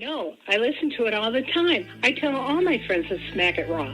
No, I listen to it all the time. I tell all my friends to smack it raw.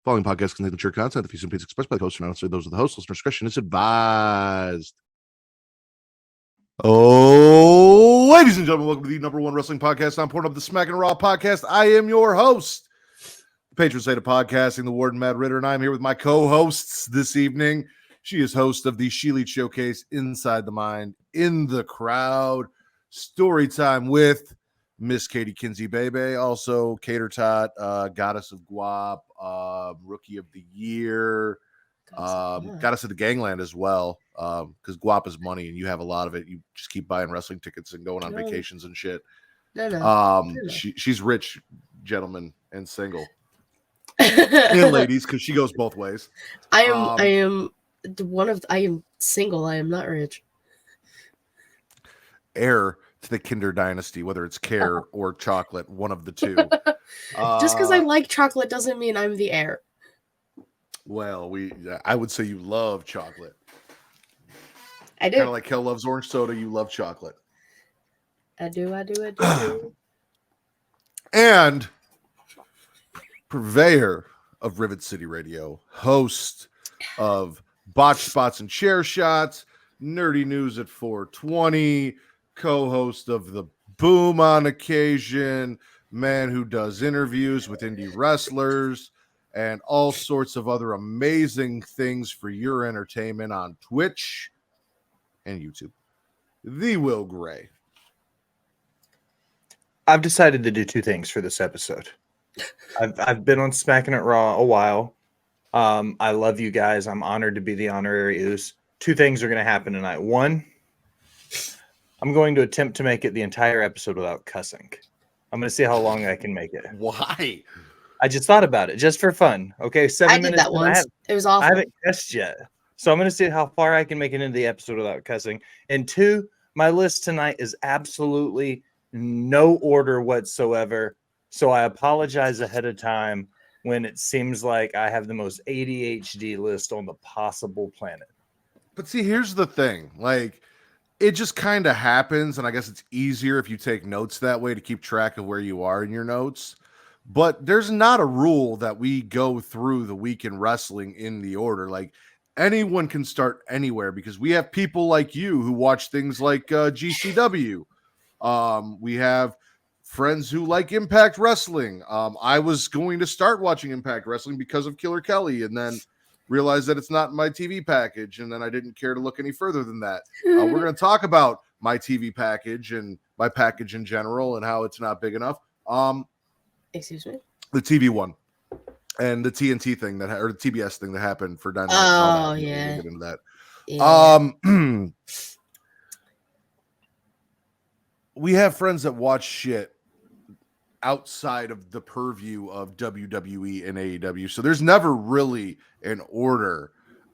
Following podcast contains mature content. The views and opinions expressed by the host are not necessarily those of the host. Listener discretion is advised. Oh, ladies and gentlemen, welcome to the number one wrestling podcast on Pornhub, the Smackin It Raw Podcast. I am your host, the patron saint of podcasting, the Warden Matt Ritter, and I'm here with my co-hosts this evening. She is host of the She-Lead Showcase, Inside the Mind, In the Crowd, Story Time with Miss Katie Kinzy Bebe, also Cater Tot, Goddess of Guap, Rookie of the Year, Goddess of the Gangland as well, because Guap is money and you have a lot of it. You just keep buying wrestling tickets and going on vacations and shit. She's rich, gentlemen, and single. And ladies, because she goes both ways. I am single. I am not rich. Heir to the Kinder Dynasty, whether it's Care or chocolate, one of the two. Just because I like chocolate doesn't mean I'm the heir. Well, I would say you love chocolate. I do. Kind of like Kel loves orange soda, you love chocolate. I do. And purveyor of Rivet City Radio, host of Botch Spots and Chair Shots, Nerdy News at 420, co-host of The Boom on occasion, man who does interviews with indie wrestlers, and all sorts of other amazing things for your entertainment on Twitch and YouTube. The Will Gray. I've decided to do two things for this episode. I've been on Smackin It Raw a while. I love you guys. I'm honored to be the honorary Oos. Two things are going to happen tonight. One, I'm going to attempt to make it the entire episode without cussing. I'm going to see how long I can make it. Why? I just thought about it, just for fun. Okay, 7 minutes. I did that once. It was awful. I haven't cussed yet. So I'm going to see how far I can make it into the episode without cussing. And two, my list tonight is absolutely no order whatsoever. So I apologize ahead of time when it seems like I have the most ADHD list on the possible planet. But see, here's the thing. Like, it just kind of happens, and I guess it's easier if you take notes that way to keep track of where you are in your notes. But there's not a rule that we go through the week in wrestling in the order. Like, anyone can start anywhere because we have people like you who watch things like GCW. We have friends who like Impact Wrestling. I was going to start watching Impact Wrestling because of Killer Kelly, and then realized that it's not in my TV package, and then I didn't care to look any further than that. We're going to talk about my TV package and my package in general and how it's not big enough. Excuse me? The TV one and the TNT thing or the TBS thing that happened for Dynamite. Oh, yeah. We'll get into that. Yeah. We have friends that watch shit outside of the purview of WWE and AEW. So there's never really an order.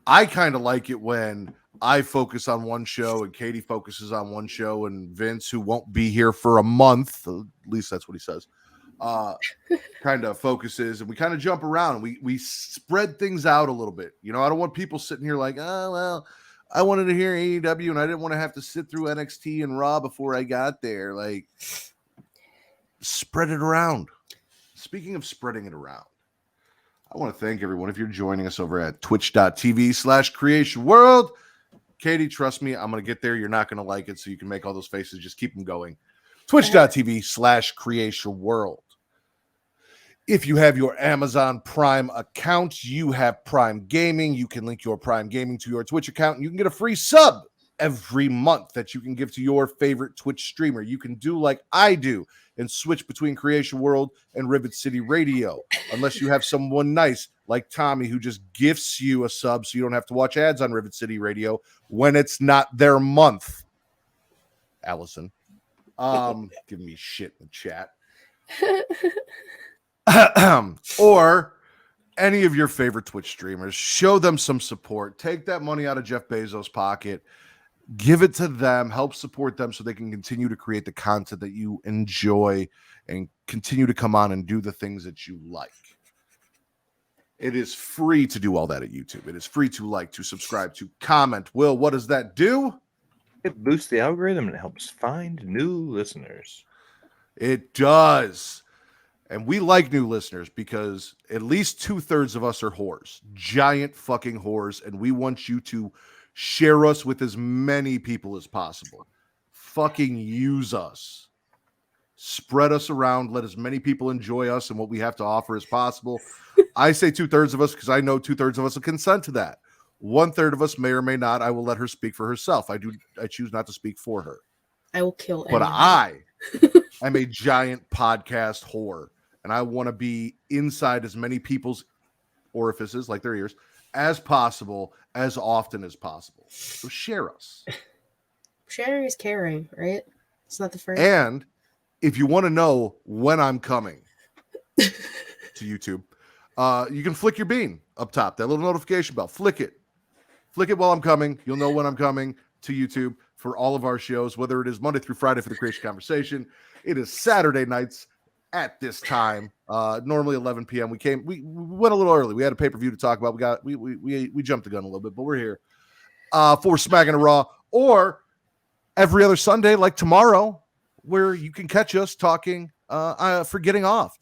I kind of like it when I focus on one show and Katie focuses on one show and Vince, who won't be here for a month, at least that's what he says, kind of focuses, and we kind of jump around and we spread things out a little bit. You know, I don't want people sitting here like, oh, well, I wanted to hear AEW and I didn't want to have to sit through NXT and Raw before I got there. Like, spread it around. Speaking of spreading it around, I want to thank everyone if you're joining us over at twitch.tv/Creation World. Katie, trust me, I'm going to get there. You're not going to like it, so you can make all those faces. Just keep them going. Twitch.tv/Creation World. If you have your Amazon Prime account, you have Prime Gaming. You can link your Prime Gaming to your Twitch account, and you can get a free sub every month that you can give to your favorite Twitch streamer. You can do like I do and switch between Creation World and Rivet City Radio. Unless you have someone nice like Tommy who just gifts you a sub so you don't have to watch ads on Rivet City Radio when it's not their month. Allison. Give me shit in the chat. Or any of your favorite Twitch streamers, show them some support. Take that money out of Jeff Bezos' pocket, give it to them, help support them so they can continue to create the content that you enjoy and continue to come on and do the things that you like. It is free to do all that at YouTube. It is free to like, to subscribe, to comment. Will, what does that do? It boosts the algorithm and it helps find new listeners. It does. And we like new listeners because at least 2/3 of us are whores, giant fucking whores. And we want you to share us with as many people as possible. Fucking use us. Spread us around. Let as many people enjoy us and what we have to offer as possible. I say 2/3 of us because I know 2/3 of us will consent to that. 1/3 of us may or may not. I will let her speak for herself. I choose not to speak for her. I will kill But anyone. I am a giant podcast whore. And I want to be inside as many people's orifices, like their ears, as possible, as often as possible. So share us. Sharing is caring, right? It's not the first. And if you want to know when I'm coming to YouTube, you can flick your bean up top, that little notification bell. Flick it. Flick it while I'm coming. You'll know when I'm coming to YouTube for all of our shows, whether it is Monday through Friday for the Creation Conversation. It is Saturday nights at this time, normally 11 p.m. We went a little early. We had a pay-per-view to talk about. We jumped the gun a little bit, but we're here for Smackin' It Raw, or every other Sunday, like tomorrow, where you can catch us talking for Getting Off,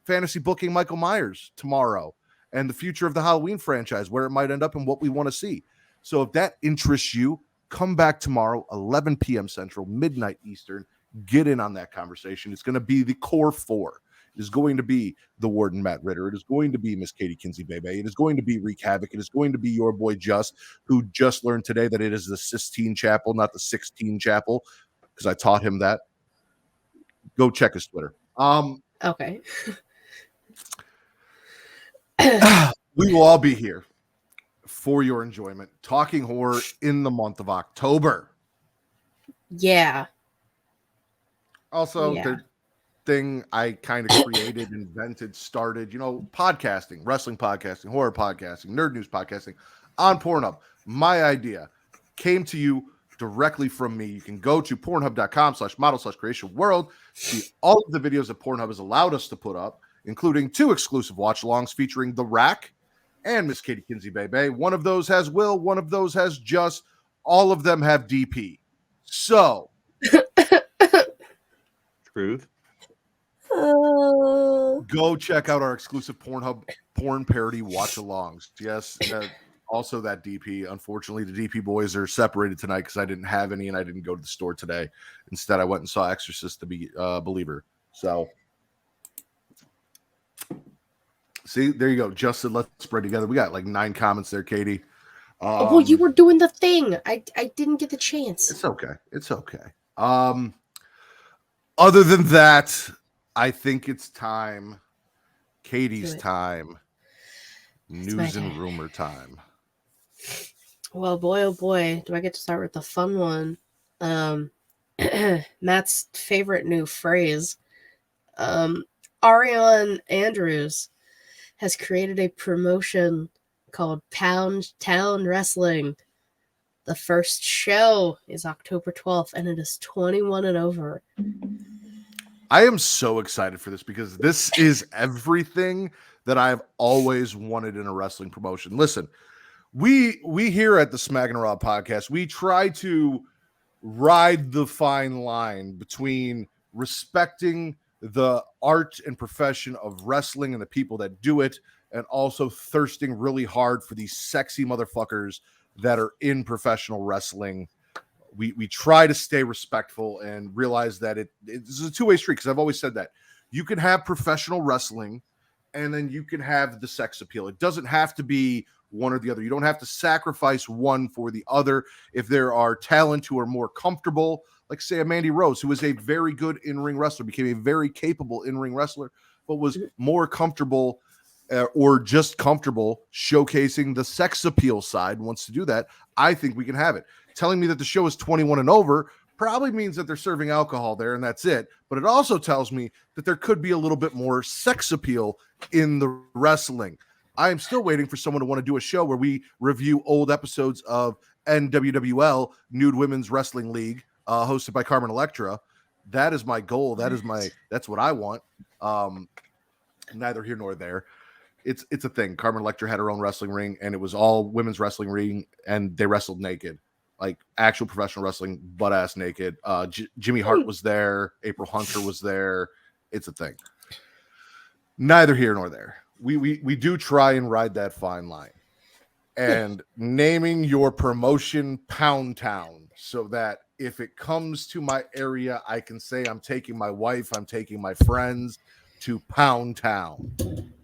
fantasy booking Michael Myers tomorrow, and the future of the Halloween franchise, where it might end up and what we want to see. So if that interests you, come back tomorrow, 11 p.m. Central, midnight Eastern. Get in on that conversation. It's going to be the core four. It is going to be the Warden, Matt Ritter. It is going to be Miss Katie Kinzy Bebe. It is going to be Wreak Havoc. It is going to be your boy Just, who just learned today that it is the Sistine Chapel, not the 16 Chapel, because I taught him that. Go check his Twitter. Okay. We will all be here for your enjoyment, talking horror in the month of October. Yeah. Also, Yeah. the thing I kind of created, invented, started, podcasting, wrestling podcasting, horror podcasting, nerd news podcasting on Pornhub. My idea came to you directly from me. You can go to pornhub.com/model/creation world, see all of the videos that Pornhub has allowed us to put up, including 2 exclusive watch-alongs featuring The Rack and Miss Katie Kinsey Bebe. One of those has Will, one of those has Just. All of them have DP. So... Truth. Go check out our exclusive Pornhub porn parody watch-alongs. Yes, also that DP. Unfortunately, the DP boys are separated tonight because I didn't have any and I didn't go to the store today. Instead, I went and saw Exorcist to be a believer. So, see, there you go. Just said, let's spread together. We got like 9 comments there, Katie. Well, you were doing the thing. I didn't get the chance. It's okay. It's okay. Other than that, I think it's time. Katie's time. News and rumor time. Well, boy, oh boy, do I get to start with the fun one. Matt's favorite new phrase. Ariane Andrews has created a promotion called Pound Town Wrestling. The first show is October 12th, and it is 21 and over. I am so excited for this because this is everything that I've always wanted in a wrestling promotion. Listen, we here at the Smackin' It Raw podcast, we try to ride the fine line between respecting the art and profession of wrestling and the people that do it, and also thirsting really hard for these sexy motherfuckers that are in professional wrestling. We try to stay respectful and realize that it's a two-way street, because I've always said that. You can have professional wrestling and then you can have the sex appeal. It doesn't have to be one or the other. You don't have to sacrifice one for the other. If there are talent who are more comfortable, like say a Mandy Rose, who is a very good in-ring wrestler, became a very capable in-ring wrestler, but was more comfortable or just comfortable showcasing the sex appeal side, wants to do that, I think we can have it. Telling me that the show is 21 and over probably means that they're serving alcohol there and that's it. But it also tells me that there could be a little bit more sex appeal in the wrestling. I am still waiting for someone to want to do a show where we review old episodes of NWWL, Nude Women's Wrestling League, hosted by Carmen Electra. That is my goal. That's what I want. Neither here nor there. It's a thing. Carmen Electra had her own wrestling ring, and it was all women's wrestling ring, and they wrestled naked, like actual professional wrestling, butt ass naked. Jimmy Hart was there. April Hunter was there. It's a thing. Neither here nor there. We do try and ride that fine line, and naming your promotion Pound Town, so that if it comes to my area, I can say I'm taking my wife, I'm taking my friends to Pound Town,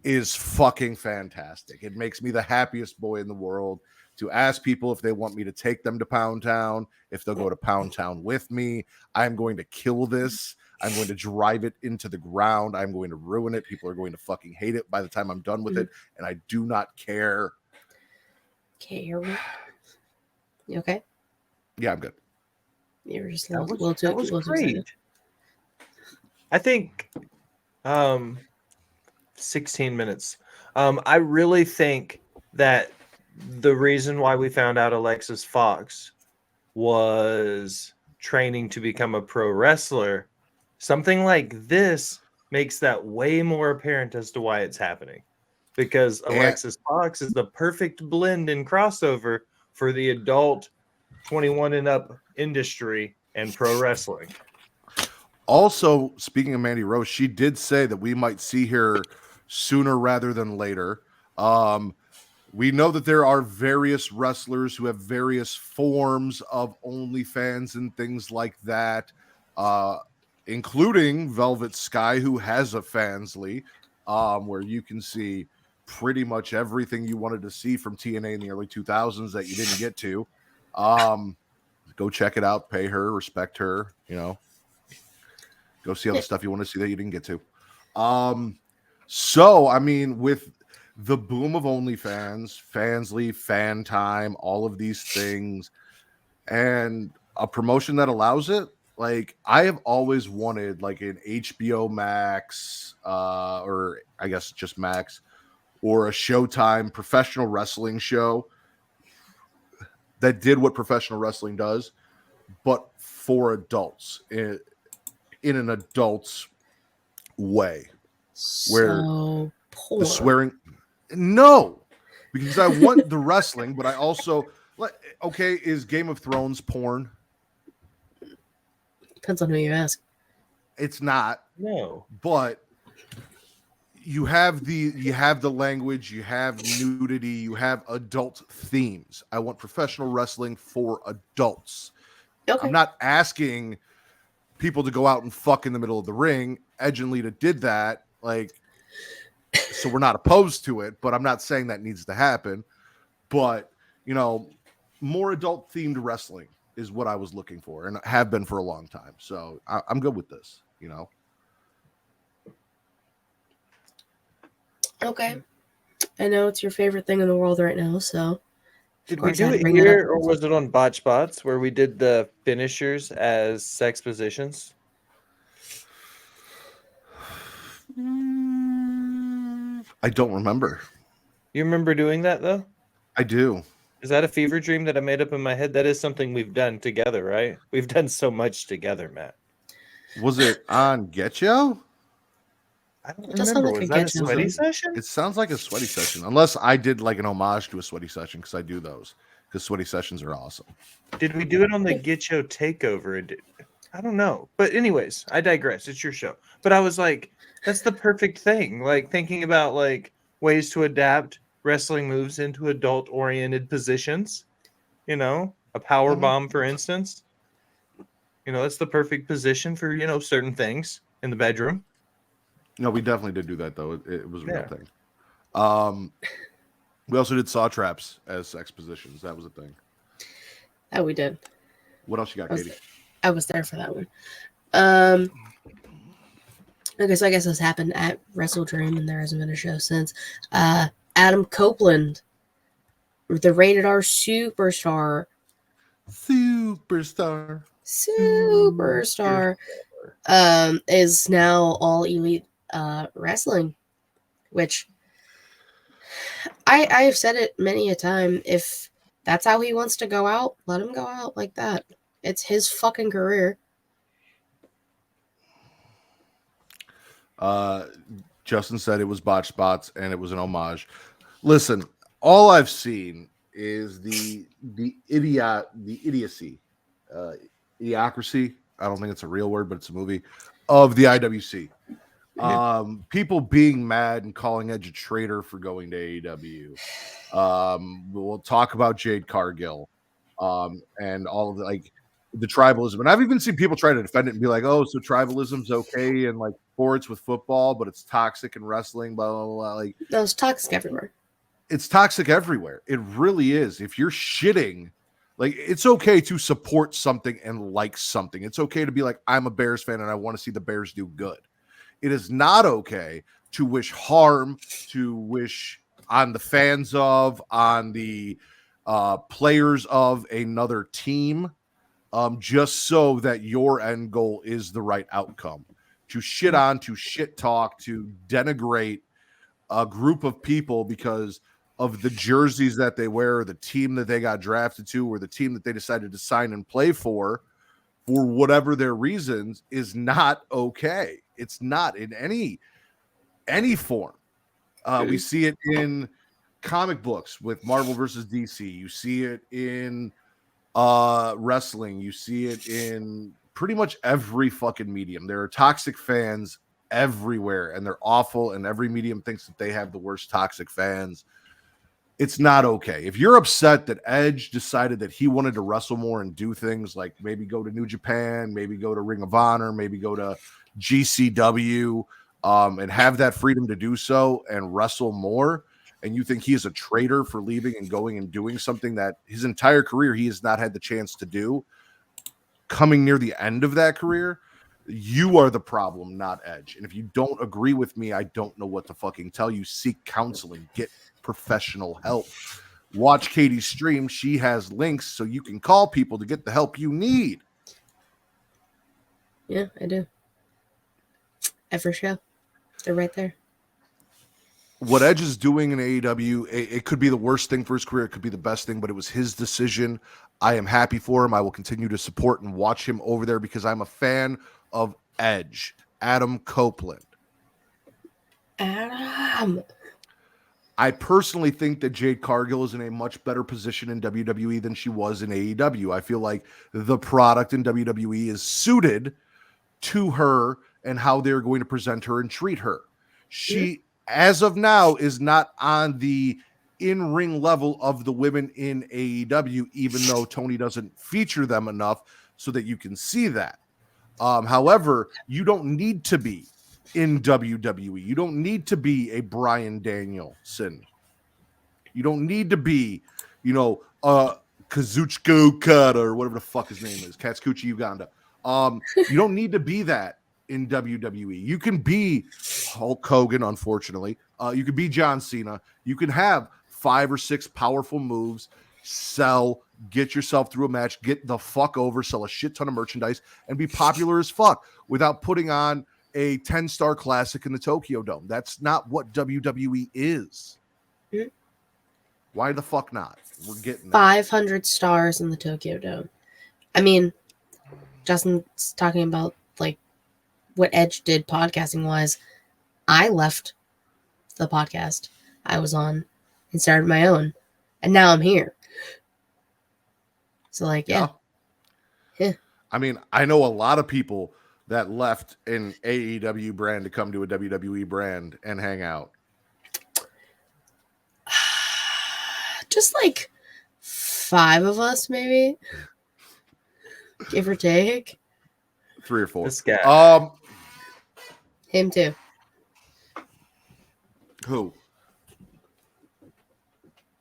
is fucking fantastic. It makes me the happiest boy in the world to ask people if they want me to take them to Pound Town, if they'll go to Pound Town with me. I'm going to kill this. I'm going to drive it into the ground. I'm going to ruin it. People are going to fucking hate it by the time I'm done with it, and I do not care. You okay? Yeah, I'm good. You're just That was great. I think 16 minutes. I really think that the reason why we found out Alexis Fox was training to become a pro wrestler, something like this makes that way more apparent as to why it's happening. Because Alexis Fox is the perfect blend and crossover for the adult 21 and up industry and pro wrestling. Also, speaking of Mandy Rose, she did say that we might see her sooner rather than later. We know that there are various wrestlers who have various forms of OnlyFans and things like that, including Velvet Sky, who has a Fansly, where you can see pretty much everything you wanted to see from TNA in the early 2000s that you didn't get to. Go check it out, pay her, respect her, go see all the stuff you want to see that you didn't get to. So, I mean, with the boom of OnlyFans, Fansly, Fan Time, all of these things, and a promotion that allows it, like, I have always wanted, like, an HBO Max, or I guess just Max, or a Showtime professional wrestling show that did what professional wrestling does, but for adults, in an adult's way. Where porn. The swearing, no, because I want the wrestling, but I also, okay, is Game of Thrones porn? Depends on who you ask. It's not. No. But you have the language, you have nudity, you have adult themes. I want professional wrestling for adults. Okay. I'm not asking people to go out and fuck in the middle of the ring. Edge and Lita did that, so we're not opposed to it, but I'm not saying that needs to happen. But, more adult themed wrestling is what I was looking for and have been for a long time. So I'm good with this, Okay. I know it's your favorite thing in the world right now, so. Did we do it here, or was it on Botch Spots where we did the finishers as sex positions? I don't remember. You remember doing that, though? I do. Is that a fever dream that I made up in my head? That is something we've done together, right? We've done so much together, Matt. Was it on Get Yo? I don't remember. Was that a sweaty session? It sounds like a sweaty session, unless I did like an homage to a sweaty session, because I do those, because sweaty sessions are awesome. Did we do it on the Get Yo takeover? I don't know. But anyways, I digress. It's your show. But I was like, that's the perfect thing. Like, thinking about ways to adapt wrestling moves into adult-oriented positions. A power bomb, for instance. That's the perfect position for, certain things in the bedroom. No, we definitely did do that, though. It was a real thing. We also did saw traps as sex positions. That was a thing. Oh, we did. What else you got, Katie? I was there for that one. Okay, so I guess this happened at Wrestle Dream, and there hasn't been a show since. Adam Copeland, the rated R superstar, is now All Elite Wrestling, which I've said it many a time. If that's how he wants to go out, let him go out like that. It's his fucking career. Justin said it was botch spots and it was an homage. Listen, all I've seen is the idiocy, idiocracy. I don't think it's a real word, but it's a movie of the IWC. People being mad and calling Edge a traitor for going to AEW. We'll talk about Jade Cargill, and all of the tribalism. And I've even seen people try to defend it and be like, "Oh, so tribalism's okay in like sports with football, but it's toxic in wrestling." Blah blah blah. Like, no, it's toxic everywhere. It's toxic everywhere. It really is. If you're shitting, like, it's okay to support something and like something. It's okay to be like, I'm a Bears fan and I want to see the Bears do good. It is not okay to wish harm, to wish on the fans of, on the players of another team, just so that your end goal is the right outcome. To shit on, to shit talk, to denigrate a group of people because of the jerseys that they wear, or the team that they got drafted to, or the team that they decided to sign and play for whatever their reasons, is not okay. It's not in any form. We see it in comic books with Marvel versus DC. You see it in wrestling. You see it in pretty much every fucking medium. There are toxic fans everywhere, and they're awful, and every medium thinks that they have the worst toxic fans. It's not okay. If you're upset that Edge decided that he wanted to wrestle more and do things like maybe go to New Japan, maybe go to Ring of Honor, maybe go to GCW, and have that freedom to do so and wrestle more, and you think he is a traitor for leaving and going and doing something that his entire career he has not had the chance to do, coming near the end of that career, you are the problem, not Edge. And if you don't agree with me, I don't know what to fucking tell you. Seek counseling. Get professional help. Watch Katie's stream. She has links so you can call people to get the help you need. Yeah, I do. Every show. They're right there. What Edge is doing in AEW, it could be the worst thing for his career. It could be the best thing, but it was his decision. I am happy for him. I will continue to support and watch him over there because I'm a fan of Edge. Adam Copeland. Adam. I personally think that Jade Cargill is in a much better position in WWE than she was in AEW. I feel like the product in WWE is suited to her and how they're going to present her and treat her. She, as of now, is not on the in-ring level of the women in AEW, even though Tony doesn't feature them enough so that you can see that. However, you don't need to be in WWE. You don't need to be a Bryan Danielson. You don't need to be, Kazuchika Okada or whatever the fuck his name is, Katsukuchi Uganda. You don't need to be that in WWE. You can be Hulk Hogan, unfortunately. You can be John Cena. You can have 5 or 6 powerful moves, sell, get yourself through a match, get the fuck over, sell a shit ton of merchandise, and be popular as fuck without putting on a 10-star classic in the Tokyo Dome. That's not what WWE is. Mm-hmm. Why the fuck not? We're getting 500 stars in the Tokyo Dome. I mean, Justin's talking about like what Edge did podcasting wise. I left the podcast I was on and started my own, and now I'm here. So like, yeah. I mean, I know a lot of people that left an AEW brand to come to a WWE brand and hang out. Just like 5 of us, maybe, give or take. 3 or 4. This guy. Him too. Who?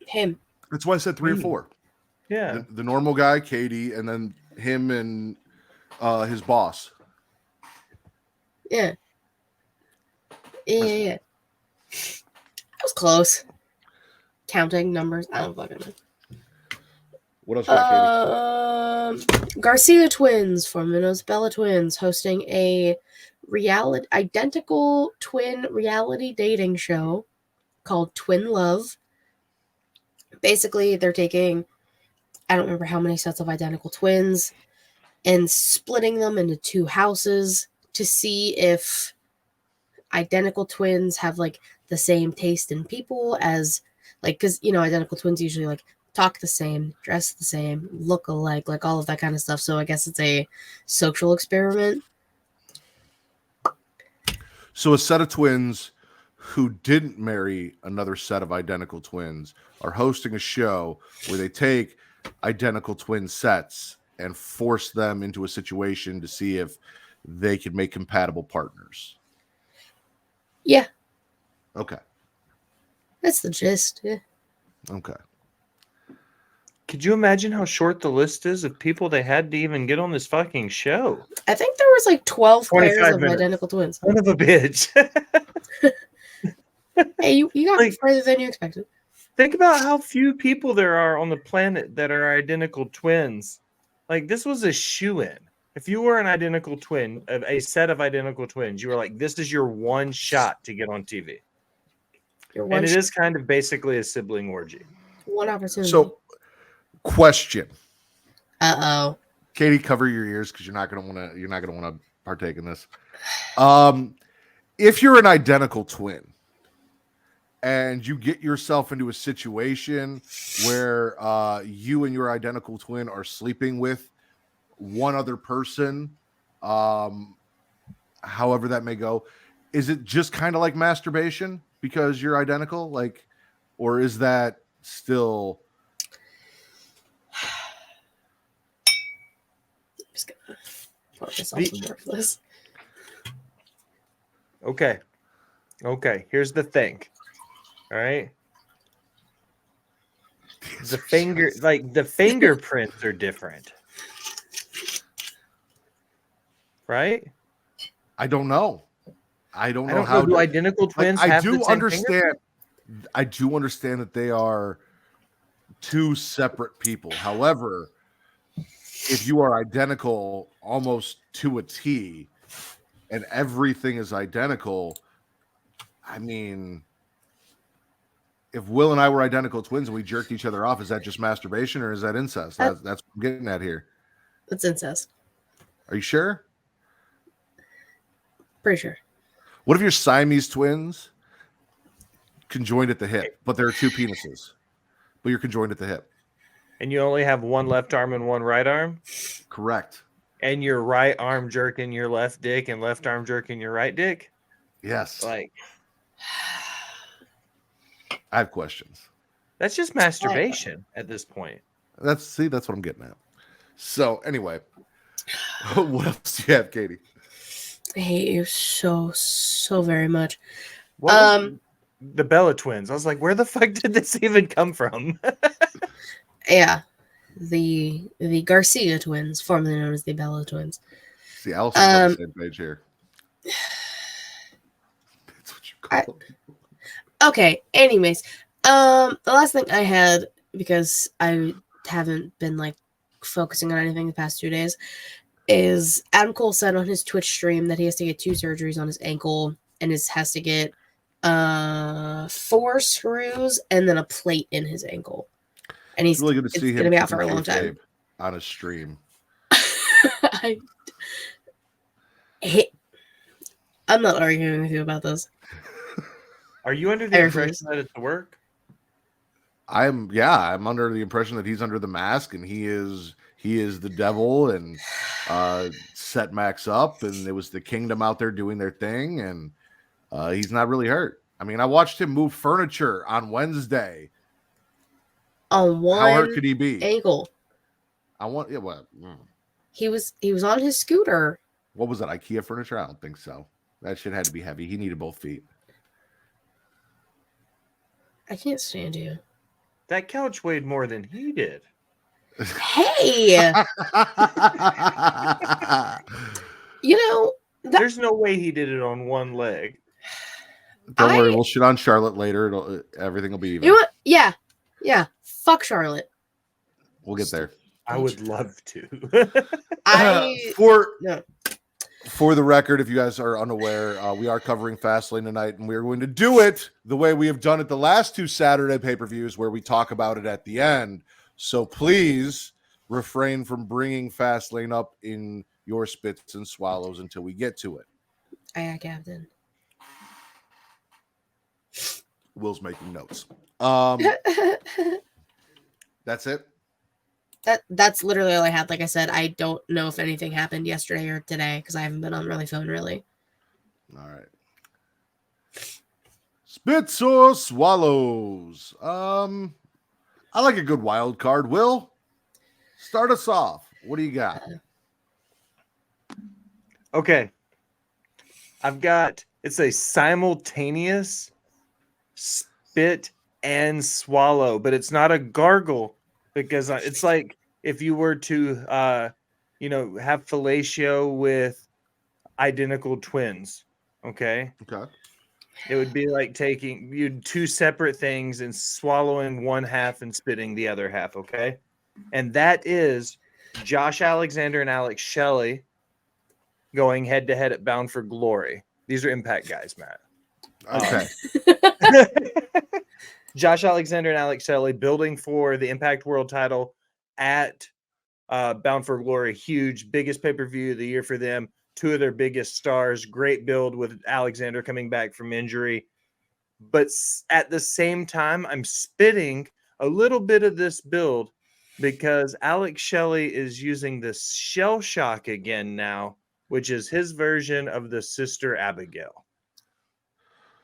Him. That's why I said 3 or 4. Yeah. The normal guy, Katie, and then him and his boss. Yeah. Yeah. That was close. Counting numbers. I don't fucking know. What else you got, Katie? Garcia twins, formerly known as Bella twins, hosting a identical twin reality dating show called Twin Love. Basically, they're taking, I don't remember how many sets of identical twins and splitting them into two houses to see if identical twins have like the same taste in people as like, because identical twins usually like talk the same, dress the same, look alike, like all of that kind of stuff. So I guess it's a social experiment. So a set of twins who didn't marry another set of identical twins are hosting a show where they take identical twin sets and force them into a situation to see if they can make compatible partners. Yeah. Okay. That's the gist. Yeah. Okay. Could you imagine how short the list is of people they had to even get on this fucking show? I think there was like 12 pairs of minutes. identical twins. Son of a bitch. Hey, you got Like, further than you expected. Think about how few people there are on the planet that are identical twins. Like, this was a shoo-in. If you were an identical twin, a set of identical twins, you were like, this is your one shot to get on TV. And it is kind of basically a sibling orgy. One opportunity. So, question. Uh-oh. Katie, cover your ears because you're not gonna want to partake in this. If you're an identical twin and you get yourself into a situation where you and your identical twin are sleeping with one other person, however that may go, is it just kind of like masturbation because you're identical? Like, or is that still... I'm just gonna pour myself some more for this. Okay. Here's the thing. All right. The fingerprints are different. Right? I don't know. I don't know how do identical twins have the same fingerprint? I do understand that they are two separate people. However, if you are identical almost to a T and everything is identical, I mean, if Will and I were identical twins and we jerked each other off, is that just masturbation or is that incest? That's what I'm getting at here. It's incest. Are you sure? Pretty sure. What if you're Siamese twins conjoined at the hip, but there are two penises, but you're conjoined at the hip? And you only have one left arm and one right arm? Correct. And your right arm jerking your left dick and left arm jerking your right dick? Yes. Like, I have questions. That's just masturbation at this point. That's what I'm getting at. So anyway, what else do you have, Katie? I hate you so very much. The Bella twins. I was like, where the fuck did this even come from? Yeah. The Garcia twins, formerly known as the Bella twins. See, Allison's on the same page here. That's what you call them. Okay, anyways. The last thing I had, because I haven't been like focusing on anything the past 2 days, is Adam Cole said on his Twitch stream that he has to get 2 surgeries on his ankle and has to get 4 screws and then a plate in his ankle. And he's really good to see him gonna be out for a long time on a stream. I'm not arguing with you about this. Are you under the impression that it's work? I'm under the impression that he's under the mask and he is the devil and set Max up, and it was the Kingdom out there doing their thing, and he's not really hurt. I mean, I watched him move furniture on Wednesday. On one How hurt could he be? Ankle. He was on his scooter. What was it? IKEA furniture? I don't think so. That shit had to be heavy. He needed both feet. I can't stand you. That couch weighed more than he did. Hey, you know, There's no way he did it on one leg. Don't worry, we'll shit on Charlotte later. Everything will be even. You know what? Yeah. Fuck Charlotte. We'll get there. I would love to. For the record, if you guys are unaware, we are covering Fastlane tonight, and we are going to do it the way we have done it the last 2 Saturday pay-per-views, where we talk about it at the end. So please refrain from bringing Fastlane up in your spits and swallows until we get to it. Aye, Captain. Will's making notes. That's it. That's literally all I had. Like I said, I don't know if anything happened yesterday or today because I haven't been on my phone really. All right. Spits or swallows? I like a good wild card. Will, start us off. What do you got? Okay. It's a simultaneous spit and swallow, but it's not a gargle. Because it's like if you were to, have fellatio with identical twins, okay? Okay. It would be like taking you 2 separate things and swallowing one half and spitting the other half, okay? And that is Josh Alexander and Alex Shelley going head-to-head at Bound for Glory. These are Impact guys, Matt. Okay. Josh Alexander and Alex Shelley building for the Impact World title at Bound for Glory. Huge, biggest pay-per-view of the year for them. 2 of their biggest stars. Great build with Alexander coming back from injury. But at the same time, I'm spitting a little bit of this build because Alex Shelley is using the Shell Shock again now, which is his version of the Sister Abigail.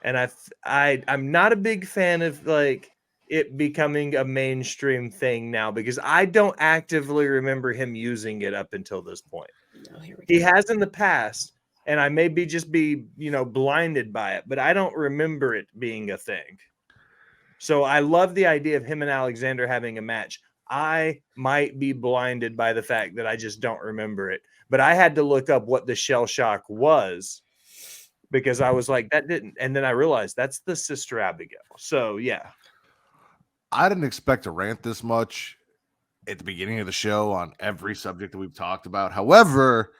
And I'm not a big fan of like it becoming a mainstream thing now because I don't actively remember him using it up until this point. Oh, here we He go. has in the past, and I may be blinded by it, but I don't remember it being a thing. So I love the idea of him and Alexander having a match. I might be blinded by the fact that I just don't remember it, but I had to look up what the Shell Shock was. Because I was like, that didn't. And then I realized that's the Sister Abigail. So, yeah. I didn't expect to rant this much at the beginning of the show on every subject that we've talked about. However,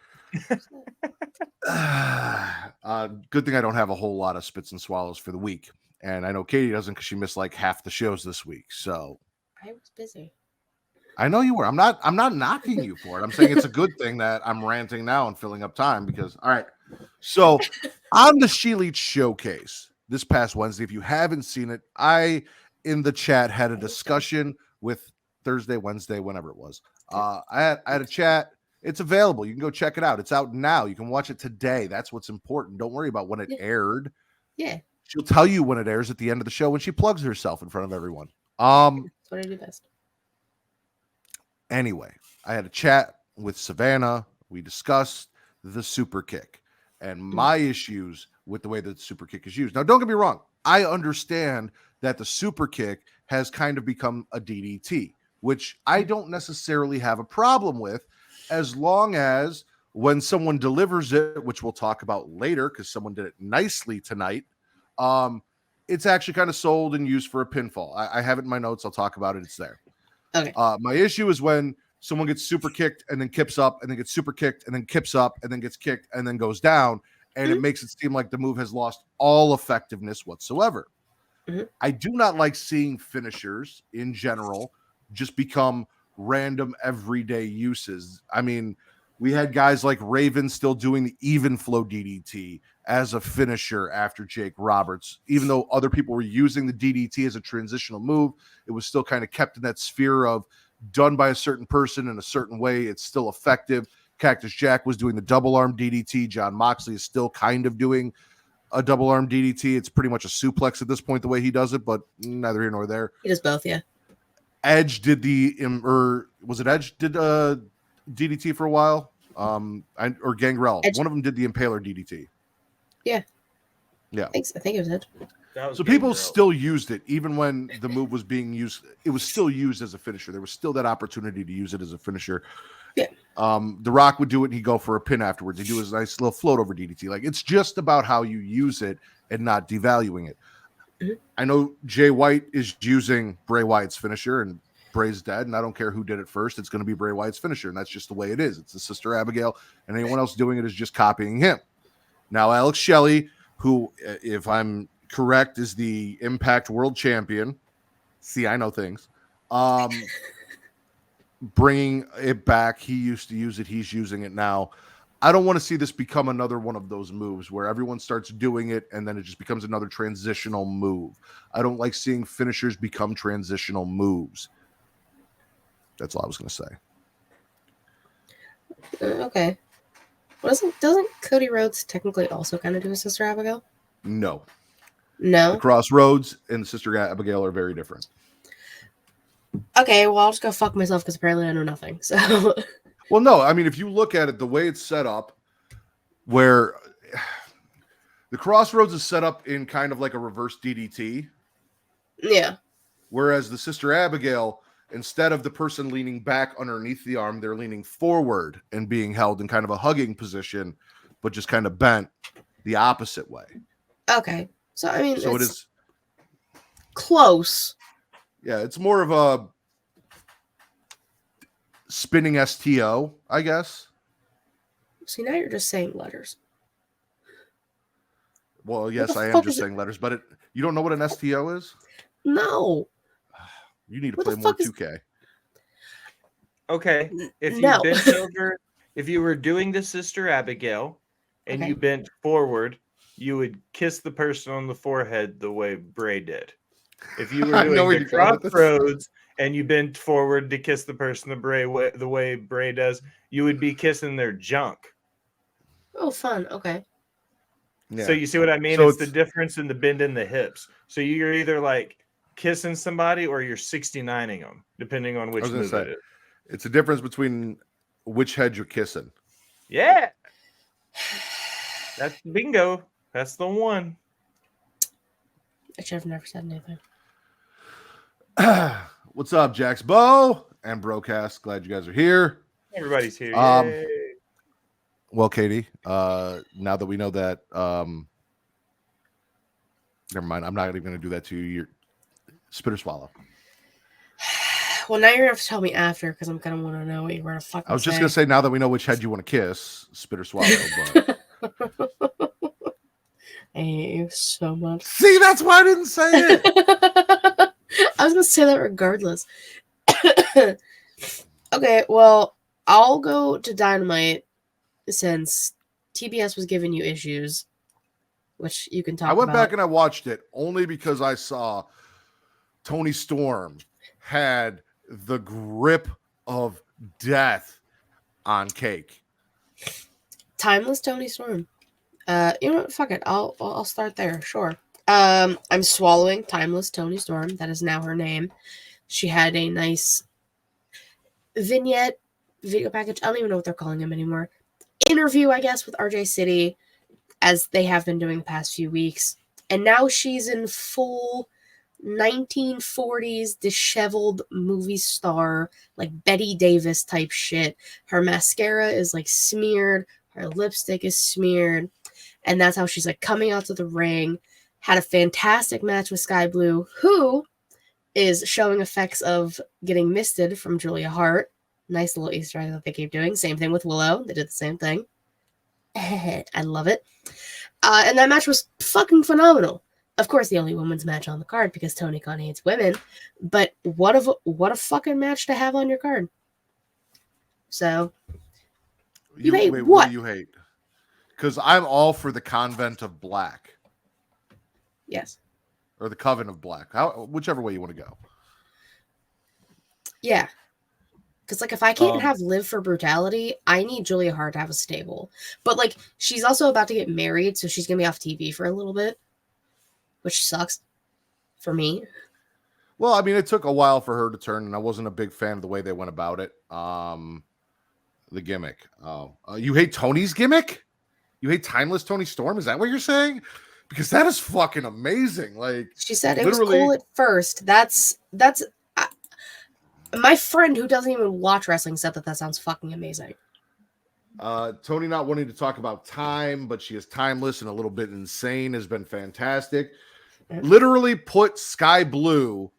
good thing I don't have a whole lot of spits and swallows for the week. And I know Katie doesn't because she missed like half the shows this week. So I was busy. I know you were. I'm not knocking you for it. I'm saying it's a good thing that I'm ranting now and filling up time because, all right. So on the She Leech showcase this past Wednesday, if you haven't seen it, I in the chat had a discussion with Thursday, Wednesday, whenever it was. I had a chat. It's available. You can go check it out. It's out now. You can watch it today. That's what's important. Don't worry about when it aired. Yeah. She'll tell you when it airs at the end of the show when she plugs herself in front of everyone. That's what I do best. Anyway, I had a chat with Savannah. We discussed the super kick and my issues with the way that the super kick is used. Now, don't get me wrong. I understand that the super kick has kind of become a DDT, which I don't necessarily have a problem with as long as when someone delivers it, which we'll talk about later because someone did it nicely tonight, it's actually kind of sold and used for a pinfall. I have it in my notes. I'll talk about it. It's there. Okay. My issue is when someone gets super kicked and then kips up and then gets super kicked and then kips up and then gets kicked and then goes down. And it makes it seem like the move has lost all effectiveness whatsoever. I do not like seeing finishers in general just become random everyday uses. I mean, we had guys like Raven still doing the even flow DDT as a finisher after Jake Roberts. Even though other people were using the DDT as a transitional move, it was still kind of kept in that sphere of done by a certain person in a certain way. It's still effective. Cactus Jack was doing the double arm DDT. John Moxley is still kind of doing a double arm DDT. It's pretty much a suplex at this point, the way he does it, but neither here nor there. He does both, yeah. Edge did was it Edge did DDT for a while? Or Gangrel. Edge. One of them did the Impaler DDT. Yeah. Yeah. I think it was Edge. So people still used it even when the move was being used. It was still used as a finisher. There was still that opportunity to use it as a finisher. Yeah. The Rock would do it and he'd go for a pin afterwards. He'd do his nice little float over DDT. Like, it's just about how you use it and not devaluing it. Mm-hmm. I know Jay White is using Bray Wyatt's finisher and Bray's dead, and I don't care who did it first. It's going to be Bray Wyatt's finisher, and that's just the way it is. It's the Sister Abigail, and anyone else doing it is just copying him. Now, Alex Shelley, who, if I'm correct, is the Impact World Champion. See, I know things. Bringing it back. He used to use it. He's using it now. I don't want to see this become another one of those moves where everyone starts doing it and then it just becomes another transitional move. I don't like seeing finishers become transitional moves. That's all I was going to say. Okay. Doesn't Cody Rhodes technically also kind of do a Sister Abigail? No. No? The Crossroads and Sister Abigail are very different. Okay, well, I'll just go fuck myself because apparently I know nothing. So, well, no, I mean, if you look at it, the way it's set up, where the Crossroads is set up in kind of like a reverse DDT. Yeah. Whereas the Sister Abigail, instead of the person leaning back underneath the arm, they're leaning forward and being held in kind of a hugging position, but just kind of bent the opposite way. Okay. So, I mean, so it is close. Yeah, it's more of a spinning STO, I guess. See, now you're just saying letters. Well, yes, I am just saying letters, but you don't know what an STO is? No. You need to play more 2K. Okay. If you bent over, if you were doing the Sister Abigail and you bent forward, you would kiss the person on the forehead the way Bray did. If you were doing the Crossroads and you bent forward to kiss the person the way Bray does, you would be kissing their junk. Oh, fun. Okay. Yeah. So you see what I mean? So it's the difference in the bend in the hips. So you're either like kissing somebody or you're 69ing them, depending on which move it is. It's a difference between which head you're kissing. Yeah. That's bingo. That's the one. I should have never said anything. What's up, Jax Bo and Brocast? Glad you guys are here. Everybody's here. Well, Katie, now that we know that, never mind. I'm not even going to do that to you. You're spit or swallow. Well, now you're going to have to tell me after because I'm going to want to know what you're going to fucking say. I was just going to say, now that we know which head you want to kiss, spit or swallow. But... I hate you so much. See, that's why I didn't say it. I was going to say that regardless. Okay, well, I'll go to Dynamite since TBS was giving you issues, which you can talk about. I went back and I watched it only because I saw Tony Storm had the grip of death on Cake. Timeless Tony Storm. You know what? Fuck it. I'll start there. Sure. I'm swallowing Timeless Tony Storm. That is now her name. She had a nice vignette, video package. I don't even know what they're calling him anymore. Interview, I guess, with RJ City, as they have been doing the past few weeks. And now she's in full 1940s disheveled movie star, like Betty Davis type shit. Her mascara is like smeared. Her lipstick is smeared. And that's how she's like coming out to the ring. Had a fantastic match with Sky Blue, who is showing effects of getting misted from Julia Hart. Nice little Easter egg that they keep doing. Same thing with Willow. They did the same thing. I love it. And that match was fucking phenomenal. Of course, the only women's match on the card because Tony Khan hates women. But what a fucking match to have on your card. So, you hate what? What do you hate? Because I'm all for the Convent of Black. Yes. Or the Coven of Black. Whichever way you want to go. Yeah. Because, like, if I can't have Live for Brutality, I need Julia Hart to have a stable. But, like, she's also about to get married, so she's going to be off TV for a little bit. Which sucks for me. Well, I mean, it took a while for her to turn, and I wasn't a big fan of the way they went about it. The gimmick. You hate Tony's gimmick? You hate Timeless Tony Storm? Is that what you're saying? because that is fucking amazing. Like She said it was literally- cool at first. That's my friend who doesn't even watch wrestling said that sounds fucking amazing. Tony not wanting to talk about time, but she is timeless and a little bit insane has been fantastic. Literally put Sky Blue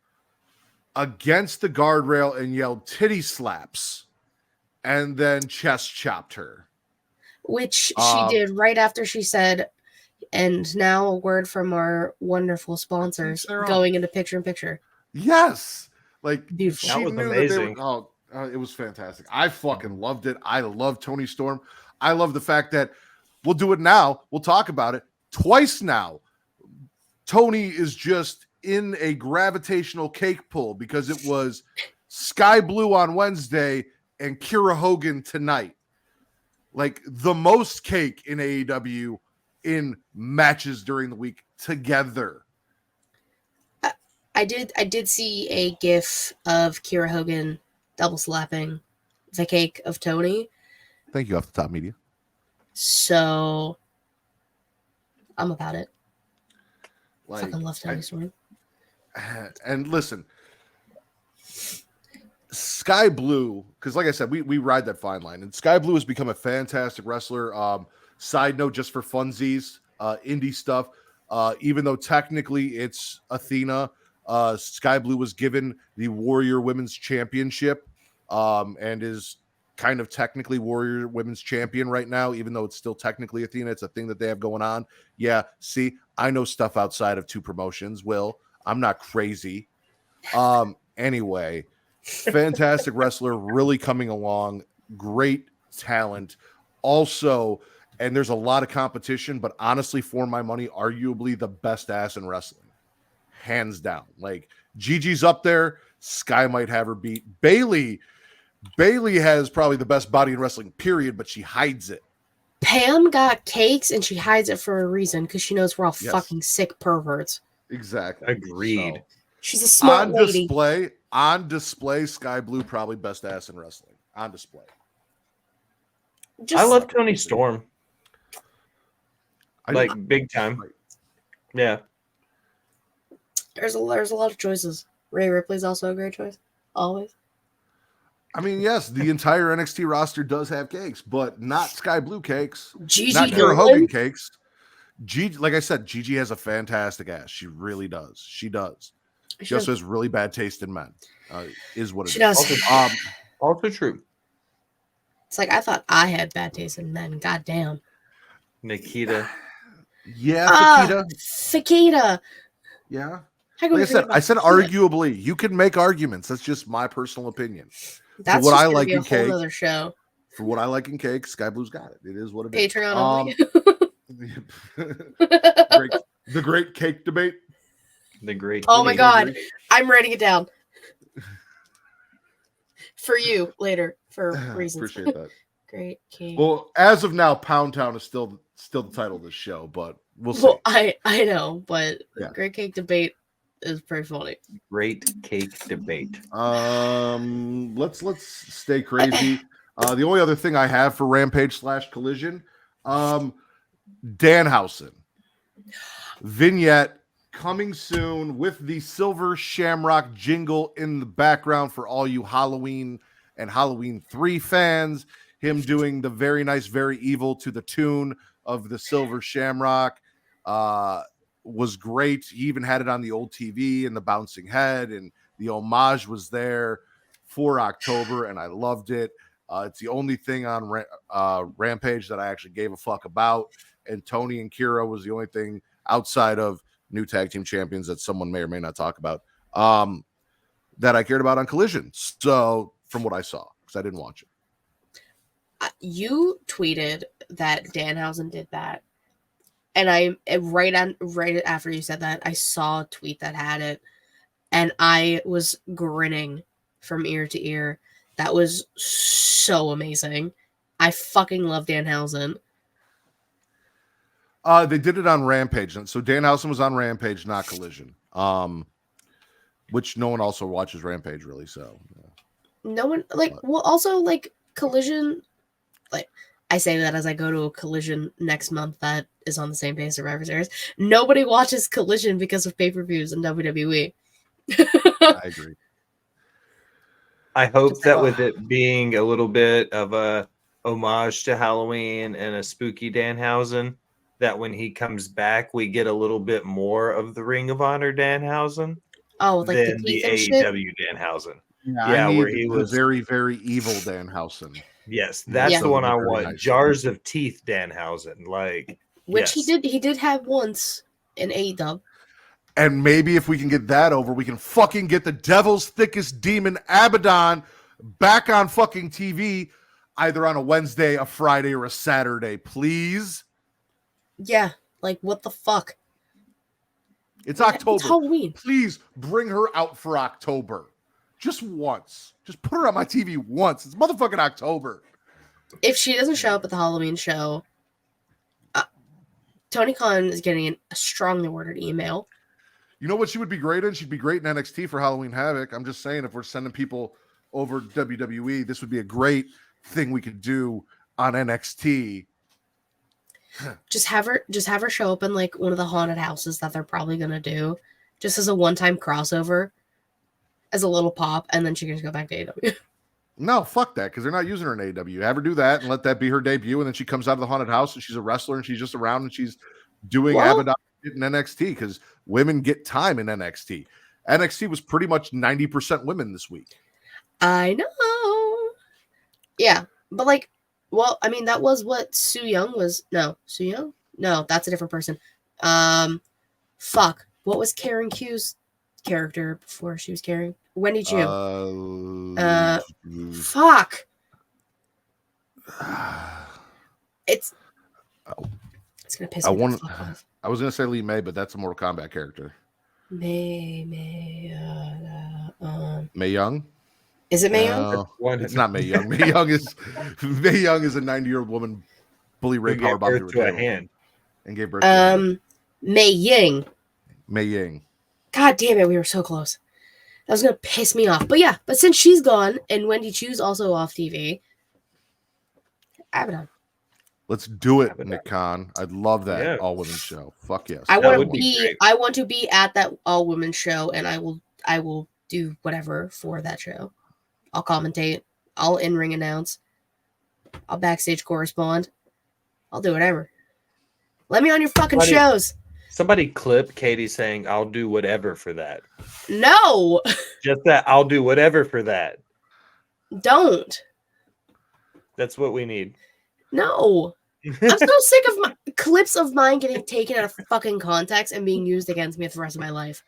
against the guardrail and yelled titty slaps and then chest chopped her. Which she did right after she said, and now a word from our wonderful sponsors going into picture-in-picture. Yes. Like, beautiful. She that was knew amazing. That they were, it was fantastic. I fucking loved it. I love Tony Storm. I love the fact that we'll do it now. We'll talk about it twice now. Tony is just in a gravitational cake pull because it was Sky Blue on Wednesday and Kira Hogan tonight. Like the most cake in AEW in matches during the week together. I did see a gif of Kira Hogan double slapping the cake of Tony. Thank you, Off the Top Media. So I'm about it. Like, Fucking love Tony Storm. And listen, Sky Blue, because like I said, we ride that fine line, and Sky Blue has become a fantastic wrestler. Side note, just for funsies, indie stuff. Even though technically it's Athena, Sky Blue was given the Warrior Women's Championship, and is kind of technically Warrior Women's Champion right now, even though it's still technically Athena. It's a thing that they have going on. Yeah, see, I know stuff outside of two promotions. Will, I'm not crazy. Anyway, fantastic wrestler, really coming along, great talent. Also, and there's a lot of competition, but honestly, for my money, arguably the best ass in wrestling. Hands down. Like, Gigi's up there. Sky might have her beat. Bailey has probably the best body in wrestling, period, but she hides it. Pam got cakes and she hides it for a reason because she knows we're all fucking sick perverts. Exactly. Agreed. So, she's a smart lady. On display, Sky Blue probably best ass in wrestling. On display. I love Tony Storm. I Like do. big time. Yeah. There's a lot of choices. Rhea Ripley's also a great choice. Always. I mean, yes, the entire NXT roster does have cakes, but not Sky Blue cakes. Gigi Not Kira Hogan cakes. Gigi, like I said, Gigi has a fantastic ass. She really does. She does. She also has really bad taste in men. Is what it she is. does. Also true. It's like I thought I had bad taste in men. God damn. Nikita. Yeah, Fakita. Fakita. Yeah. How can Like I said, arguably, you can make arguments. That's just my personal opinion. That's what just I gonna like be in a whole cake. other show. For what I like in cake, Sky Blue's got it. It is what it is. Patreon only. The great cake debate. The great. Oh my god. I'm writing it down. For you later for reasons. Appreciate that. Great cake. Well, as of now, Pound Town is still the title of this show, but we'll see. Well, I know, but Yeah. great cake debate is pretty funny. Great cake debate. Let's stay crazy. The only other thing I have for Rampage / Collision, Danhausen vignette coming soon with the Silver Shamrock jingle in the background for all you Halloween and Halloween 3 fans. Him doing the very nice, very evil to the tune of the Silver Shamrock was great. He even had it on the old TV and the bouncing head, and the homage was there for October, and I loved it. It's the only thing on Rampage that I actually gave a fuck about, and Tony and Kira was the only thing outside of new tag team champions that someone may or may not talk about that I cared about on Collision. So from what I saw, because I didn't watch it. You tweeted that Danhausen did that, and I right after you said that, I saw a tweet that had it, and I was grinning from ear to ear. That was so amazing. I fucking love Danhausen. They did it on Rampage, so Danhausen was on Rampage, not Collision. Which no one also watches Rampage really. So no one also Collision. Like I say that as I go to a Collision next month that is on the same day as Survivor Series. Nobody watches Collision because of pay-per-views in WWE. I agree. I hope that with it being a little bit of a homage to Halloween and a spooky Danhausen, that when he comes back, we get a little bit more of the Ring of Honor Danhausen like the than the teeth and shit? AEW Danhausen. I need where he the was very, very evil Danhausen. Yes, that's the one I want. Nice. Jars of Teeth Danhausen, like which he did have once in AEW. And maybe if we can get that over, we can fucking get the devil's thickest demon Abaddon back on fucking TV, either on a Wednesday, a Friday, or a Saturday, please. Yeah, like what the fuck? It's October. It's Halloween. Please bring her out for October. Just once. Just put her on my TV once. It's motherfucking October. If she doesn't show up at the Halloween show, Tony Khan is getting a strongly worded email. You know what she would be great in? She'd be great in NXT for Halloween Havoc. I'm just saying, if we're sending people over to WWE, this would be a great thing we could do on NXT. Just have her show up in like one of the haunted houses that they're probably gonna do, just as a one-time crossover, as a little pop, and then she can just go back to AEW. No, fuck that, because they're not using her in AEW. Have her do that and let that be her debut, and then she comes out of the haunted house and she's a wrestler and she's just around and she's doing Abaddon in NXT, because women get time in NXT. NXT was pretty much 90% women this week. I know. Yeah, but like, well, I mean, that was what Su Yung was. No, Su Yung? No, that's a different person. Fuck. What was Karen Q's character before she was Karen? Wendy Chu. Fuck. It's gonna piss me the fuck off. I was gonna say Lee May, but that's a Mortal Kombat character. May Young? Is it May Young? It's not May Young. May Young is a 90-year-old woman bully raped power bomb to her hand and gave birth to Mei Ying. Mei Ying. God damn it, we were so close. That was gonna piss me off. But yeah, but since she's gone and Wendy Chu's also off TV, Abaddon. Let's do it, Nick Khan. I'd love that all women's show. Fuck yes. I want to be at that all women's show, and I will do whatever for that show. I'll commentate. I'll in-ring announce. I'll backstage correspond. I'll do whatever. Let me on your fucking shows. Somebody clip Katie saying, "I'll do whatever for that." No. Just that. I'll do whatever for that. Don't. That's what we need. No. I'm so sick of clips of mine getting taken out of fucking context and being used against me for the rest of my life.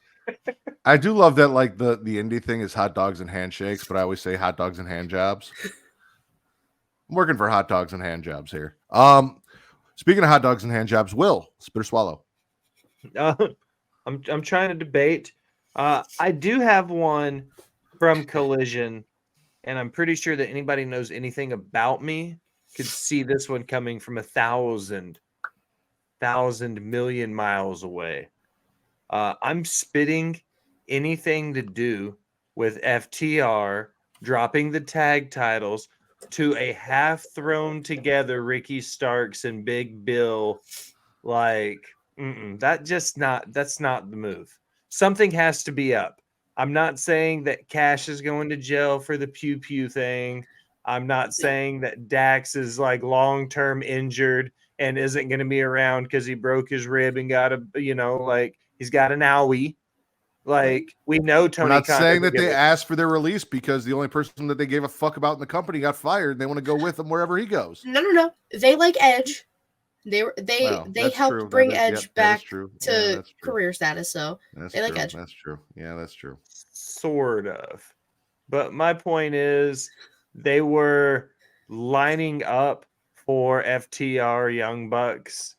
I do love that, like, the indie thing is hot dogs and handshakes, but I always say hot dogs and hand jobs. I'm working for hot dogs and hand jobs here. Speaking of hot dogs and hand jobs, Will, spit or swallow? I'm trying to debate. I do have one from Collision, and I'm pretty sure that anybody knows anything about me could see this one coming from 1,000 million miles away. I'm spitting anything to do with FTR dropping the tag titles to a half thrown together Ricky Starks and Big Bill. Like, that's not the move. Something has to be up. I'm not saying that Cash is going to jail for the pew pew thing. I'm not saying that Dax is like long-term injured and isn't going to be around because he broke his rib and got he's got an owie. Like, we know Tony. We're not saying that they asked for their release because the only person that they gave a fuck about in the company got fired. And they want to go with him wherever he goes. No. They like Edge. They helped bring Edge back to career status. So they like Edge. That's true. Yeah, that's true. Sort of. But my point is, they were lining up for FTR Young Bucks,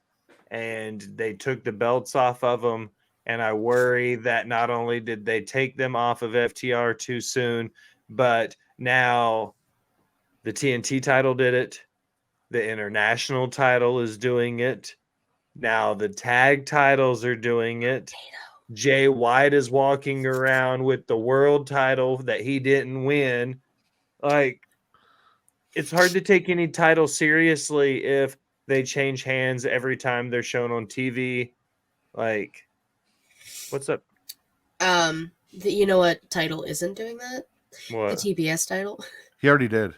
and they took the belts off of them. And I worry that not only did they take them off of FTR too soon, but now the TNT title did it. The international title is doing it. Now the tag titles are doing it. Jay White is walking around with the world title that he didn't win. Like, it's hard to take any title seriously if they change hands every time they're shown on TV. Like, what's up? You know what title isn't doing that? What? The TBS title. He already did.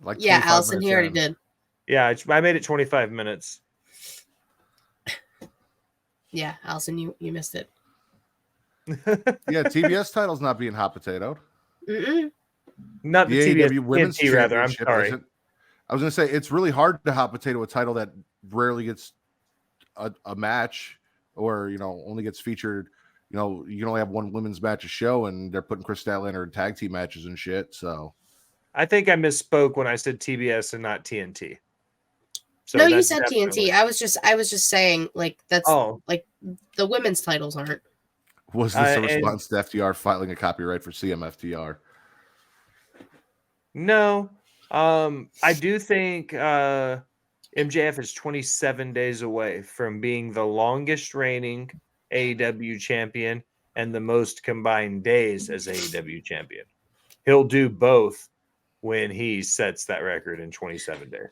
Like Yeah, 25 Allison, minutes he already in. did. Yeah, I made it 25 minutes. Yeah, Allison, you missed it. Yeah, TBS title's not being hot potatoed. Mm-mm. Not the The TBS, AEW Women's TNT, rather. I'm Championship sorry. isn't. I was going to say, it's really hard to hot potato a title that rarely gets a match or, only gets featured. You can only have one women's match a show, and they're putting Chris Statlander in tag team matches and shit. So I think I misspoke when I said TBS and not TNT. So No, you that's said definitely- TNT. I was just saying, like, that's like the women's titles aren't. was this a and- response to FTR filing a copyright for CMFTR? No. I do think MJF is 27 days away from being the longest reigning AEW champion and the most combined days as AEW champion. He'll do both when he sets that record in 27 days.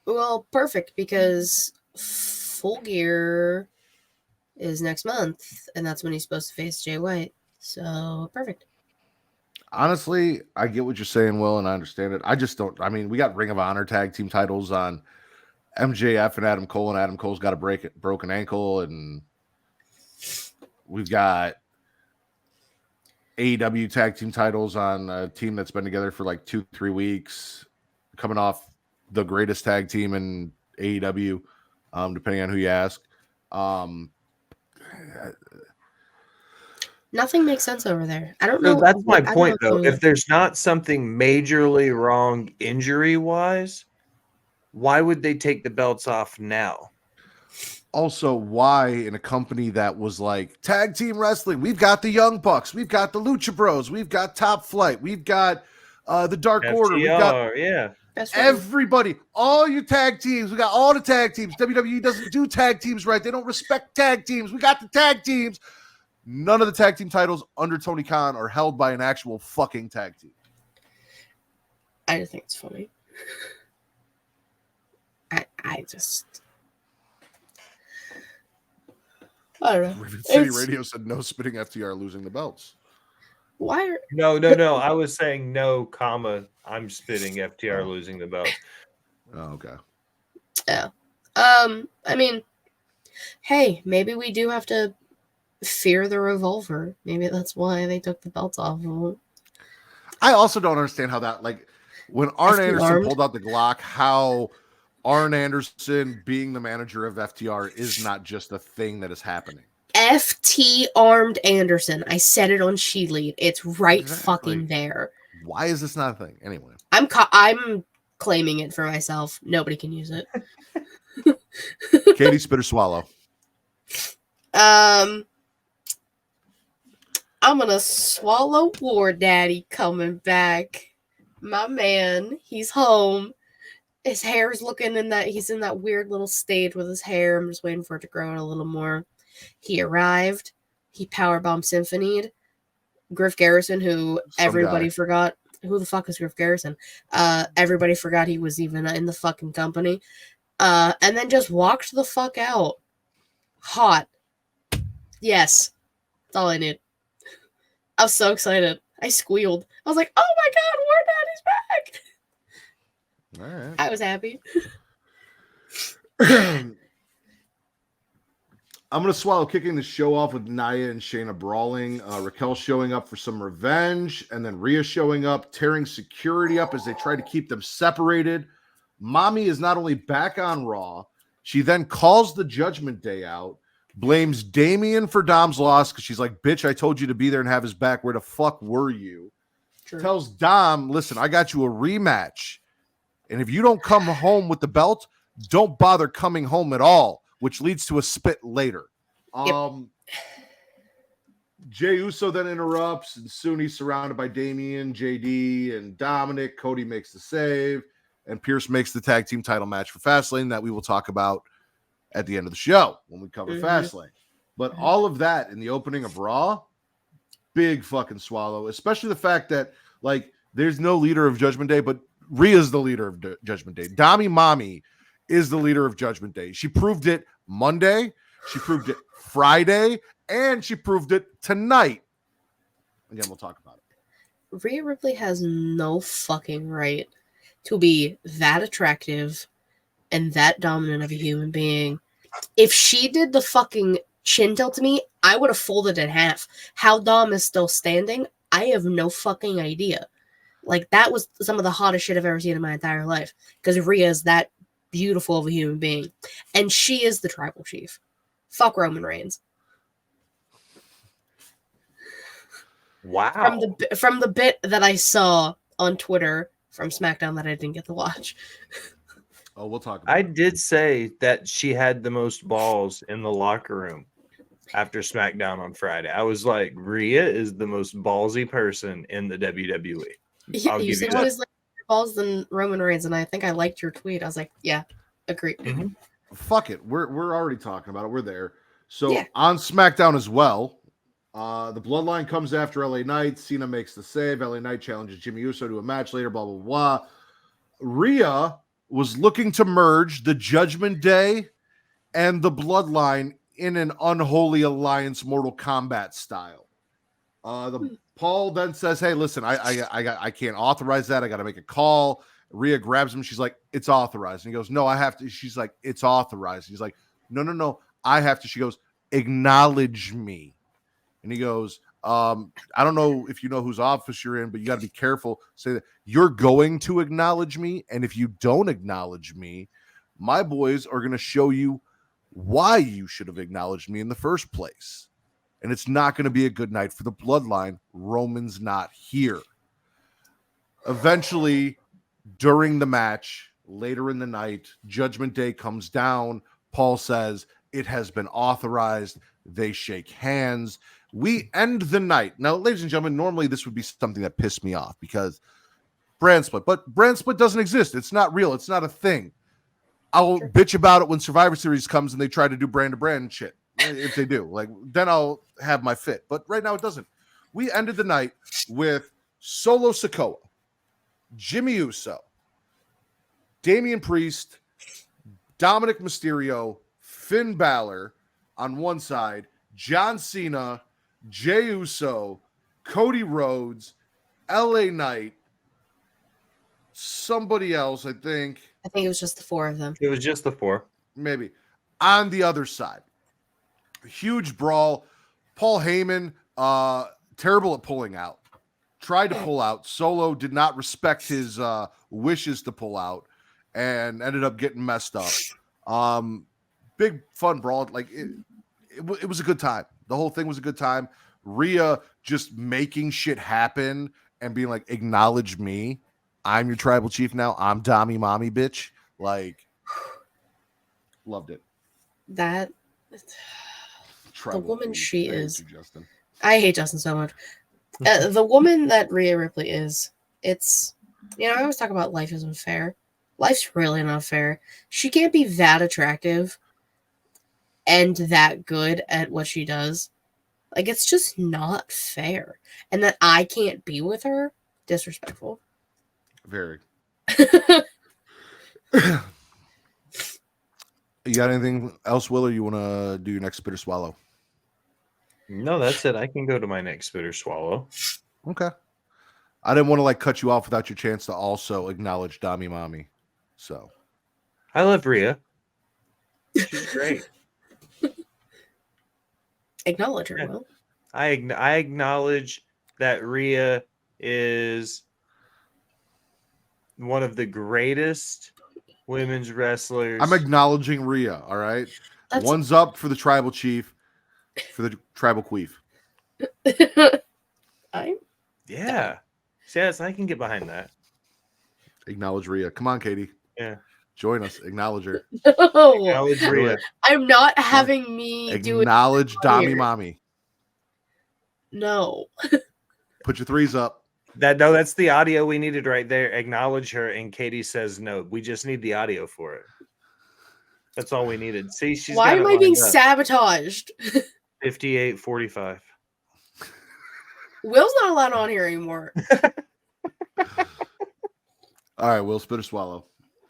Well, perfect, because Full Gear is next month, and that's when he's supposed to face Jay White. So perfect. Honestly, I get what you're saying, Will, and I understand it. I just don't. I mean, we got Ring of Honor tag team titles on MJF and Adam Cole, and Adam Cole's got a broken ankle, and we've got AEW tag team titles on a team that's been together for like 2-3 weeks, coming off the greatest tag team in AEW, depending on who you ask. Nothing makes sense over there. I don't know. No, that's my I don't point, know though. If there's not something majorly wrong injury-wise, why would they take the belts off now? Also, why in a company that was like tag team wrestling, we've got the Young Bucks, we've got the Lucha Bros, we've got Top Flight, we've got the Dark Order, we've got That's right. everybody, all your tag teams. We got all the tag teams. WWE doesn't do tag teams right. They don't respect tag teams. We got the tag teams. None of the tag team titles under Tony Khan are held by an actual fucking tag team. I just think it's funny. I don't know. Rivet City It's- Radio said no spitting FTR losing the belts. Why are No. I was saying no, comma. I'm spitting FTR losing the belt. Oh, okay. I mean, hey, maybe we do have to fear the revolver. Maybe that's why they took the belts off of him. I also don't understand how that, like, when Arn FT Anderson armed. pulled out the Glock, how Arn Anderson being the manager of FTR is not just a thing that is happening. FT armed Anderson. I said it on She Lead. It's right Exactly. fucking there. Why is this not a thing? Anyway. I'm claiming it for myself. Nobody can use it. Katie, spit or swallow. I'm gonna swallow War Daddy coming back. My man, he's home. His hair's looking he's in that weird little stage with his hair. I'm just waiting for it to grow out a little more. He arrived. He powerbomb symphonied. Griff Garrison, who Some everybody guy. forgot. Who the fuck is Griff Garrison? Everybody forgot he was even in the fucking company. And then just walked the fuck out. Hot. Yes. That's all I need. I was so excited. I squealed. I was like, oh my god, War Daddy's back. All right. I was happy. I'm going to swallow kicking the show off with Nia and Shayna brawling. Raquel showing up for some revenge, and then Rhea showing up, tearing security up as they try to keep them separated. Mommy is not only back on Raw, she then calls the Judgment Day out, blames Damian for Dom's loss because she's like, bitch, I told you to be there and have his back. Where the fuck were you? True. Tells Dom, listen, I got you a rematch. And if you don't come home with the belt, don't bother coming home at all, which leads to a spit later. Yep. Jey Uso then interrupts, and soon he's surrounded by Damian, JD, and Dominic. Cody makes the save, and Pierce makes the tag team title match for Fastlane that we will talk about at the end of the show when we cover Fastlane. But all of that in the opening of Raw, big fucking swallow, especially the fact that, like, there's no leader of Judgment Day, but Rhea's the leader of Judgment Day. Dami Mommy is the leader of Judgment Day. She proved it Monday, she proved it Friday, and she proved it tonight. Again, we'll talk about it. Rhea Ripley has no fucking right to be that attractive and that dominant of a human being. If she did the fucking chin tilt to me, I would have folded in half. How Dom is still standing, I have no fucking idea. Like, that was some of the hottest shit I've ever seen in my entire life. Because Rhea is that beautiful of a human being. And she is the tribal chief. Fuck Roman Reigns. Wow. From the bit that I saw on Twitter from SmackDown that I didn't get to watch. Oh, we'll talk about I it. did say that she had the most balls in the locker room after SmackDown on Friday. I was like, Rhea is the most ballsy person in the WWE. I'll You give said you she that. was like balls than Roman Reigns, and I think I liked your tweet. I was like, yeah, agree. Mhm. Fuck it. We're already talking about it. We're there. So Yeah. on SmackDown as well, the Bloodline comes after LA Knight. Cena makes the save. LA Knight challenges Jimmy Uso to a match later, blah, blah, blah. Rhea was looking to merge the Judgment Day and the Bloodline in an unholy alliance Mortal Kombat style. Paul then says, hey, listen, I can't authorize that. I got to make a call. Rhea grabs him. She's like, it's authorized. And he goes, no, I have to. She's like, it's authorized. He's like, no, I have to. She goes, acknowledge me. And he goes, I don't know if you know whose office you're in, but you got to be careful. Say that you're going to acknowledge me. And if you don't acknowledge me, my boys are going to show you why you should have acknowledged me in the first place. And it's not going to be a good night for the Bloodline. Roman's not here. Eventually, during the match, later in the night, Judgment Day comes down. Paul says, it has been authorized. They shake hands. We end the night. Now, ladies and gentlemen, normally this would be something that pissed me off because brand split. But brand split doesn't exist. It's not real. It's not a thing. I'll bitch about it when Survivor Series comes and they try to do brand to brand shit. If they do, like, then I'll have my fit. But right now it doesn't. We ended the night with Solo Sikoa, Jimmy Uso, Damian Priest, Dominic Mysterio, Finn Balor on one side, John Cena, Jey Uso, Cody Rhodes, LA Knight, somebody else, I think. I think it was just the four of them. It was just the four. Maybe. On the other side. Huge brawl. Paul Heyman, terrible at pulling out. Tried to pull out. Solo did not respect his wishes to pull out and ended up getting messed up. Big fun brawl. Like it was a good time. The whole thing was a good time. Rhea just making shit happen and being like, acknowledge me. I'm your tribal chief now. I'm Dami Mommy, bitch. Like, loved it. That Tribal the woman chief. she I hate is. you, Justin. I hate Justin so much. The woman that Rhea Ripley is, it's, I always talk about life isn't fair. Life's really not fair. She can't be that attractive and that good at what she does. Like, it's just not fair. And that I can't be with her, disrespectful. Very. You got anything else, Will, or you want to do your next spit or swallow? No, that's it. I can go to my next spit or swallow. Okay. I didn't want to cut you off without your chance to also acknowledge Dami Mommy. So I love Rhea. She's great. Acknowledge her, Yeah. Will. I acknowledge that Rhea is one of the greatest women's wrestlers. I'm acknowledging Rhea, all right? That's- One's up for the tribal chief, for the tribal queef. Yeah. Yes, I can get behind that. Acknowledge Rhea. Come on, Katie. Yeah. Join us. Acknowledge her. No, Acknowledge Rhea. I'm not having me do it. Acknowledge Dami here. Mommy. No. Put your threes up. That's the audio we needed right there. Acknowledge her, and Katie says no. We just need the audio for it. That's all we needed. See, she's Why got am it I being lined up. sabotaged? 58-45. Will's not allowed on here anymore. All right, Will, spit or swallow.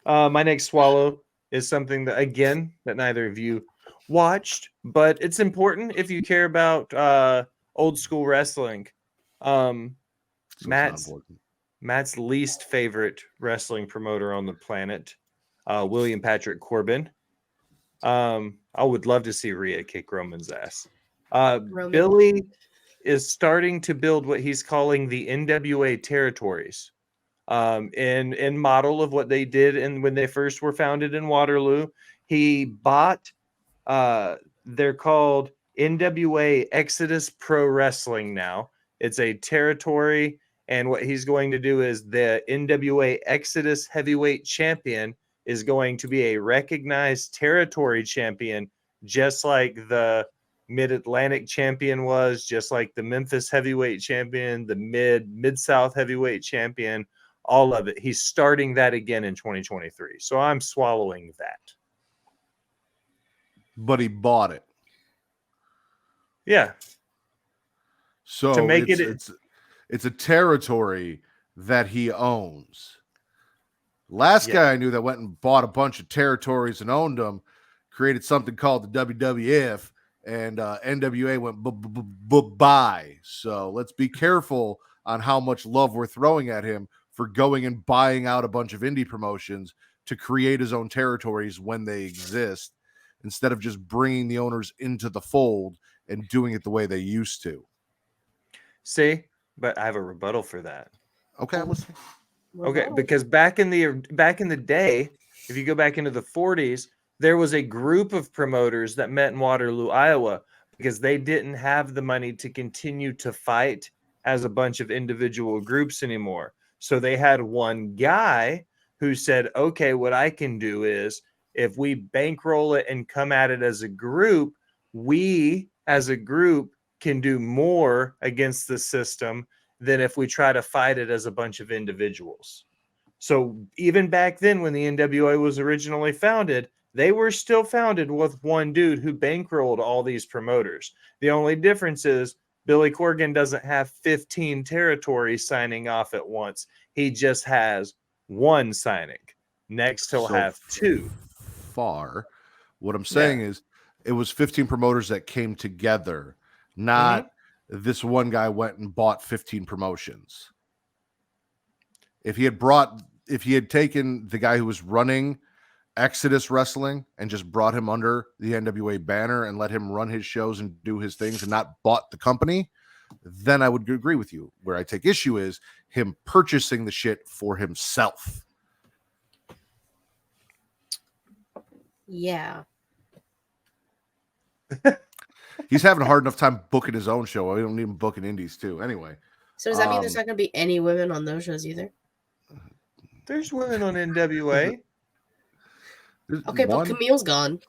My next swallow is something that, again, that neither of you watched, but it's important if you care about old school wrestling. So it's not Matt's important. Matt's least favorite wrestling promoter on the planet, William Patrick Corbin. I would love to see Rhea kick Roman's ass. Roman. Billy is starting to build what he's calling the NWA territories. In model of what they did when they first were founded in Waterloo. He bought they're called NWA Exodus Pro Wrestling now. It's a territory, and what he's going to do is the NWA Exodus Heavyweight Champion is going to be a recognized territory champion, just like the Mid-Atlantic champion was, just like the Memphis Heavyweight Champion, the Mid-South Heavyweight Champion, all of it. He's starting that again in 2023. So I'm swallowing that. But he bought it. Yeah. So To make it's a territory that he owns. Last guy I knew that went and bought a bunch of territories and owned them created something called the WWF, and NWA went bye. So let's be careful on how much love we're throwing at him for going and buying out a bunch of indie promotions to create his own territories when they exist, instead of just bringing the owners into the fold and doing it the way they used to. See, but I have a rebuttal for that. Okay, let's. Okay, because back in the day, if you go back into the 40s, there was a group of promoters that met in Waterloo, Iowa, because they didn't have the money to continue to fight as a bunch of individual groups anymore. So they had one guy who said, okay, what I can do is if we bankroll it and come at it as a group, we as a group can do more against the system than if we try to fight it as a bunch of individuals. So even back then, when the NWA was originally founded, they were still founded with one dude who bankrolled all these promoters. The only difference is Billy Corgan doesn't have 15 territories signing off at once. He just has one signing. Next, he'll have two. Far. What I'm saying is it was 15 promoters that came together, not this one guy went and bought 15 promotions. If he had taken the guy who was running Exodus Wrestling and just brought him under the NWA banner and let him run his shows and do his things and not bought the company, then I would agree with you. Where I take issue is him purchasing the shit for himself. Yeah. He's having a hard enough time booking his own show. I don't need him booking indies too. Anyway. So does that mean there's not going to be any women on those shows either? There's women on NWA. Okay, but Camille's gone.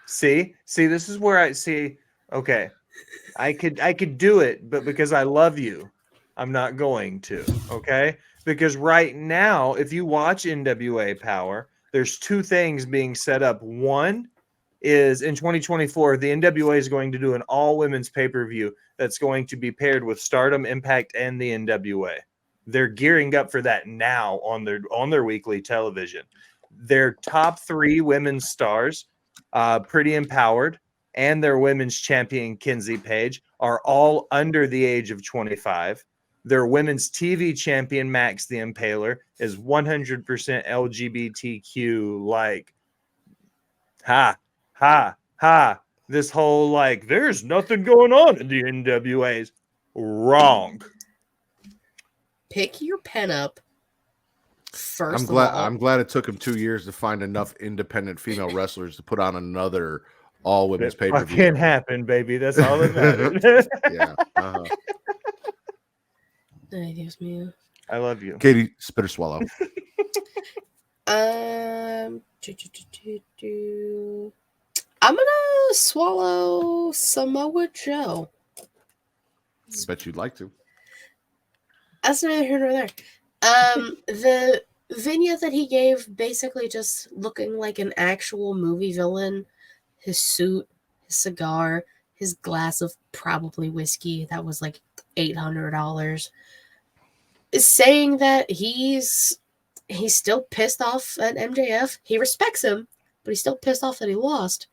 See, this is where I see. Okay, I could do it, but because I love you, I'm not going to. Okay, because right now, if you watch NWA Power, there's two things being set up. One is in 2024, the NWA is going to do an all-women's pay-per-view that's going to be paired with Stardom, Impact, and the NWA. They're gearing up for that now on their weekly television. Their top three women's stars, Pretty Empowered, and their women's champion, Kinzy Page, are all under the age of 25. Their women's TV champion, Max the Impaler, is 100% LGBTQ, like, this whole, like, there's nothing going on in the NWAs. Wrong. Pick your pen up. First I'm glad it took him 2 years to find enough independent female wrestlers to put on another all women's pay per view. Can't happen, baby. That's all that matters. Yeah. Ay, Dios mío. I love you, Katie. Spit or swallow. I'm gonna swallow Samoa Joe. Bet you'd like to. That's neither here nor there. The vignette that he gave, basically just looking like an actual movie villain. His suit, his cigar, his glass of probably whiskey that was like $800. saying that he's still pissed off at MJF. He respects him, but he's still pissed off that he lost.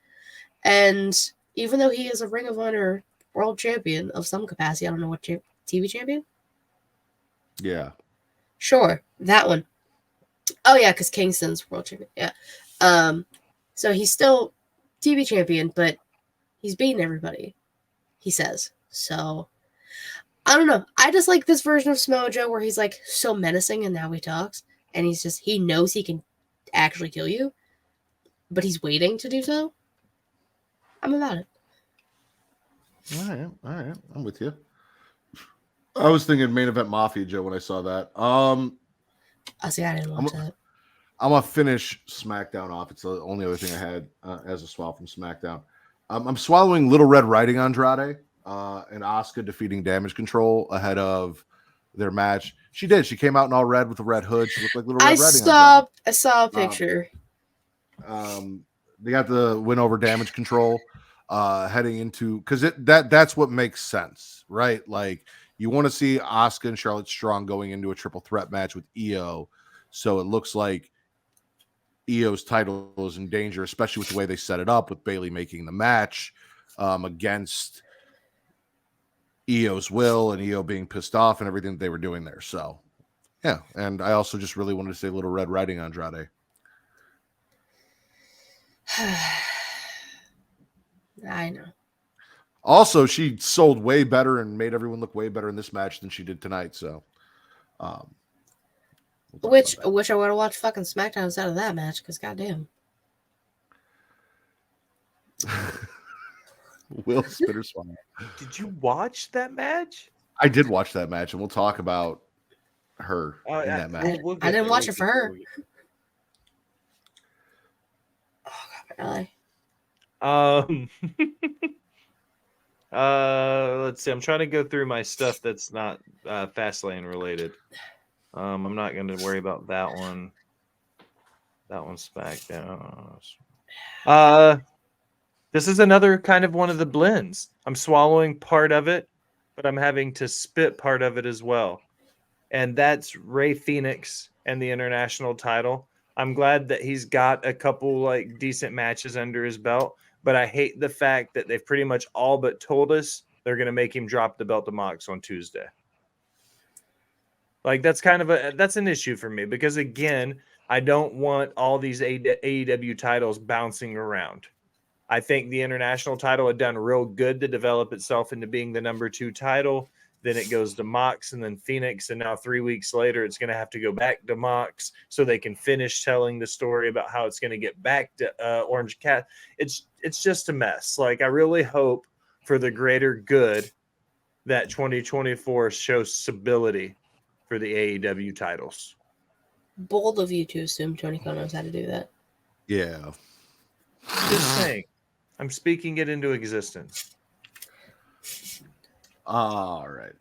And even though he is a Ring of Honor world champion of some capacity, I don't know what TV champion? Yeah. Sure, that one. Oh yeah, because Kingston's world champion. Yeah. So he's still TV champion, but he's beating everybody, he says. So I don't know. I just like this version of Samoa Joe where he's like so menacing and how he talks. And he knows he can actually kill you, but he's waiting to do so. I'm about it. All right. I'm with you. I was thinking main event Mafia, Joe, when I saw that. Oh, see, I didn't watch that. I'm gonna finish SmackDown off. It's the only other thing I had as a swallow from SmackDown. I'm swallowing Little Red Riding Andrade and Asuka defeating Damage Control ahead of their match. She did. She came out in all red with a red hood. She looked like Little Red Riding Andrade. I saw a picture. They got the win over Damage Control heading into because that's what makes sense, right? Like you want to see Asuka and Charlotte Strong going into a triple threat match with EO, so it looks like EO's title is in danger, especially with the way they set it up with Bayley making the match against EO's will and EO being pissed off and everything that they were doing there. So, yeah. And I also just really wanted to say Little Red Riding Andrade. I know. Also, she sold way better and made everyone look way better in this match than she did tonight. So, which I would have watched fucking SmackDown instead of that match because goddamn. Will Spitter Swallow. Did you watch that match? I did watch that match, and we'll talk about her in that match. I didn't watch it for her. Oh God, really? Let's see. I'm trying to go through my stuff that's not Fastlane related. I'm not going to worry about that one. That one's SmackDown. This is another kind of one of the blends. I'm swallowing part of it, but I'm having to spit part of it as well. And that's Rey Fenix and the international title. I'm glad that he's got a couple like decent matches under his belt, but I hate the fact that they've pretty much all but told us they're going to make him drop the belt to Mox on Tuesday. Like that's an issue for me because again, I don't want all these AEW titles bouncing around. I think the international title had done real good to develop itself into being the number 2 title. Then it goes to Mox and then Phoenix. And now 3 weeks later, it's going to have to go back to Mox so they can finish telling the story about how it's going to get back to Orange Cat. It's just a mess. Like I really hope for the greater good that 2024 shows stability for the AEW titles. Bold of you to assume Tony Khan knows how to do that. Yeah. Just saying. I'm speaking it into existence. All right.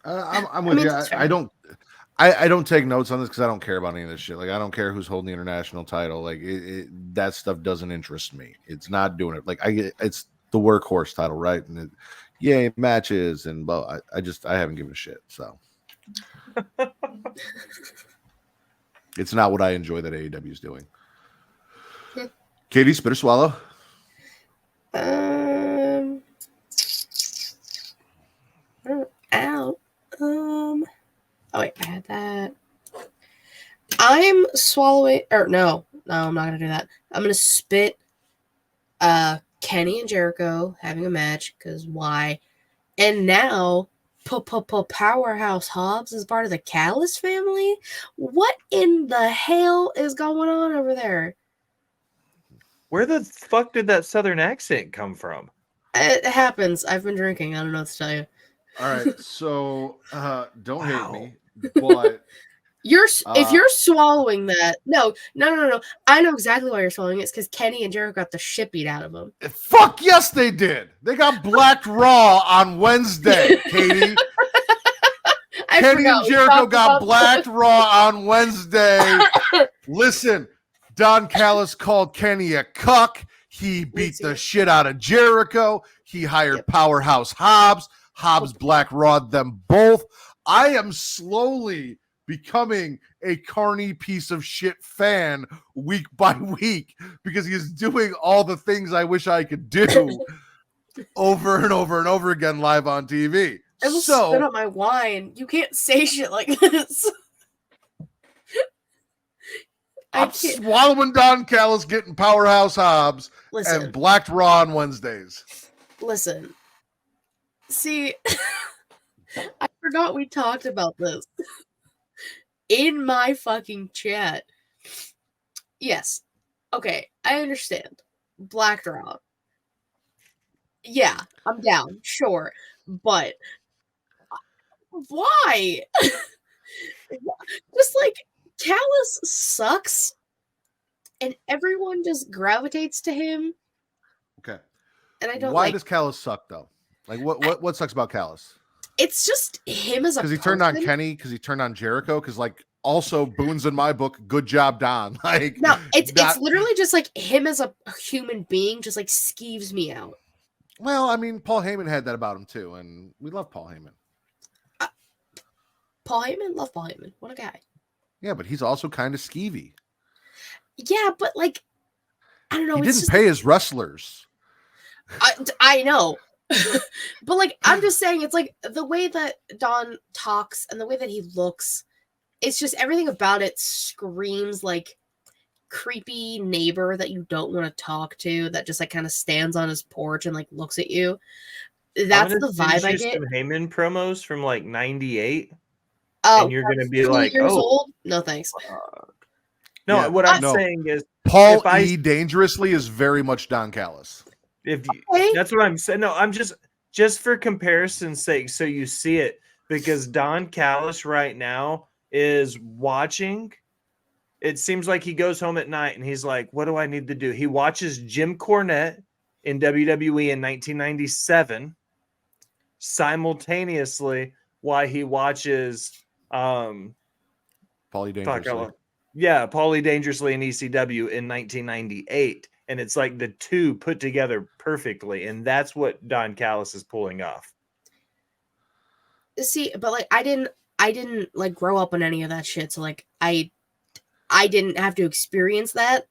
I'm with you. I don't take notes on this because I don't care about any of this shit. Like I don't care who's holding the international title. Like that stuff doesn't interest me. It's not doing it. Like it's the workhorse title, right? And matches and I haven't given a shit. So it's not what I enjoy that AEW is doing. Katie, spit or swallow? Out. Oh wait, I had that. I'm swallowing, or no, I'm not gonna do that. I'm gonna spit. Kenny and Jericho having a match because why? And now, Powerhouse Hobbs is part of the Callis family. What in the hell is going on over there? Where the fuck did that southern accent come from? It happens. I've been drinking. I don't know what to tell you. All right, so don't hate me, but if you're swallowing that, no. I know exactly why you're swallowing it. It's because Kenny and Jericho got the shit beat out of them. Fuck yes, they did. They got blacked raw on Wednesday, Katie. Kenny and Jericho got blacked raw on Wednesday. Listen, Don Callis called Kenny a cuck. He beat the shit out of Jericho. He hired Powerhouse Hobbs. Hobbs Black Rod them both. I am slowly becoming a Carney piece of shit fan week by week because he is doing all the things I wish I could do over and over and over again live on TV. I will spit up my wine. You can't say shit like this. I'm swallowing Don Callis, getting Powerhouse Hobbs, and Black Raw on Wednesdays. Listen. See, I forgot we talked about this. In my fucking chat. Yes. Okay, I understand. Black Raw. Yeah, I'm down. Sure. But why? Just like Callis sucks and everyone just gravitates to him. Okay. And I don't Why does Callis suck though? Like what sucks about Callis? It's just him as a because he turned on Kenny, because he turned on Jericho, because like also Boone's in my book, good job, Don. Like no, it's literally just like him as a human being just like skeeves me out. Well, I mean, Paul Heyman had that about him too, and we love Paul Heyman. Love Paul Heyman. What a guy. Yeah, but he's also kind of skeevy. Yeah, but like, I don't know. He didn't pay his wrestlers. I know. But like, I'm just saying, it's like the way that Don talks and the way that he looks, it's just everything about it screams like creepy neighbor that you don't want to talk to, that just like kind of stands on his porch and like looks at you. That's the vibe I get. Some Heyman promos from like '98. Oh, and you're gonna be like, years old? No thanks. No, yeah, what I'm saying is Paul E. Dangerously is very much Don Callis. If you, that's what I'm saying. No, I'm just for comparison's sake, so you see it, because Don Callis right now is watching. It seems like he goes home at night and he's like, what do I need to do? He watches Jim Cornette in WWE in 1997 simultaneously while he watches Paulie Dangerously. Paulie Dangerously in ECW in 1998. And it's like the two put together perfectly. And that's what Don Callis is pulling off. See, but like I didn't like grow up on any of that shit. So like I didn't have to experience that.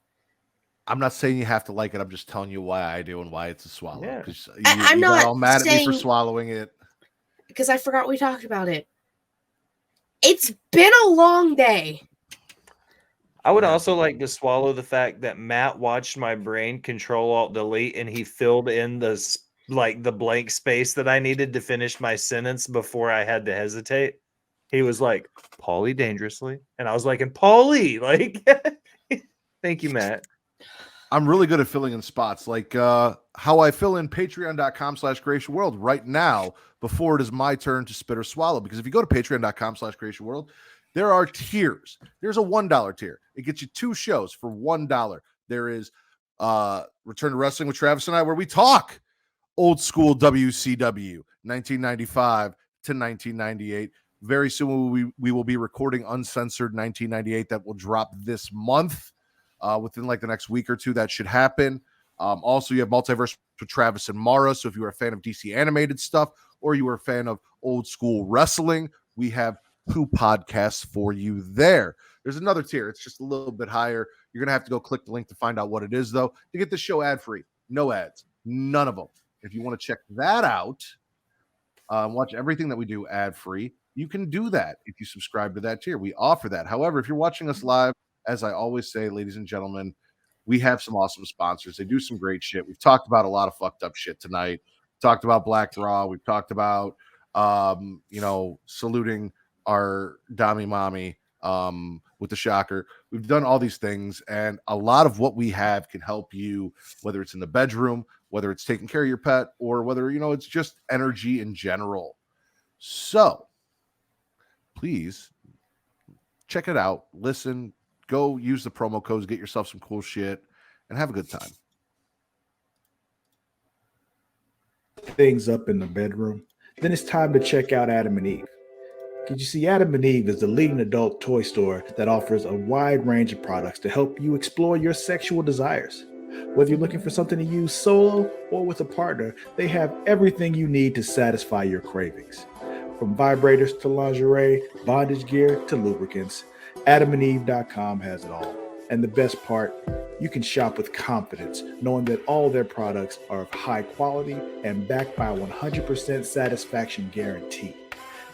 I'm not saying you have to like it. I'm just telling you why I do and why it's a swallow. Yeah. I'm not got all mad at me for swallowing it. Because I forgot we talked about it. It's been a long day. I would also like to swallow the fact that Matt watched my brain Control-Alt-Delete and he filled in the blank space that I needed to finish my sentence before I had to hesitate. He was like, Paulie Dangerously. And I was like, and Paulie, like, thank you, Matt. I'm really good at filling in spots, like how I fill in patreon.com/creationworld right now before it is my turn to spit or swallow. Because if you go to patreon.com/creationworld, there are tiers. There's a $1 tier. It gets you 2 shows for $1. There is Return to Wrestling with Travis and I, where we talk old school WCW, 1995 to 1998. Very soon we will be recording Uncensored 1998 that will drop this month. Within like the next week or two, that should happen. Also, you have Multiverse with Travis and Mara. So if you are a fan of DC animated stuff or you are a fan of old school wrestling, we have 2 podcasts for you there. There's another tier. It's just a little bit higher. You're going to have to go click the link to find out what it is, though, to get the show ad-free. No ads. None of them. If you want to check that out, watch everything that we do ad-free, you can do that if you subscribe to that tier. We offer that. However, if you're watching us live, as I always say, ladies and gentlemen, we have some awesome sponsors. They do some great shit. We've talked about a lot of fucked up shit tonight. We've talked about Black Raw. We've talked about, saluting our Dami Mommy with the shocker. We've done all these things, and a lot of what we have can help you, whether it's in the bedroom, whether it's taking care of your pet, or whether, it's just energy in general. So please check it out. Listen, go use the promo codes, get yourself some cool shit, and have a good time. Things up in the bedroom, then it's time to check out Adam and Eve. Because you see, Adam and Eve is the leading adult toy store that offers a wide range of products to help you explore your sexual desires. Whether you're looking for something to use solo or with a partner, they have everything you need to satisfy your cravings. From vibrators to lingerie, bondage gear to lubricants, AdamandEve.com has it all. And the best part, you can shop with confidence, knowing that all their products are of high quality and backed by a 100% satisfaction guarantee.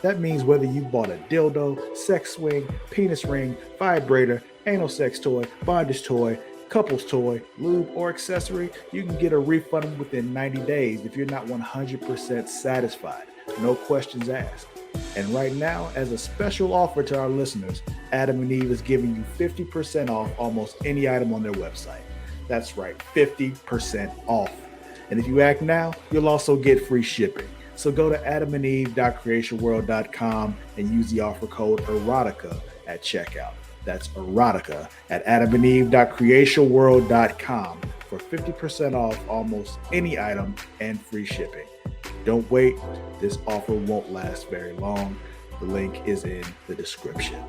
That means whether you bought a dildo, sex swing, penis ring, vibrator, anal sex toy, bondage toy, couples toy, lube, or accessory, you can get a refund within 90 days if you're not 100% satisfied. No questions asked. And right now, as a special offer to our listeners, Adam and Eve is giving you 50% off almost any item on their website. That's right, 50% off. And if you act now, you'll also get free shipping. So go to adamandeve.creationworld.com and use the offer code erotica at checkout. That's erotica at adamandeve.creationworld.com for 50% off almost any item and free shipping. Don't wait. This offer won't last very long. The link is in the description.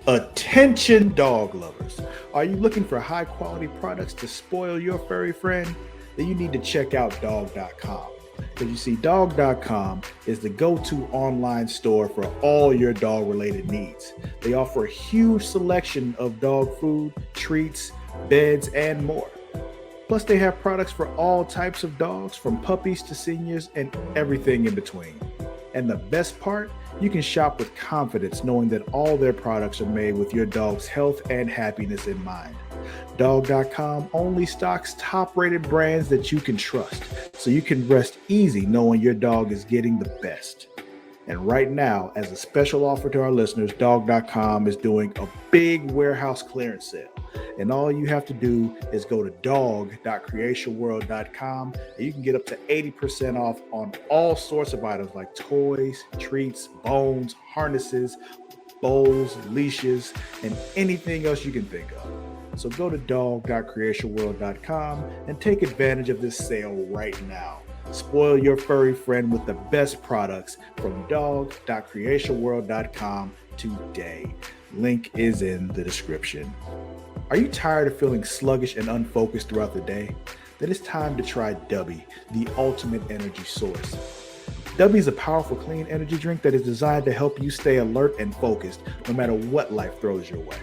Attention dog lovers. Are you looking for high quality products to spoil your furry friend? Then you need to check out dog.com. Because you see, dog.com is the go-to online store for all your dog-related needs. They offer a huge selection of dog food, treats, beds, and more. Plus, they have products for all types of dogs, from puppies to seniors and everything in between. And the best part, you can shop with confidence knowing that all their products are made with your dog's health and happiness in mind. Dog.com only stocks top-rated brands that you can trust, so you can rest easy knowing your dog is getting the best. And right now, as a special offer to our listeners, Dog.com is doing a big warehouse clearance sale. And all you have to do is go to dog.creationworld.com and you can get up to 80% off on all sorts of items like toys, treats, bones, harnesses, bowls, leashes, and anything else you can think of. So go to dog.creationworld.com and take advantage of this sale right now. Spoil your furry friend with the best products from dog.creationworld.com today. Link is in the description. Are you tired of feeling sluggish and unfocused throughout the day? Then it's time to try DUBBY, the ultimate energy source. DUBBY is a powerful clean energy drink that is designed to help you stay alert and focused no matter what life throws your way.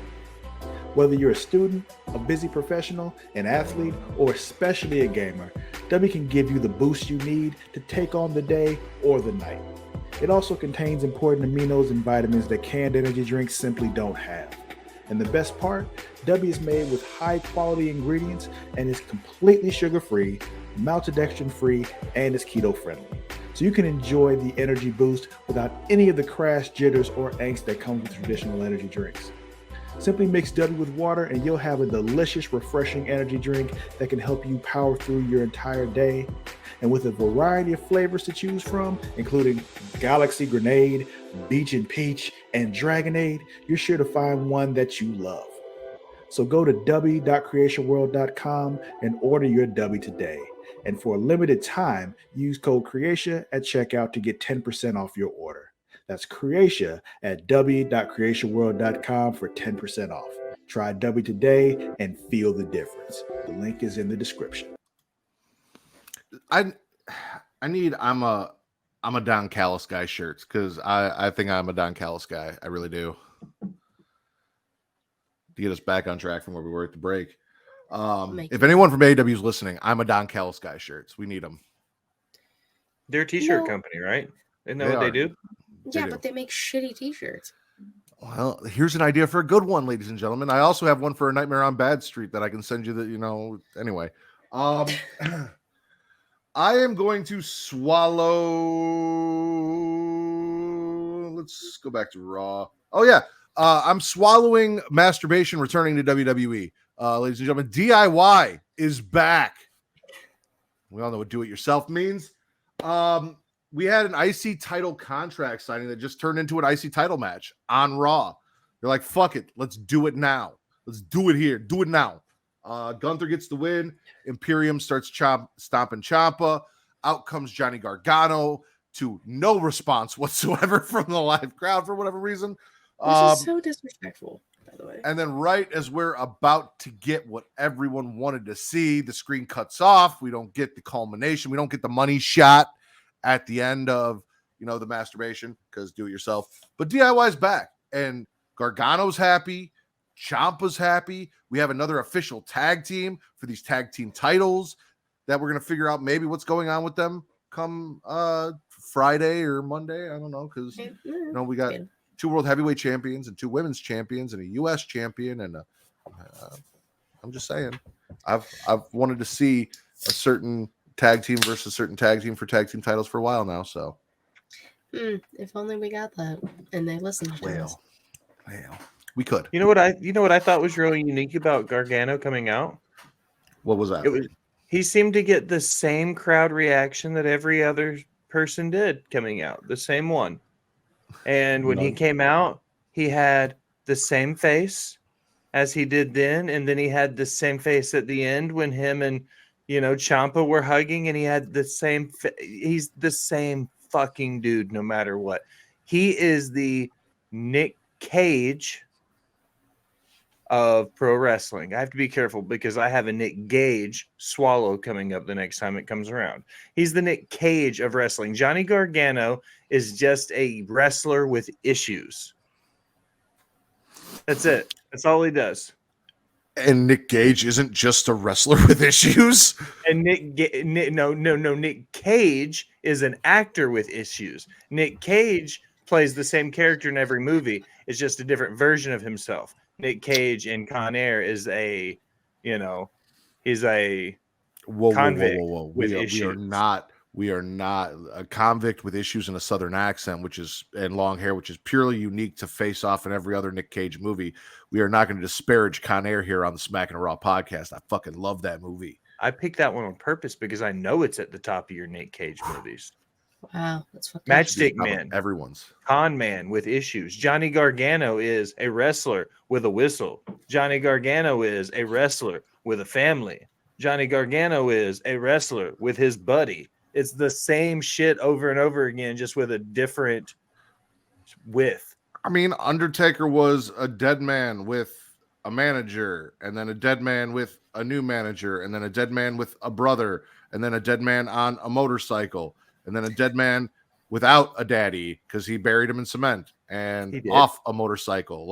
Whether you're a student, a busy professional, an athlete, or especially a gamer, DUBBY can give you the boost you need to take on the day or the night. It also contains important aminos and vitamins that canned energy drinks simply don't have. And the best part, DUBBY is made with high quality ingredients and is completely sugar-free, maltodextrin-free, and is keto-friendly. So you can enjoy the energy boost without any of the crash, jitters, or angst that comes with traditional energy drinks. Simply mix DUBBY with water and you'll have a delicious, refreshing energy drink that can help you power through your entire day. And with a variety of flavors to choose from, including Galaxy Grenade, Beach and Peach, and Dragonade, you're sure to find one that you love. So go to dubby.creationworld.com and order your DUBBY today. And for a limited time, use code CREATIA at checkout to get 10% off your order. That's Creatia at dubby.creationworld.com for 10% off. Try DUBBY today and feel the difference. The link is in the description. I'm a Don Callis guy shirts because I think I'm a Don Callis guy. I really do. To get us back on track from where we were at the break. If anyone from AEW is listening, I'm a Don Callis guy shirts. We need them. They're a t-shirt company, right? Isn't that what they do? Yeah, but they make shitty t-shirts. Well, here's an idea for a good one, ladies and gentlemen. I also have one for A Nightmare on Bad Street that I can send you anyway. I am going to swallow. Let's go back to Raw. Oh, yeah. I'm swallowing masturbation returning to WWE. Ladies and gentlemen, DIY is back. We all know what do-it-yourself means. We had an IC title contract signing that just turned into an IC title match on Raw. They're like, fuck it. Let's do it now. Let's do it here. Do it now. Gunther gets the win. Imperium starts stomping Ciampa. Out comes Johnny Gargano to no response whatsoever from the live crowd for whatever reason. This is so disrespectful. by the way. And then right as we're about to get what everyone wanted to see, the screen cuts off. We don't get the culmination. We don't get the money shot at the end of, the masturbation, because do it yourself. But DIY's back, and Gargano's happy. Ciampa's happy. We have another official tag team for these tag team titles that we're going to figure out maybe what's going on with them come Friday or Monday. I don't know, because we got 2 world heavyweight champions and 2 women's champions and a U.S. champion, and I'm just saying, I've wanted to see a certain tag team versus a certain tag team for tag team titles for a while now. So, if only we got that and they listened to us. Well, we could. You know what I thought was really unique about Gargano coming out? What was that? He seemed to get the same crowd reaction that every other person did coming out, the same one. And when he came out, he had the same face as he did then, and then he had the same face at the end when him and Ciampa were hugging, and he had the same. He's the same fucking dude, no matter what. He is the Nick Cage of pro wrestling. I have to be careful because I have a Nick Gage swallow coming up the next time it comes around. He's the Nick Cage of wrestling. Johnny Gargano is just a wrestler with issues. That's it. That's all he does. And Nick Gage isn't just a wrestler with issues. And Nick Cage is an actor with issues. Nick Cage plays the same character in every movie. It's just a different version of himself. Nick Cage in Con Air is he's a convict with issues. We are not a convict with issues and a Southern accent, and long hair, which is purely unique to Face Off and every other Nick Cage movie. We are not going to disparage Con Air here on the Smackin It Raw podcast. I fucking love that movie. I picked that one on purpose because I know it's at the top of your Nick Cage movies. Wow, that's fucking Matchstick Man, everyone's con man with issues. Johnny Gargano is a wrestler with a whistle. Johnny Gargano is a wrestler with a family. Johnny Gargano is a wrestler with his buddy. It's the same shit over and over again, just with a different width. I mean, Undertaker was a dead man with a manager, and then a dead man with a new manager, and then a dead man with a brother, and then a dead man on a motorcycle, and then a dead man without a daddy because he buried him in cement and off a motorcycle.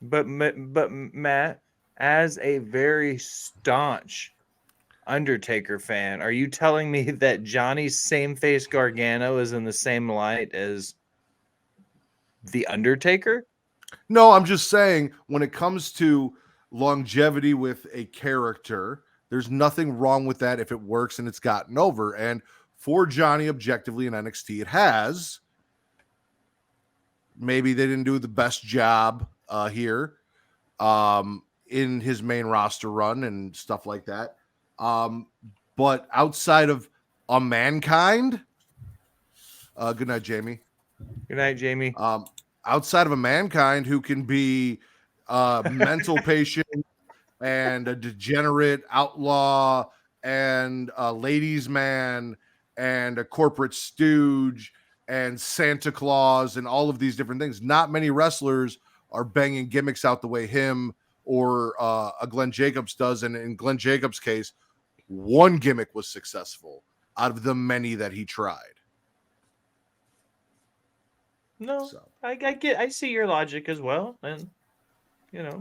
But Matt, as a very staunch Undertaker fan, are you telling me that Johnny's same face Gargano is in the same light as the Undertaker? No, I'm just saying when it comes to longevity with a character, there's nothing wrong with that if it works and it's gotten over. And for Johnny, objectively in NXT, it has. Maybe they didn't do the best job here in his main roster run and stuff like that. But outside of a Mankind, good night, Jamie. Good night, Jamie. Outside of a Mankind who can be a mental patient and a degenerate outlaw and a ladies' man and a corporate stooge and Santa Claus and all of these different things. Not many wrestlers are banging gimmicks out the way him or a Glenn Jacobs does. And in Glenn Jacobs' case, one gimmick was successful out of the many that he tried. No, so. I see your logic as well. And, yeah.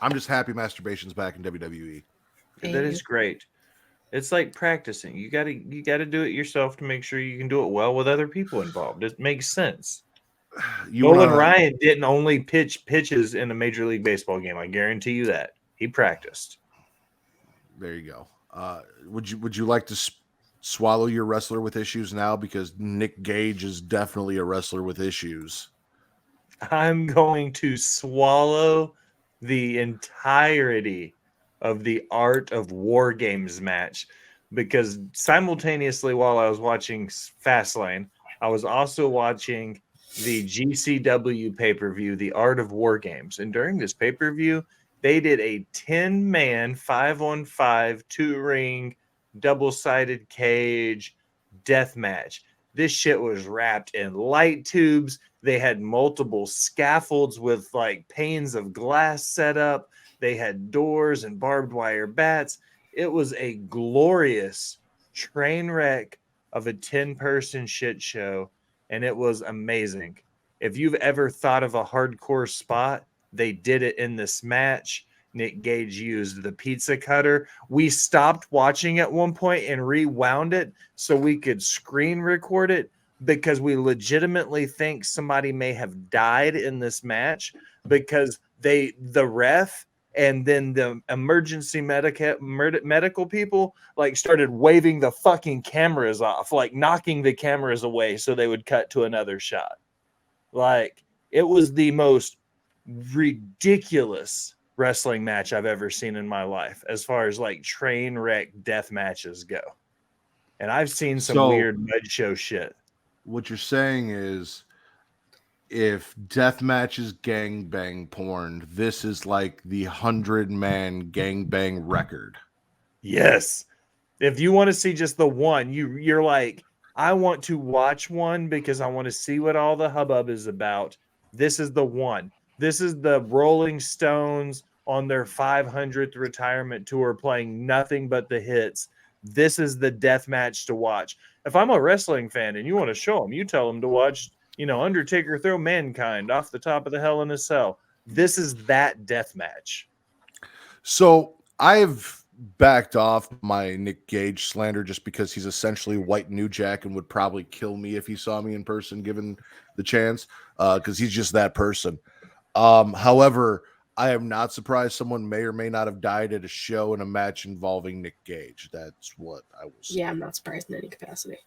I'm just happy masturbation's back in WWE. That is great. It's like practicing. You gotta do it yourself to make sure you can do it well with other people involved. It makes sense. Nolan Ryan didn't only pitch pitches in a Major League Baseball game. I guarantee you that. He practiced. There you go. Would you like to swallow your wrestler with issues now? Because Nick Gage is definitely a wrestler with issues. I'm going to swallow the entirety of the Art of War Games match, because simultaneously while I was watching Fastlane, I was also watching the GCW pay-per-view, the Art of War Games. And during this pay-per-view, they did a 10-man 5-on-5 2-ring double-sided cage death match. This shit was wrapped in light tubes. They had multiple scaffolds with like panes of glass set up. They had doors and barbed wire bats. It was a glorious train wreck of a 10-person shit show, and it was amazing. If you've ever thought of a hardcore spot, they did it in this match. Nick Gage used the pizza cutter. We stopped watching at one point and rewound it so we could screen record it because we legitimately think somebody may have died in this match because the ref and then the emergency medical people like started waving the fucking cameras off, like knocking the cameras away so they would cut to another shot. Like, it was the most ridiculous wrestling match I've ever seen in my life as far as like train wreck death matches go. And I've seen some weird mud show shit. What you're saying is if death matches gangbang porn, this is like the 100-man gangbang record. Yes. If you want to see just the one, you're like, I want to watch one because I want to see what all the hubbub is about. This is the one. This is the Rolling Stones on their 500th retirement tour playing nothing but the hits. This is the death match to watch. If I'm a wrestling fan and you want to show them, you tell them to watch, Undertaker throw Mankind off the top of the Hell in a Cell. This is that death match. So I've backed off my Nick Gage slander just because he's essentially white New Jack and would probably kill me if he saw me in person given the chance, because he's just that person. However, I am not surprised someone may or may not have died at a show in a match involving Nick Gage. That's what I was saying. Yeah, I'm not surprised in any capacity.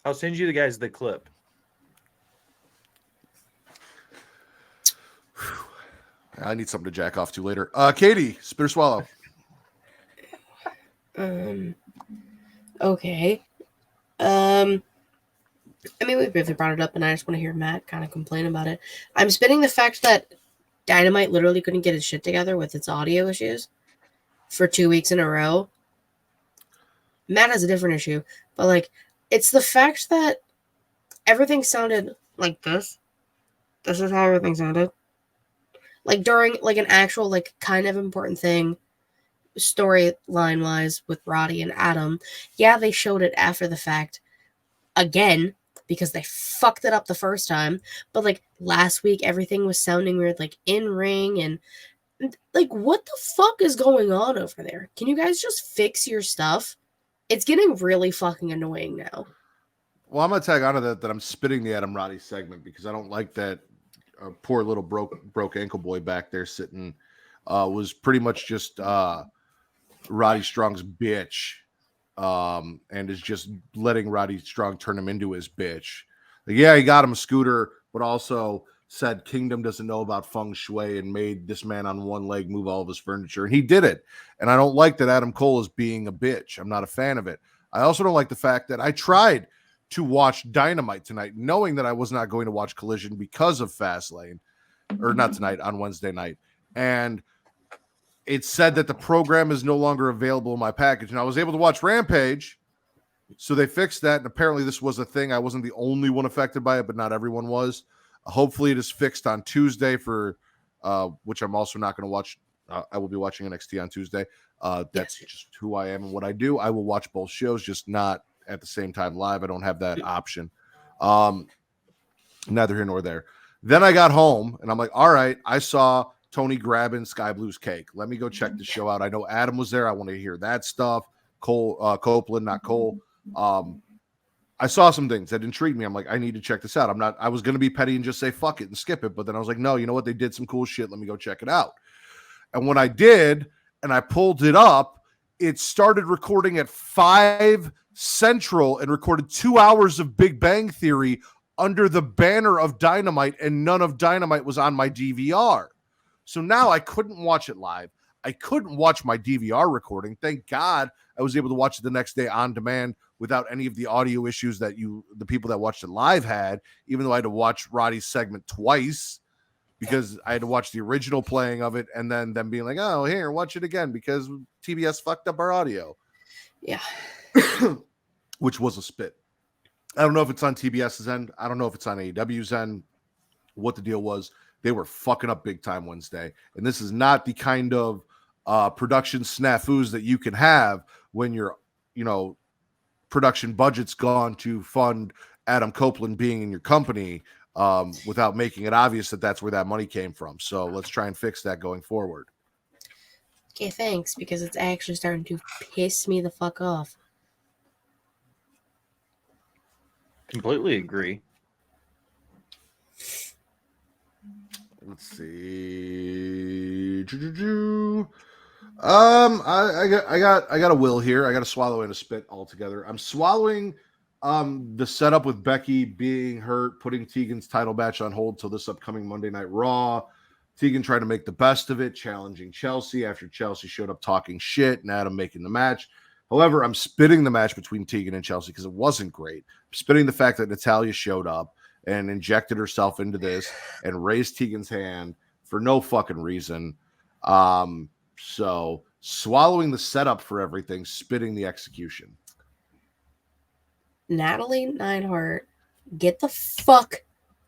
I'll send you guys the clip. I need something to jack off to later. Katie, spit or swallow. Okay. I mean, we briefly brought it up, and I just want to hear Matt kind of complain about it. I'm spinning the fact that Dynamite literally couldn't get its shit together with its audio issues for 2 weeks in a row. Matt has a different issue, but, like, it's the fact that everything sounded like this. This is how everything sounded. Like, during, like, an actual, like, kind of important thing, storyline-wise, with Roddy and Adam. Yeah, they showed it after the fact again, because they fucked it up the first time. But, like, last week, everything was sounding weird, like, in-ring, and, like, what the fuck is going on over there? Can you guys just fix your stuff? It's getting really fucking annoying now. Well, I'm going to tag onto that I'm spitting the Adam Roddy segment because I don't like that poor little broke ankle boy back there sitting was pretty much just Roddy Strong's bitch. And is just letting Roddy Strong turn him into his bitch. Like, yeah, he got him a scooter, but also said Kingdom doesn't know about feng shui and made this man on one leg move all of his furniture. And he did it. And I don't like that Adam Cole is being a bitch. I'm not a fan of it. I also don't like the fact that I tried to watch Dynamite tonight, knowing that I was not going to watch Collision because of Fastlane, or not tonight, on Wednesday night. And it said that the program is no longer available in my package. And I was able to watch Rampage. So they fixed that. And apparently this was a thing. I wasn't the only one affected by it, but not everyone was. Hopefully it is fixed on Tuesday for which I'm also not going to watch. I will be watching NXT on Tuesday. That's just who I am and what I do. I will watch both shows, just not at the same time live. I don't have that option. Neither here nor there. Then I got home and I'm like, all right, I saw Tony grabbing Sky Blue's cake. Let me go check the show out. I know Adam was there. I want to hear that stuff. Copeland, not Cole. I saw some things that intrigued me. I'm like, I need to check this out. I was going to be petty and just say fuck it and skip it. But then I was like, no, you know what? They did some cool shit. Let me go check it out. And when I did, and I pulled it up, it started recording at 5 Central and recorded 2 hours of Big Bang Theory under the banner of Dynamite, and none of Dynamite was on my DVR. So now I couldn't watch it live. I couldn't watch my DVR recording. Thank God I was able to watch it the next day on demand without any of the audio issues that the people that watched it live had, even though I had to watch Roddy's segment twice because I had to watch the original playing of it and then them being like, oh, here, watch it again because TBS fucked up our audio. Yeah. which was a spit. I don't know if it's on TBS's end. I don't know if it's on AEW's end. What the deal was, they were fucking up big time Wednesday. And this is not the kind of production snafus that you can have when your, production budget's gone to fund Adam Copeland being in your company without making it obvious that that's where that money came from. So let's try and fix that going forward. Okay, thanks, because it's actually starting to piss me the fuck off. Completely agree. Let's see. I got a will here. I got to swallow and a spit altogether. I'm swallowing the setup with Becky being hurt, putting Tegan's title match on hold till this upcoming Monday Night Raw. Tegan tried to make the best of it, challenging Chelsea after Chelsea showed up talking shit and Adam making the match. However, I'm spitting the match between Tegan and Chelsea because it wasn't great. I'm spitting the fact that Natalya showed up and injected herself into this and raised Tegan's hand for no fucking reason. So swallowing the setup for everything, spitting the execution. Natalie Neidhart, get the fuck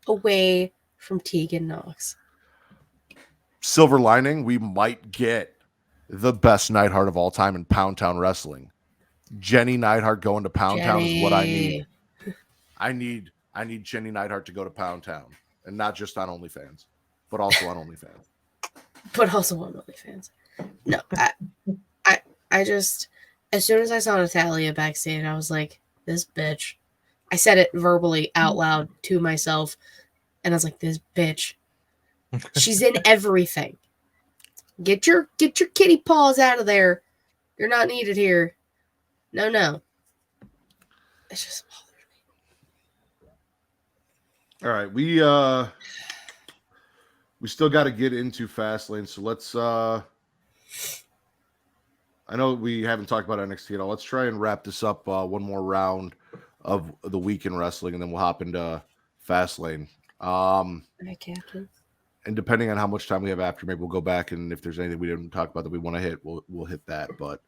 away from Tegan Knox. Silver lining, we might get the best Neidhart of all time in Pound Town Wrestling. Jenny Neidhart going to Pound Town is what I need. I need Jenny Neidhart to go to Pound Town, and not just on OnlyFans, but also on OnlyFans. But also on OnlyFans. No, I just, as soon as I saw Natalya backstage, I was like, this bitch. I said it verbally out loud to myself, and I was like, this bitch. She's in everything. Get your kitty paws out of there. You're not needed here. No. It's just All right, we still got to get into Fastlane, so let's I know we haven't talked about NXT at all. Let's try and wrap this up one more round of the week in wrestling, and then we'll hop into Fastlane. Hi, Captain. And depending on how much time we have after, maybe we'll go back, and if there's anything we didn't talk about that we want to hit, we'll hit that. But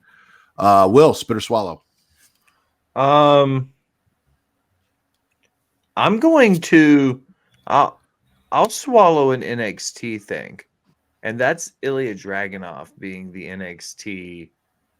Will, spit or swallow? I'm going to I'll swallow an NXT thing, and that's Ilya Dragunov being the NXT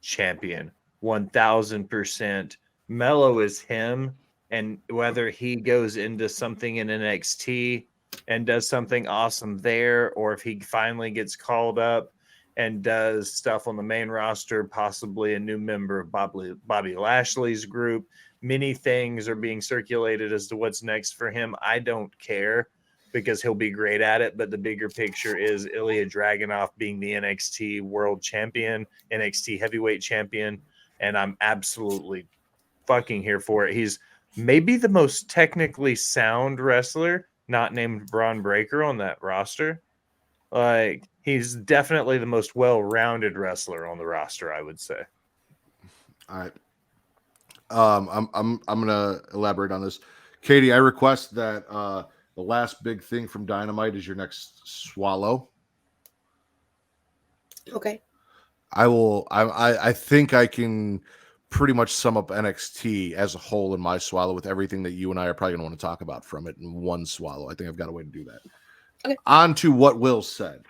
champion. 1000%. Mello is him, and whether he goes into something in NXT and does something awesome there, or if he finally gets called up and does stuff on the main roster, possibly a new member of Bobby Lashley's group. Many things are being circulated as to what's next for him. I don't care because he'll be great at it, but the bigger picture is Ilya Dragunov being the NXT World Champion, NXT Heavyweight Champion, and I'm absolutely fucking here for it. He's maybe the most technically sound wrestler not named Braun Breaker on that roster. Like, he's definitely the most well-rounded wrestler on the roster, I would say. All right. I'm gonna elaborate on this. Katie, I request that the last big thing from Dynamite is your next swallow. Okay. I think I can pretty much sum up NXT as a whole in my swallow with everything that you and I are probably going to want to talk about from it in one swallow. I think I've got a way to do that. Okay. On to what Will said.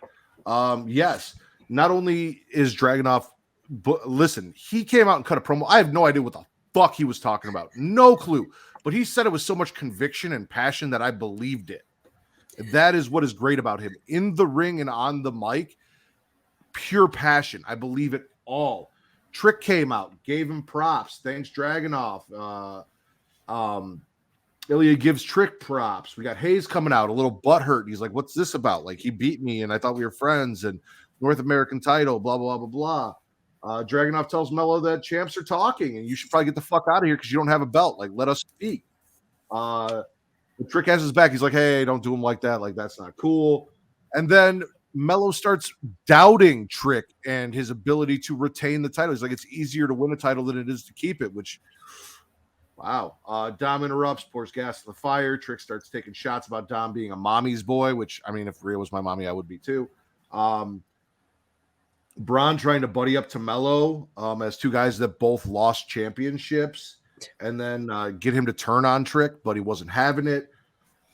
Yes, not only is Dragunov, but listen, he came out and cut a promo. I have no idea what the fuck he was talking about. No clue. But he said it with so much conviction and passion that I believed it. That is what is great about him. In the ring and on the mic, pure passion. I believe it all. Trick came out, gave him props. Thanks, Dragunov. Ilya gives Trick props. We got Hayes coming out, a little butthurt. He's like, what's this about? Like, he beat me, and I thought we were friends, and North American title, blah, blah, blah, blah, blah. Dragunov tells Mello that champs are talking, and you should probably get the fuck out of here because you don't have a belt. Like, let us speak. The Trick has his back. He's like, hey, don't do him like that. Like, that's not cool. And then Mello starts doubting Trick and his ability to retain the title. He's like, it's easier to win a title than it is to keep it, which, wow. Dom interrupts, pours gas to the fire. Trick starts taking shots about Dom being a mommy's boy, which, I mean, if Rhea was my mommy, I would be too. Braun trying to buddy up to Mello as two guys that both lost championships, and then get him to turn on Trick, but he wasn't having it.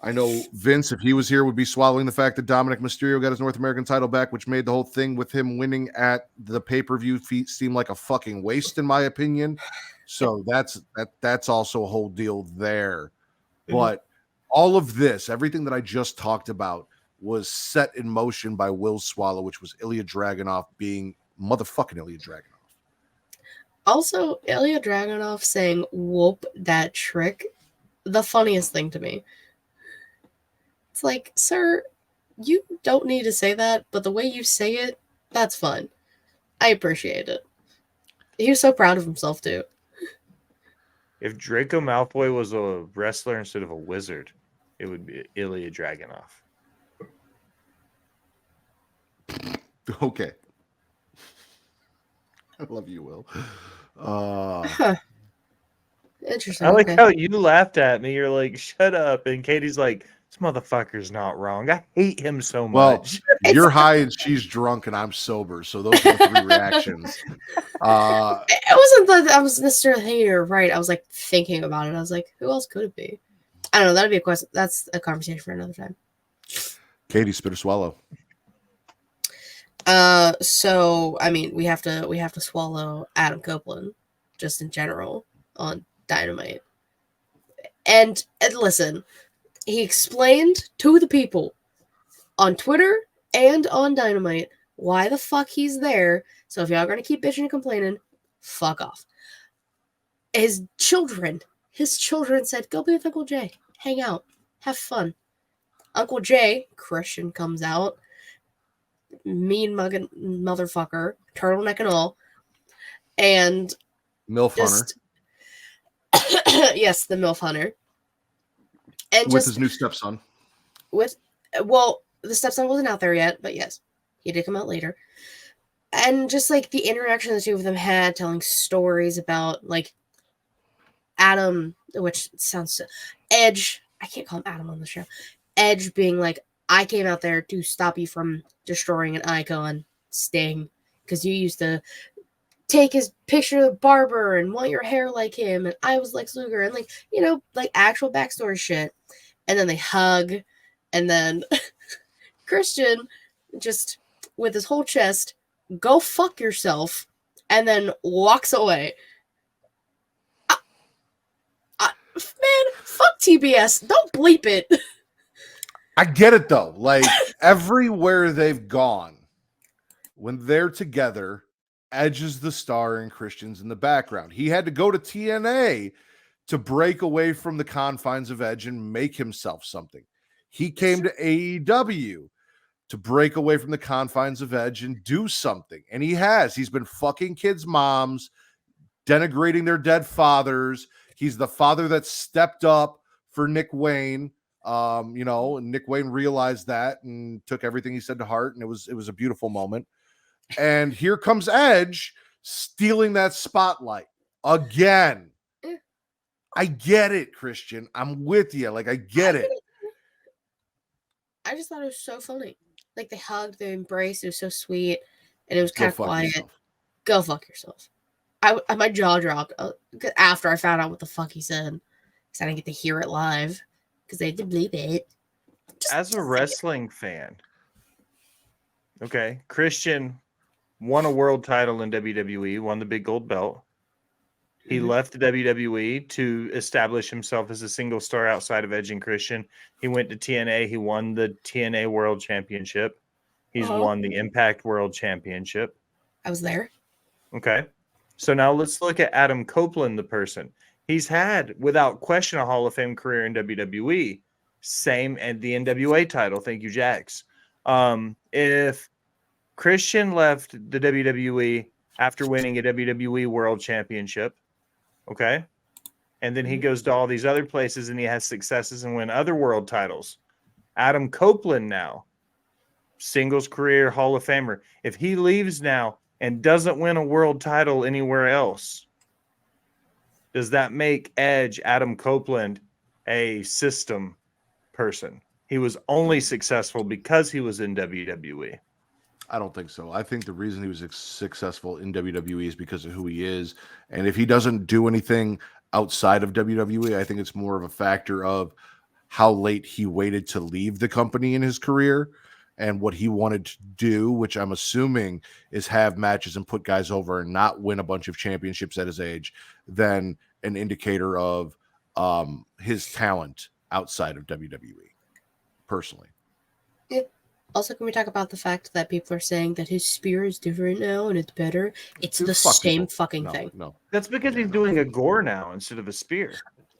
I know Vince, if he was here, would be swallowing the fact that Dominic Mysterio got his North American title back, which made the whole thing with him winning at the pay-per-view seem like a fucking waste, in my opinion. So that's also a whole deal there. But all of this, everything that I just talked about, was set in motion by Will Swallow, which was Ilya Dragunov being motherfucking Ilya Dragunov. Also, Ilya Dragunov saying "whoop that Trick," the funniest thing to me. It's like, sir, you don't need to say that, but the way you say it, that's fun. I appreciate it. He was so proud of himself too. If Draco Malfoy was a wrestler instead of a wizard, it would be Ilya Dragunov. Okay. I love you, Will. Interesting. I like okay. how you laughed at me. You're like, shut up. And Katie's like, this motherfucker's not wrong. I hate him so much. You're high and she's drunk and I'm sober. So those are the three reactions. It wasn't that I was necessarily thinking you're right. I was like thinking about it. I was like, who else could it be? I don't know. That'd be a question. That's a conversation for another time. Katie, spit or swallow. So I mean, we have to swallow Adam Copeland just in general on Dynamite. And listen, he explained to the people on Twitter and on Dynamite why the fuck he's there. So if y'all are gonna keep bitching and complaining, fuck off. His children said, go be with Uncle Jay, hang out, have fun. Uncle Jay, Christian, comes out, mean mugging motherfucker, turtleneck and all, and MILF Hunter. Yes, the MILF Hunter. And with his new stepson. The stepson wasn't out there yet, but yes, he did come out later. And just like the interaction the two of them had, telling stories about like Adam, which sounds Edge. I can't call him Adam on the show. Edge being like, I came out there to stop you from destroying an icon, Sting, because you used to take his picture of the barber and want your hair like him, and I was Lex Luger, and like, you know, like actual backstory shit. And then they hug, and then Christian just with his whole chest, go fuck yourself, and then walks away. Man, fuck TBS. Don't bleep it. I get it though. Like everywhere they've gone, when they're together, Edge is the star and Christian's in the background. He had to go to TNA to break away from the confines of Edge and make himself something. He came to AEW to break away from the confines of Edge and do something. And he has. He's been fucking kids' moms, denigrating their dead fathers. He's the father that stepped up for Nick Wayne. And Nick Wayne realized that and took everything he said to heart, and it was a beautiful moment. And here comes Edge stealing that spotlight again. I get it, Christian. I'm with you. Like, I get it. I just thought it was so funny. Like, they hugged, they embraced. It was so sweet, and it was kind of quiet. Yourself. Go fuck yourself. My jaw dropped after I found out what the fuck he said. Because I didn't get to hear it live. Because they had to bleep it. As a wrestling fan, okay, Christian won a world title in WWE, won the big gold belt. He left the WWE to establish himself as a single star outside of Edge and Christian. He went to TNA. He won the TNA World Championship. He's won the Impact World Championship. I was there. Okay. So now let's look at Adam Copeland, the person. He's had, without question, a Hall of Fame career in WWE. Same at the NWA title. Thank you, Jax. If Christian left the WWE after winning a WWE World Championship, okay, and then he goes to all these other places and he has successes and win other world titles. Adam Copeland now, singles career Hall of Famer. If he leaves now and doesn't win a world title anywhere else, does that make Edge, Adam Copeland, a system person? He was only successful because he was in WWE. I don't think so. I think the reason he was successful in WWE is because of who he is. And if he doesn't do anything outside of WWE, I think it's more of a factor of how late he waited to leave the company in his career and what he wanted to do, which I'm assuming is have matches and put guys over and not win a bunch of championships at his age, than an indicator of his talent outside of WWE, personally. Yeah. Also, can we talk about the fact that people are saying that his spear is different now and it's better? It's the same fucking thing. No. That's because he's doing a gore now instead of a spear.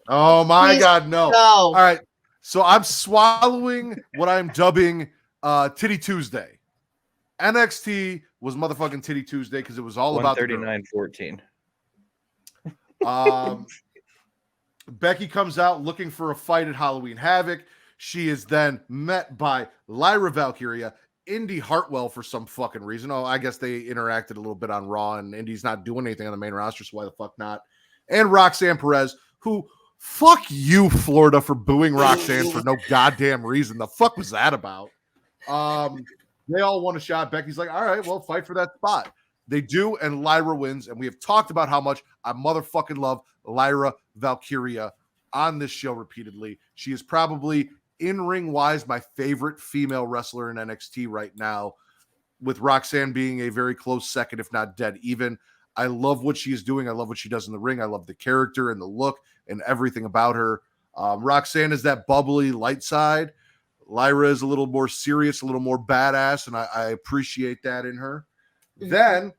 Oh my Please God, no. go. All right. So I'm swallowing what I'm dubbing Titty Tuesday. NXT was motherfucking Titty Tuesday because it was all about the girl. 139.14. Becky comes out looking for a fight at Halloween Havoc. She is then met by Lyra Valkyria, Indy Hartwell for some fucking reason. Oh, I guess they interacted a little bit on Raw, and Indy's not doing anything on the main roster, so why the fuck not? And Roxanne Perez, who, fuck you, Florida, for booing Roxanne for no goddamn reason. The fuck was that about? They all want a shot. Becky's like, all right, well, fight for that spot. They do, and Lyra wins. And we have talked about how much I motherfucking love Lyra Valkyria on this show repeatedly. She is probably, in-ring wise, my favorite female wrestler in NXT right now, with Roxanne being a very close second, if not dead even. I love what she is doing. I love what she does in the ring. I love the character and the look and everything about her. Roxanne is that bubbly light side. Lyra is a little more serious, a little more badass, and I appreciate that in her. Mm-hmm. Then,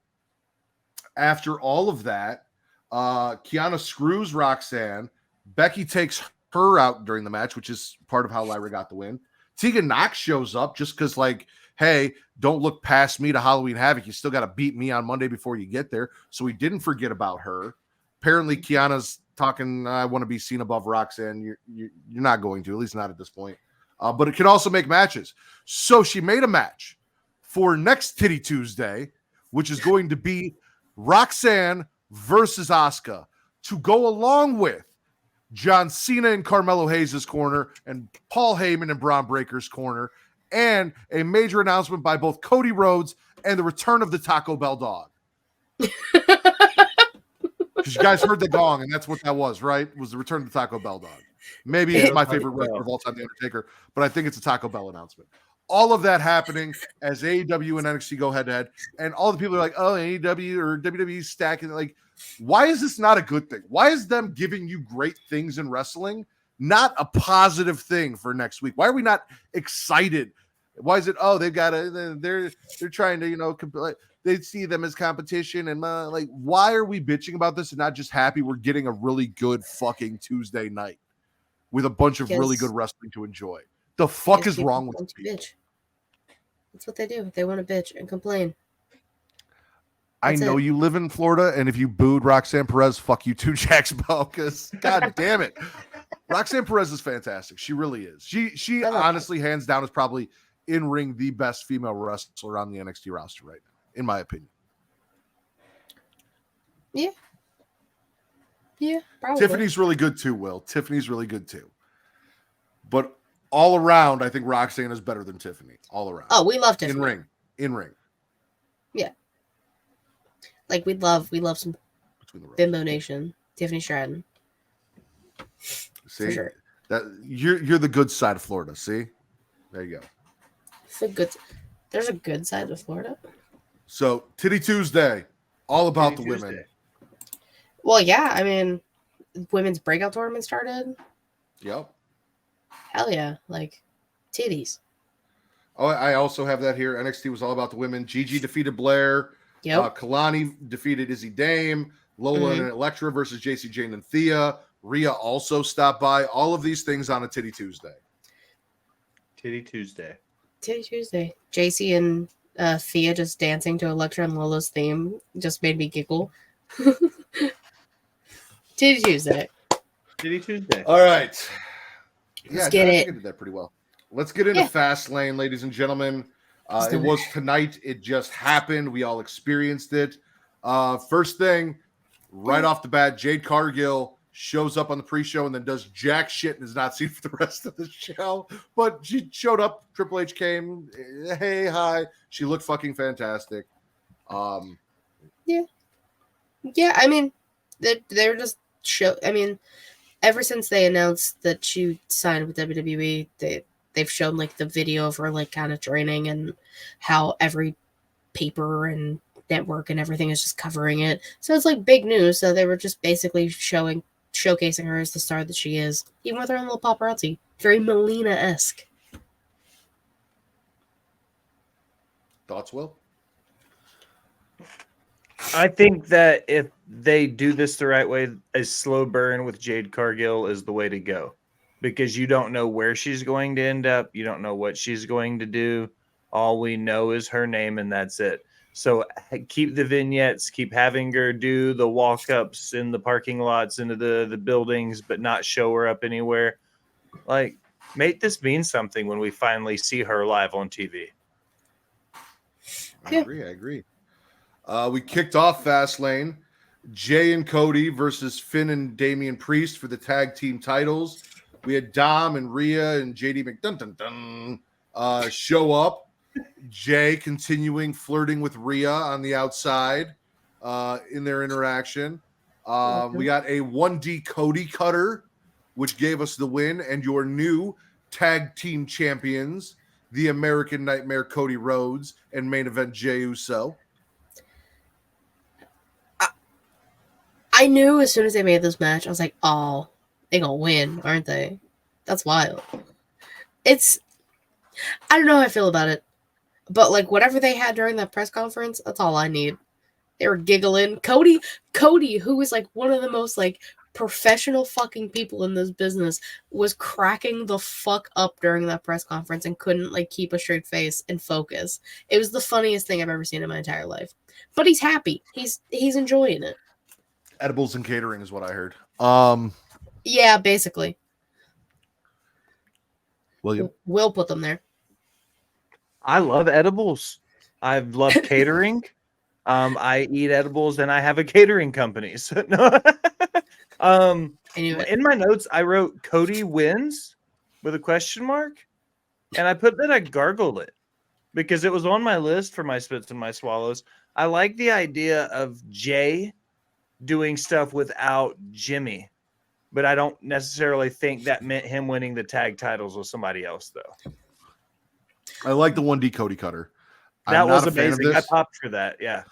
after all of that, Kiana screws Roxanne. Becky takes her out during the match, which is part of how Lyra got the win. Tegan Knox shows up just because, like, hey, don't look past me to Halloween Havoc. You still got to beat me on Monday before you get there. So we didn't forget about her. Apparently, Kiana's talking, I want to be seen above Roxanne. You're not going to, at least not at this point. But it can also make matches. So she made a match for next Titty Tuesday, which is going to be Roxanne versus Asuka, to go along with John Cena in Carmelo Hayes' corner and Paul Heyman in Braun Breaker's corner, and a major announcement by both Cody Rhodes and the return of the Taco Bell dog. Because you guys heard the gong, and that's what that was, right? It was the return of the Taco Bell dog. Maybe it's my favorite wrestler of all time, The Undertaker, but I think it's a Taco Bell announcement. All of that happening as AEW and NXT go head-to-head, and all the people are like, oh, AEW or WWE stacking. Like, why is this not a good thing? Why is them giving you great things in wrestling not a positive thing for next week? Why are we not excited? Why is it, oh, they've got to, they're trying to, they see them as competition, and like, why are we bitching about this and not just happy we're getting a really good fucking Tuesday night with a bunch of really good wrestling to enjoy? The fuck is wrong with people? Bitch. That's what they do. They want to bitch and complain. I know you live in Florida, and if you booed Roxanne Perez, fuck you too, Jax Bell, because god damn it. Roxanne Perez is fantastic. She really is. She honestly, hands down, is probably in-ring the best female wrestler on the NXT roster right now, in my opinion. Yeah. Yeah, probably. Tiffany's really good too, Will. Tiffany's really good too. But all around, I think Roxanne is better than Tiffany. All around. Oh, we love Tiffany. In-ring. Yeah. Like, we love some Bimbo Nation. Tiffany Stratton. See? For sure. That you're the good side of Florida, see? There you go. There's a good side of Florida. So, Titty Tuesday, all about the women. Well, yeah, I mean, women's breakout tournament started. Yep. Hell yeah, like titties. Oh, I also have that here. NXT was all about the women. Gigi defeated Blair. Yep. Kalani defeated Izzy Dame. Lola and Elektra versus JC Jane and Thea. Rhea also stopped by. All of these things on a Titty Tuesday. Titty Tuesday. JC and Thea just dancing to Elektra and Lola's theme just made me giggle. Titty Tuesday. All right. Let's get it. I did that pretty well. Let's get into Fast Lane, ladies and gentlemen. It was tonight. It just happened. We all experienced it. First thing, right off the bat, Jade Cargill shows up on the pre-show and then does jack shit and is not seen for the rest of the show. But she showed up. Triple H came. Hey, hi. She looked fucking fantastic. Yeah. I mean, they're just I mean, ever since they announced that she signed with WWE, they've shown like the video of her like kind of training and how every paper and network and everything is just covering it. So it's like big news. So they were just basically showcasing her as the star that she is, even with her own little paparazzi. Very Melina-esque. Thoughts, Will? I think that if they do this the right way, a slow burn with Jade Cargill is the way to go, because you don't know where she's going to end up. You don't know what she's going to do. All we know is her name, and that's it. So keep the vignettes, keep having her do the walk-ups in the parking lots into the buildings, but not show her up anywhere. Like, make this mean something when we finally see her live on TV. I agree. We kicked off Fastlane. Jay and Cody versus Finn and Damian Priest for the tag team titles. We had Dom and Rhea and JD McDun show up. Jay continuing flirting with Rhea on the outside in their interaction. We got a 1D Cody cutter, which gave us the win, and your new tag team champions, the American Nightmare Cody Rhodes and main event Jey Uso. I knew as soon as they made this match, I was like, oh, they gonna win, aren't they? That's wild. I don't know how I feel about it. But like whatever they had during that press conference, that's all I need. They were giggling. Cody, who is like one of the most like professional fucking people in this business, was cracking the fuck up during that press conference and couldn't like keep a straight face and focus. It was the funniest thing I've ever seen in my entire life. But he's happy. He's enjoying it. Edibles and catering is what I heard. Yeah, basically. William? We'll put them there. I love edibles. I love catering. I eat edibles and I have a catering company. So no. In my notes, I wrote Cody wins with a question mark, and I put that I gargled it because it was on my list for my spits and my swallows. I like the idea of Jay doing stuff without Jimmy, but I don't necessarily think that meant him winning the tag titles with somebody else, though. I like the 1D Cody cutter. That was amazing. I popped for that. Yeah.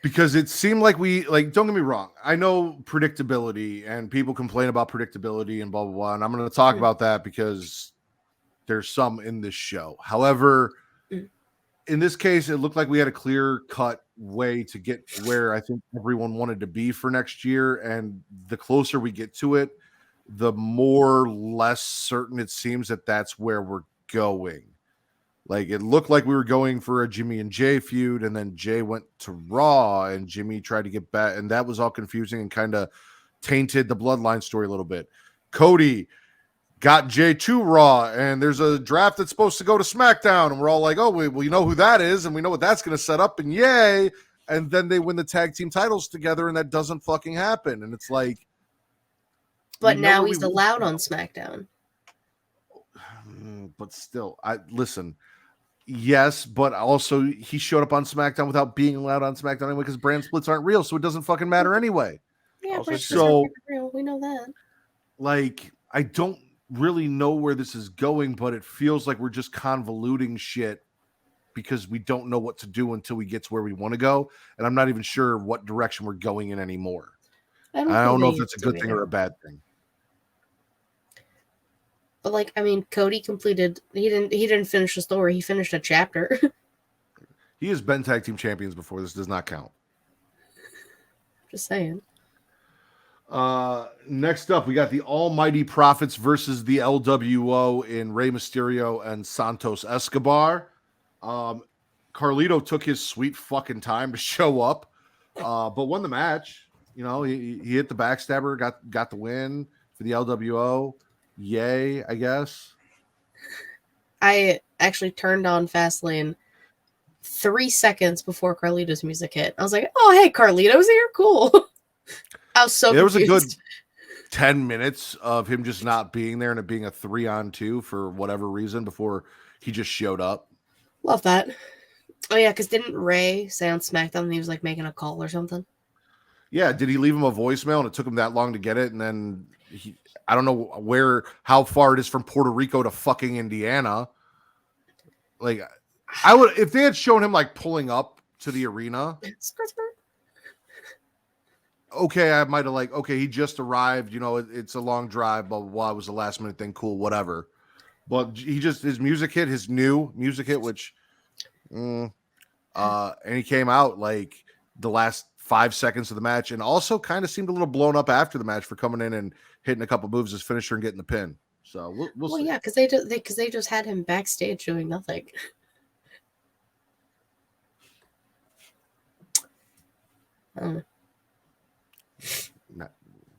Because it seemed like don't get me wrong. I know predictability and people complain about predictability and blah, blah, blah. And I'm going to talk about that because there's some in this show. However, in this case, it looked like we had a clear cut way to get where I think everyone wanted to be for next year. And the closer we get to it, the more less certain it seems that that's where we're going. Like, it looked like we were going for a Jimmy and Jay feud, and then Jay went to Raw, and Jimmy tried to get back, and that was all confusing and kind of tainted the Bloodline story a little bit. Cody got Jay to Raw, and there's a draft that's supposed to go to SmackDown, and we're all like, oh, we know who that is, and we know what that's going to set up, and yay! And then they win the tag team titles together, and that doesn't fucking happen, and it's like... But now he's allowed on SmackDown. But still, listen... Yes, but also he showed up on SmackDown without being allowed on SmackDown anyway because brand splits aren't real, so it doesn't fucking matter anyway. Yeah, brand splits aren't real. We know that. Like, I don't really know where this is going, but it feels like we're just convoluting shit because we don't know what to do until we get to where we want to go, and I'm not even sure what direction we're going in anymore. I don't know if that's a good thing or a bad thing. But like, I mean, Cody completed. He didn't finish the story. He finished a chapter. He has been tag team champions before. This does not count. Just saying. Next up, we got the Almighty Prophets versus the LWO in Rey Mysterio and Santos Escobar. Carlito took his sweet fucking time to show up, but won the match. You know, he hit the backstabber, got the win for the LWO. Yay, I guess. I actually turned on Fastlane 3 seconds before Carlito's music hit. I was like, "Oh, hey, Carlito's here, cool." I was so confused. 10 minutes of him just not being there and it being a 3-on-2 for whatever reason before he just showed up. Love that. Oh, yeah, because didn't Ray say on SmackDown that he was like making a call or something? Yeah, did he leave him a voicemail and it took him that long to get it? And then I don't know how far it is from Puerto Rico to fucking Indiana. Like, I would, if they had shown him like pulling up to the arena, okay, I might have like, okay, he just arrived, it's a long drive, blah, blah, blah. It was a last minute thing, cool, whatever. But his music hit, his new music hit, which, and he came out like the last 5 seconds of the match and also kind of seemed a little blown up after the match for coming in and hitting a couple moves as finisher and getting the pin. So we'll see. Yeah, because they just had him backstage doing nothing.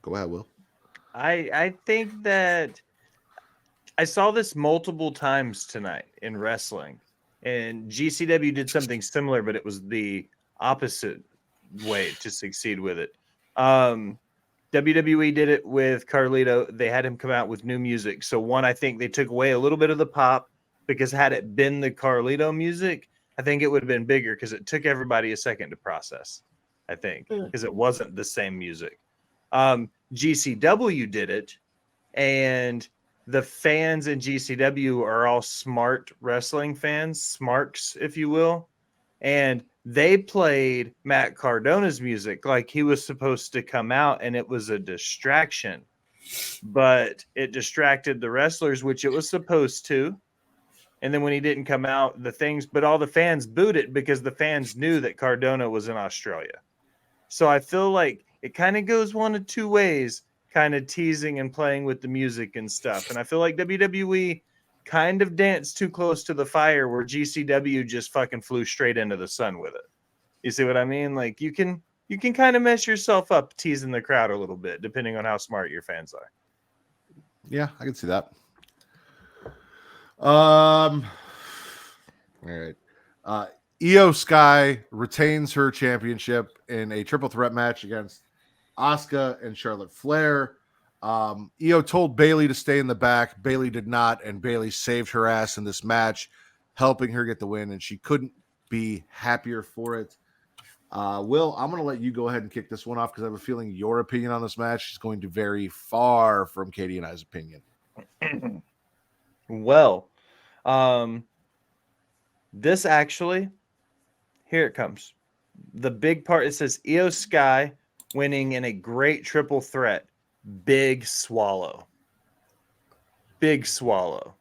Go ahead, Will. I think that I saw this multiple times tonight in wrestling, and GCW did something similar, but it was the opposite way to succeed with it. WWE did it with Carlito. They had him come out with new music. So one, I think they took away a little bit of the pop because had it been the Carlito music, I think it would have been bigger because it took everybody a second to process, I think, because it wasn't the same music. GCW did it, and the fans in GCW are all smart wrestling fans, smarks, if you will. And they played Matt Cardona's music like he was supposed to come out, and it was a distraction. But it distracted the wrestlers, which it was supposed to. And then when he didn't come out, but all the fans booed it because the fans knew that Cardona was in Australia. So I feel like it kind of goes one of two ways, kind of teasing and playing with the music and stuff. And I feel like WWE kind of danced too close to the fire where GCW just fucking flew straight into the sun with it. You see what I mean? Like you can kind of mess yourself up teasing the crowd a little bit, depending on how smart your fans are. Yeah, I can see that. All right. Io Sky retains her championship in a triple threat match against Asuka and Charlotte Flair. Io told Bayley to stay in the back. Bayley did not, and Bayley saved her ass in this match, helping her get the win, and she couldn't be happier for it. Will, I'm going to let you go ahead and kick this one off because I have a feeling your opinion on this match is going to vary far from Katie and I's opinion. Well, this actually, here it comes. The big part, it says Io Sky winning in a great triple threat. Big swallow. Big swallow.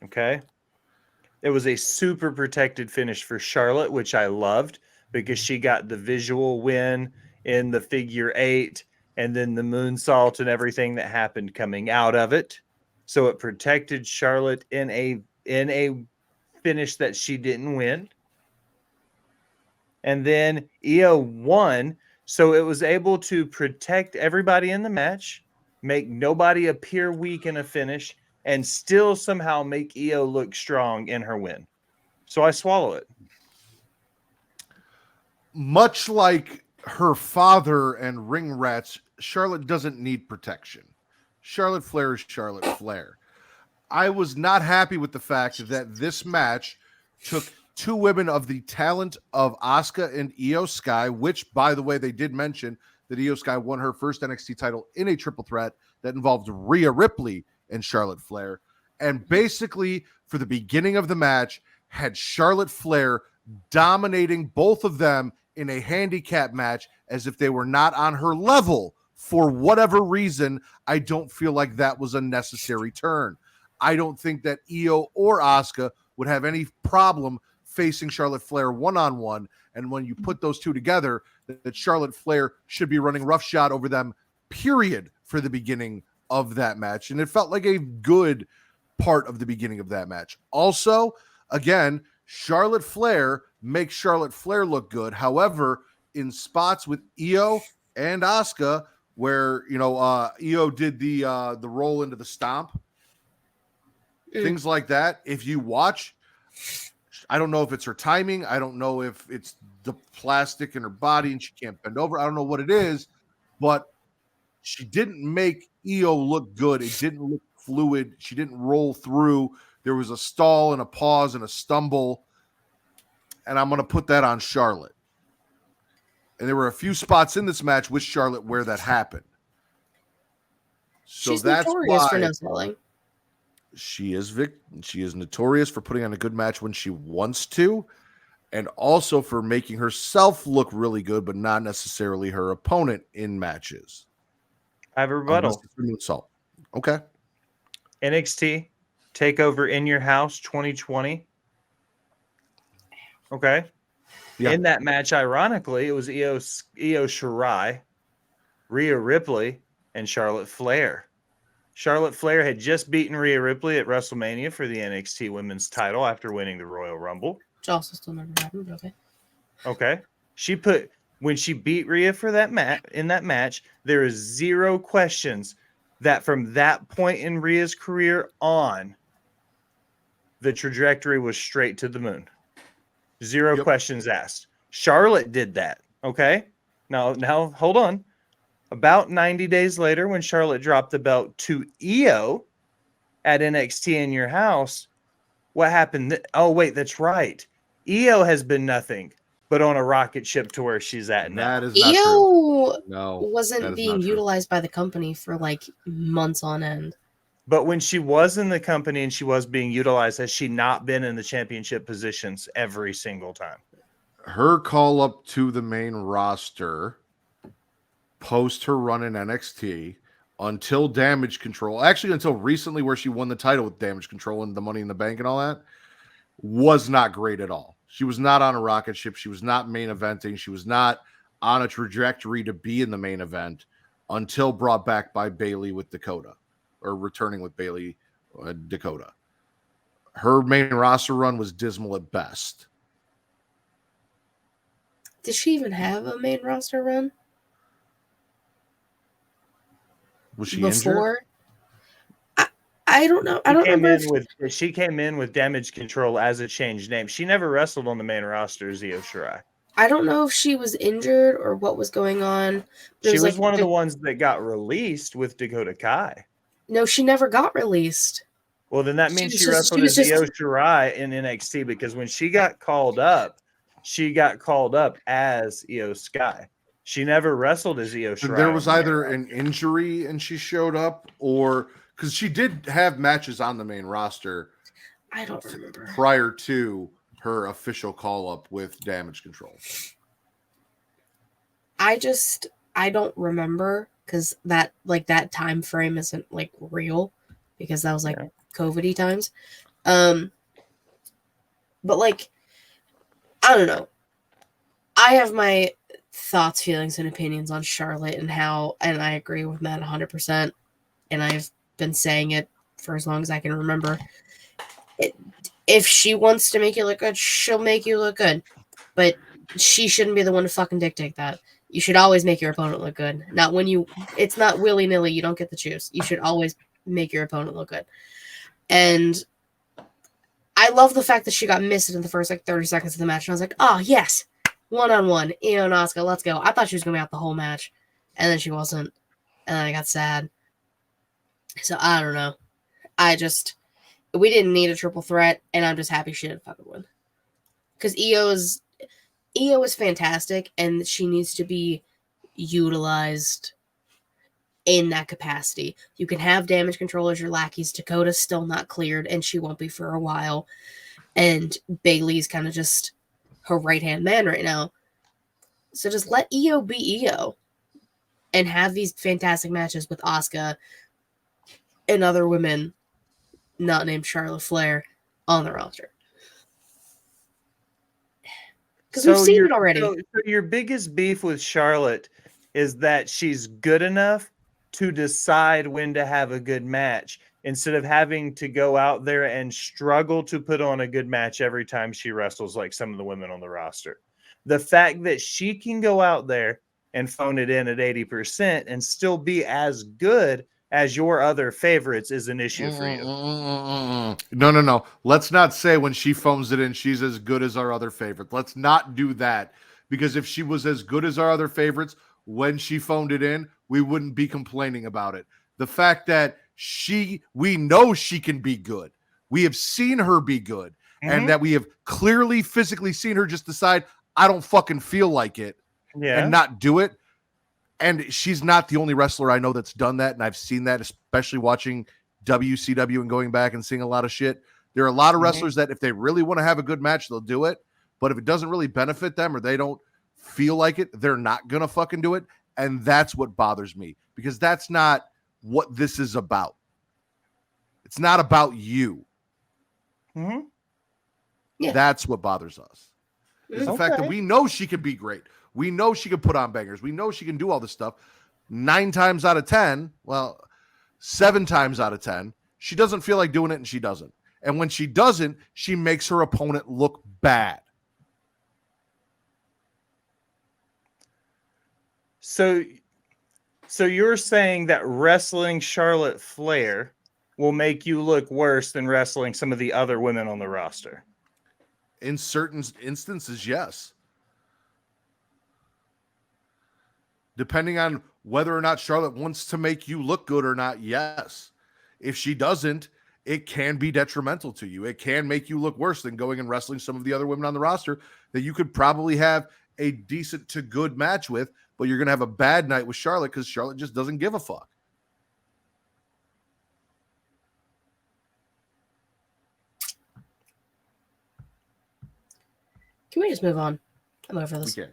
Okay? It was a super protected finish for Charlotte, which I loved because she got the visual win in the figure 8 and then the moonsault and everything that happened coming out of it. So it protected Charlotte in a finish that she didn't win. And then Io won, so it was able to protect everybody in the match, make nobody appear weak in a finish, and still somehow make Io look strong in her win. So I swallow it. Much like her father and Ring Rats, Charlotte doesn't need protection. Charlotte Flair is Charlotte Flair. I was not happy with the fact that this match took two women of the talent of Asuka and Io Sky, which, by the way, they did mention that Io Sky won her first NXT title in a triple threat that involved Rhea Ripley and Charlotte Flair. And basically, for the beginning of the match, had Charlotte Flair dominating both of them in a handicap match as if they were not on her level. For whatever reason, I don't feel like that was a necessary turn. I don't think that Io or Asuka would have any problem facing Charlotte Flair one-on-one. And when you put those two together, that Charlotte Flair should be running roughshod over them, period, for the beginning of that match. And it felt like a good part of the beginning of that match. Also, again, Charlotte Flair makes Charlotte Flair look good. However, in spots with Io and Asuka, where Io did the roll into the stomp, things like that. If you watch, I don't know if it's her timing. I don't know if it's the plastic in her body and she can't bend over. I don't know what it is, but She didn't make Io look good. It didn't look fluid. She didn't roll through. There was a stall and a pause and a stumble. And I'm going to put that on Charlotte. And there were a few spots in this match with Charlotte where that happened. So She's that's notorious why for no selling. she is notorious for putting on a good match when she wants to, and also for making herself look really good, but not necessarily her opponent in matches. I have a rebuttal. Salt. Okay. NXT TakeOver in Your House 2020. Okay. Yeah. In that match, ironically, it was Io Shirai, Rhea Ripley, and Charlotte Flair. Charlotte Flair had just beaten Rhea Ripley at WrestleMania for the NXT Women's title after winning the Royal Rumble. Which also still never happened, but okay. Okay. When she beat Rhea for that match, there is zero questions that from that point in Rhea's career on, the trajectory was straight to the moon. Zero questions asked. Charlotte did that. Okay. Now hold on. About 90 days later, when Charlotte dropped the belt to Io at NXT in Your House, what happened? Oh, wait, that's right. Io has been nothing but on a rocket ship to where she's at now. That is not Io true. No, wasn't being utilized by the company for like months on end. But when she was in the company and she was being utilized, has she not been in the championship positions every single time? Her call up to the main roster post her run in NXT until Damage Control, actually until recently where she won the title with Damage Control and the Money in the Bank and all that, was not great at all. She was not on a rocket ship. She was not main eventing. She was not on a trajectory to be in the main event until brought back by Bayley with Dakota, or returning with Bayley Dakota. Her main roster run was dismal at best. Did she even have a main roster run? Was she injured? I don't know. I don't remember. She came in with Damage Control as a changed name. She never wrestled on the main roster as Io Shirai. I don't know if she was injured or what was going on. She was one of the ones that got released with Dakota Kai. No, she never got released. Well, then that means she wrestled as Io Shirai in NXT, because when she got called up as Io Sky. She never wrestled as Io Shirai. There was either an injury and she showed up, or because she did have matches on the main roster. I don't remember. Prior to her official call up with Damage Control. I don't remember, because that time frame isn't like real, because that was like COVID-y times. But like, I don't know. I have my thoughts, feelings, and opinions on Charlotte and I agree with Matt 100%. And I've been saying it for as long as I can remember. If she wants to make you look good, she'll make you look good. But she shouldn't be the one to fucking dictate that. You should always make your opponent look good. It's not willy-nilly. You don't get to choose. You should always make your opponent look good. And I love the fact that she got missed in the first 30 seconds of the match. And I was like, oh, yes. One-on-one. Io and Asuka, let's go. I thought she was going to be out the whole match. And then she wasn't. And then I got sad. So, I don't know. We didn't need a triple threat, and I'm just happy she didn't fucking win. Because Io is fantastic, and she needs to be utilized in that capacity. You can have Damage Control as your lackeys. Dakota's still not cleared, and she won't be for a while. And Bayley's kind of just her right-hand man right now. So just let Io be Io and have these fantastic matches with Asuka and other women not named Charlotte Flair on the roster. Because we've seen it already. So your biggest beef with Charlotte is that she's good enough to decide when to have a good match, instead of having to go out there and struggle to put on a good match every time she wrestles like some of the women on the roster. The fact that she can go out there and phone it in at 80% and still be as good as your other favorites is an issue for you. No. Let's not say when she phones it in, she's as good as our other favorites. Let's not do that, because if she was as good as our other favorites, when she phoned it in, we wouldn't be complaining about it. The fact that we know she can be good. We have seen her be good. And that we have clearly physically seen her just decide, I don't fucking feel like it, and not do it. And she's not the only wrestler I know that's done that. And I've seen that, especially watching WCW and going back and seeing a lot of shit. There are a lot of wrestlers that if they really want to have a good match, they'll do it. But if it doesn't really benefit them or they don't feel like it, they're not going to fucking do it. And that's what bothers me, because that's not what this is about. It's not about you. Yeah. That's what bothers us. Is the fact that we know she can be great. We know she can put on bangers. We know she can do all this stuff. 7 times out of 10, she doesn't feel like doing it, and she doesn't. And when she doesn't, she makes her opponent look bad. So you're saying that wrestling Charlotte Flair will make you look worse than wrestling some of the other women on the roster? In certain instances, yes. Depending on whether or not Charlotte wants to make you look good or not, yes. If she doesn't, it can be detrimental to you. It can make you look worse than going and wrestling some of the other women on the roster that you could probably have a decent to good match with, but you're going to have a bad night with Charlotte because Charlotte just doesn't give a fuck. Can we just move on? I'm over this. We can.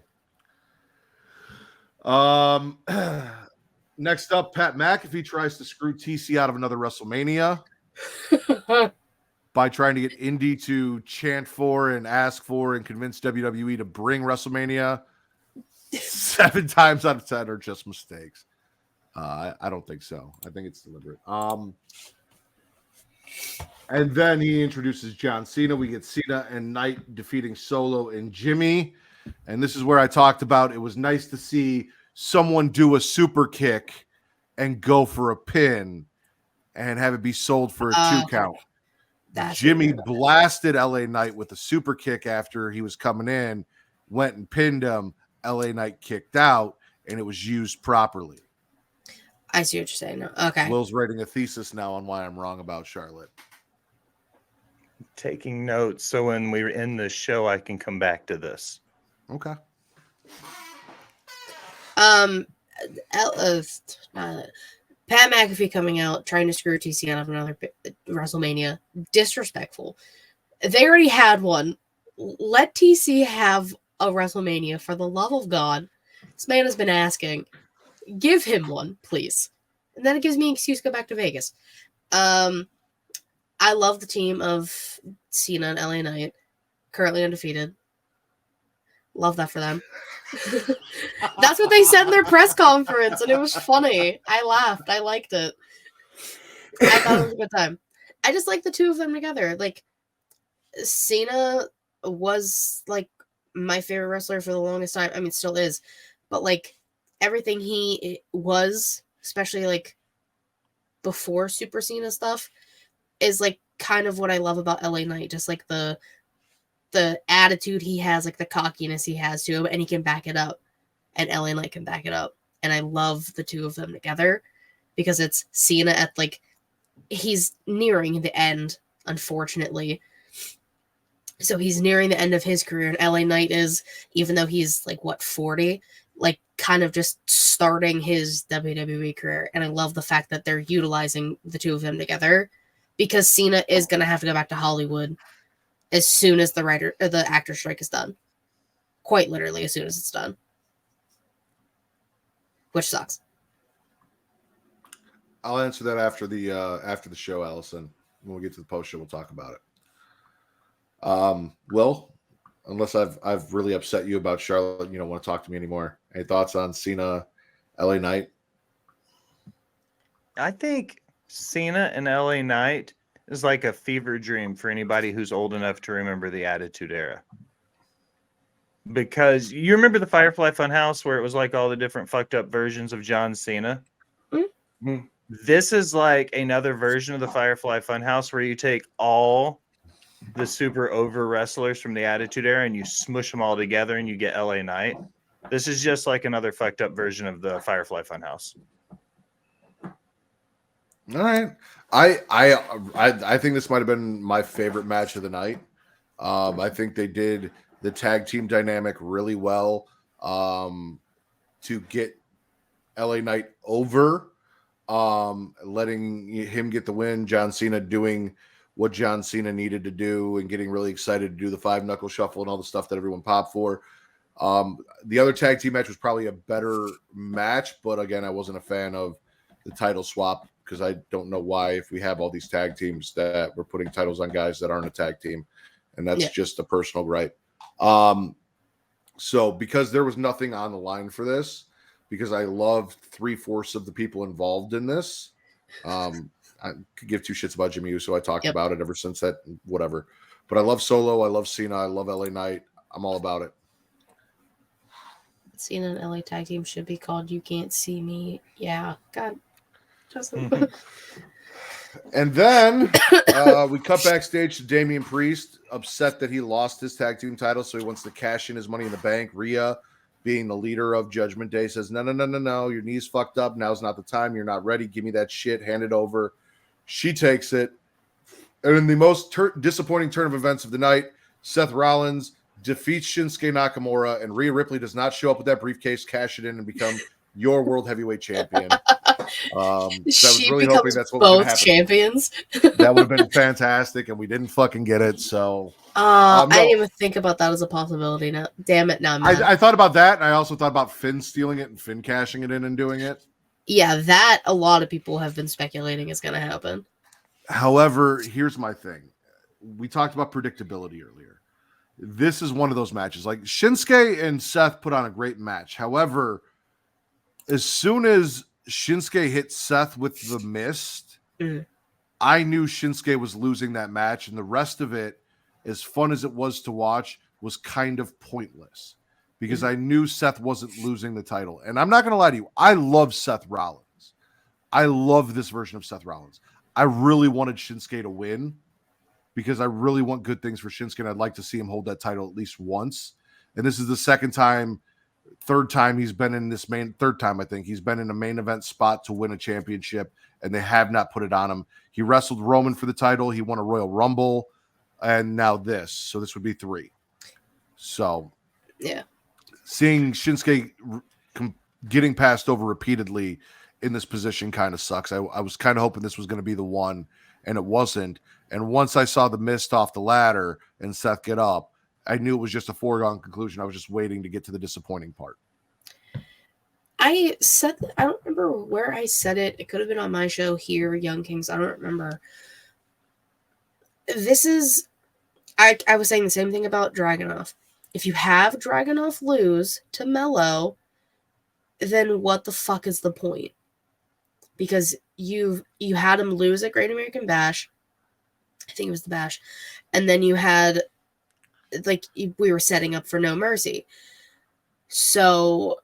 Next up, Pat McAfee tries to screw TC out of another WrestleMania by trying to get Indy to chant for and ask for and convince WWE to bring WrestleMania. 7 times out of 10 are just mistakes. I don't think so. I think it's deliberate. And then he introduces John Cena. We get Cena and Knight defeating Solo and Jimmy. And this is where I talked about it was nice to see someone do a super kick and go for a pin and have it be sold for a 2 count. Jimmy blasted LA Knight with a super kick after he was coming in, went and pinned him. LA Knight kicked out, and it was used properly. I see what you're saying now. Okay. Will's writing a thesis now on why I'm wrong about Charlotte. Taking notes so when we're in the show, I can come back to this. Okay. Pat McAfee coming out trying to screw TC out of another WrestleMania. Disrespectful. They already had one. Let TC have a WrestleMania, for the love of God. This man has been asking. Give him one, please. And then it gives me an excuse to go back to Vegas. I love the team of Cena and LA Knight, currently undefeated. Love that for them. That's what they said in their press conference, and it was funny. I laughed. I liked it. I thought it was a good time. I just like the two of them together. Like, Cena was, like, my favorite wrestler for the longest time. I mean, still is. But, like, everything he was, especially, like, before Super Cena stuff, is, like, kind of what I love about LA Knight. Just, like, the attitude he has, like, the cockiness he has to him, and he can back it up. And LA Knight can back it up. And I love the two of them together because it's Cena at, like, he's nearing the end, unfortunately. So he's nearing the end of his career, and LA Knight is, even though he's, like, 40, like, kind of just starting his WWE career. And I love the fact that they're utilizing the two of them together because Cena is going to have to go back to Hollywood as soon as the actor strike is done. Quite literally as soon as it's done. Which sucks. I'll answer that after the show, Allison. When we get to the post show, we'll talk about it. Will, unless I've really upset you about Charlotte, you don't want to talk to me anymore. Any thoughts on Cena, LA Knight? I think Cena and LA Knight is like a fever dream for anybody who's old enough to remember the Attitude Era. Because you remember the Firefly Funhouse where it was like all the different fucked up versions of John Cena? Mm-hmm. This is like another version of the Firefly Funhouse where you take all the super over wrestlers from the Attitude Era and you smush them all together and you get LA Knight. This is just like another fucked up version of the Firefly Funhouse. All right. I think this might have been my favorite match of the night. I think they did the tag team dynamic really well to get LA Knight over, letting him get the win. John Cena doing what John Cena needed to do and getting really excited to do the 5-knuckle shuffle and all the stuff that everyone popped for. The other tag team match was probably a better match, but again, I wasn't a fan of the title swap because I don't know why, if we have all these tag teams, that we're putting titles on guys that aren't a tag team, and that's just a personal gripe. So because there was nothing on the line for this, because I loved 3/4 of the people involved in this, I could give two shits about Jimmy Uso. I talked about it ever since that, whatever. But I love Solo. I love Cena. I love LA Knight. I'm all about it. Cena and LA tag team should be called You Can't See Me. Yeah. God. And then we cut backstage to Damian Priest, upset that he lost his tag team title, so he wants to cash in his Money in the Bank. Rhea, being the leader of Judgment Day, says, no, your knee's fucked up. Now's not the time. You're not ready. Give me that shit. Hand it over. She takes it. And in the most disappointing turn of events of the night, Seth Rollins defeats Shinsuke Nakamura, and Rhea Ripley does not show up with that briefcase, cash it in, and become your World Heavyweight Champion. I was really hoping that's what was going to happen. Champions. That would have been fantastic, and we didn't fucking get it. So, I didn't even think about that as a possibility. Now, damn it! Now I thought about that, and I also thought about Finn stealing it and Finn cashing it in and doing it. Yeah, that a lot of people have been speculating is going to happen. However, here's my thing: we talked about predictability earlier. This is one of those matches. Like Shinsuke and Seth put on a great match. However, as soon as Shinsuke hit Seth with the mist, I knew Shinsuke was losing that match, and the rest of it, as fun as it was to watch, was kind of pointless because I knew Seth wasn't losing the title. And I'm not going to lie to you, I love Seth Rollins. I love this version of Seth Rollins. I really wanted Shinsuke to win because I really want good things for Shinsuke, and I'd like to see him hold that title at least once. And this is the third time he's been in this third time I think he's been in a main event spot to win a championship, and they have not put it on him. He wrestled Roman for the title. He won a Royal Rumble, and now this. So this would be 3. So yeah, seeing Shinsuke getting passed over repeatedly in this position kind of sucks. I was kind of hoping this was going to be the one, and it wasn't. And once I saw the mist off the ladder and Seth get up, I knew it was just a foregone conclusion. I was just waiting to get to the disappointing part. I don't remember where I said it. It could have been on my show here, Young Kings. I don't remember. This is, I was saying the same thing about Dragunov. If you have Dragunov lose to Mello, then what the fuck is the point? Because you had him lose at Great American Bash. I think it was the Bash. And then you had, like, we were setting up for No Mercy. So,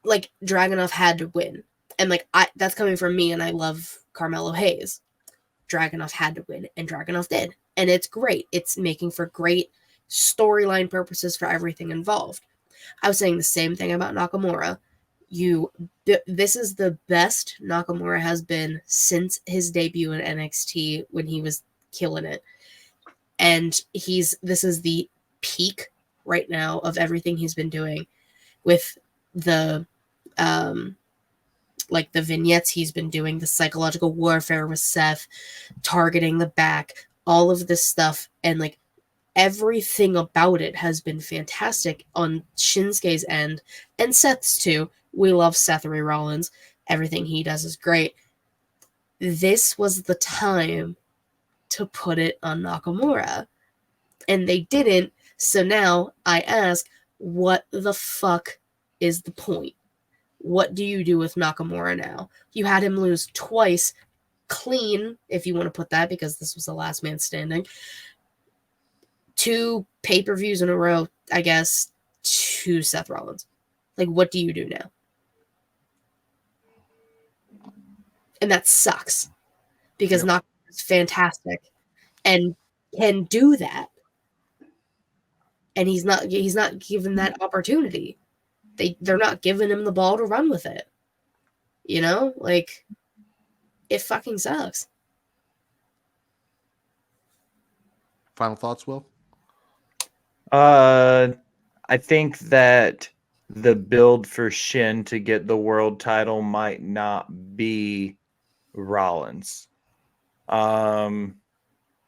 like, Dragunov had to win. And, like, that's coming from me, and I love Carmelo Hayes. Dragunov had to win, and Dragunov did. And it's great. It's making for great storyline purposes for everything involved. I was saying the same thing about Nakamura. This is the best Nakamura has been since his debut in NXT when he was killing it. And this is the peak right now of everything he's been doing with the like the vignettes he's been doing, the psychological warfare with Seth, targeting the back, all of this stuff, and like everything about it has been fantastic on Shinsuke's end and Seth's too. We love Seth Rollins. Everything he does is great. This was the time to put it on Nakamura. And they didn't. So now I ask, what the fuck is the point? What do you do with Nakamura now? You had him lose twice clean, if you want to put that, because this was the last man standing. 2 pay-per-views in a row, I guess, to Seth Rollins. Like, what do you do now? And that sucks. Because Nakamura is fantastic and can do that. And he's not given that opportunity. they're not giving him the ball to run with it. You know, like, it fucking sucks. Final thoughts, Will? I think that the build for Shin to get the world title might not be Rollins. You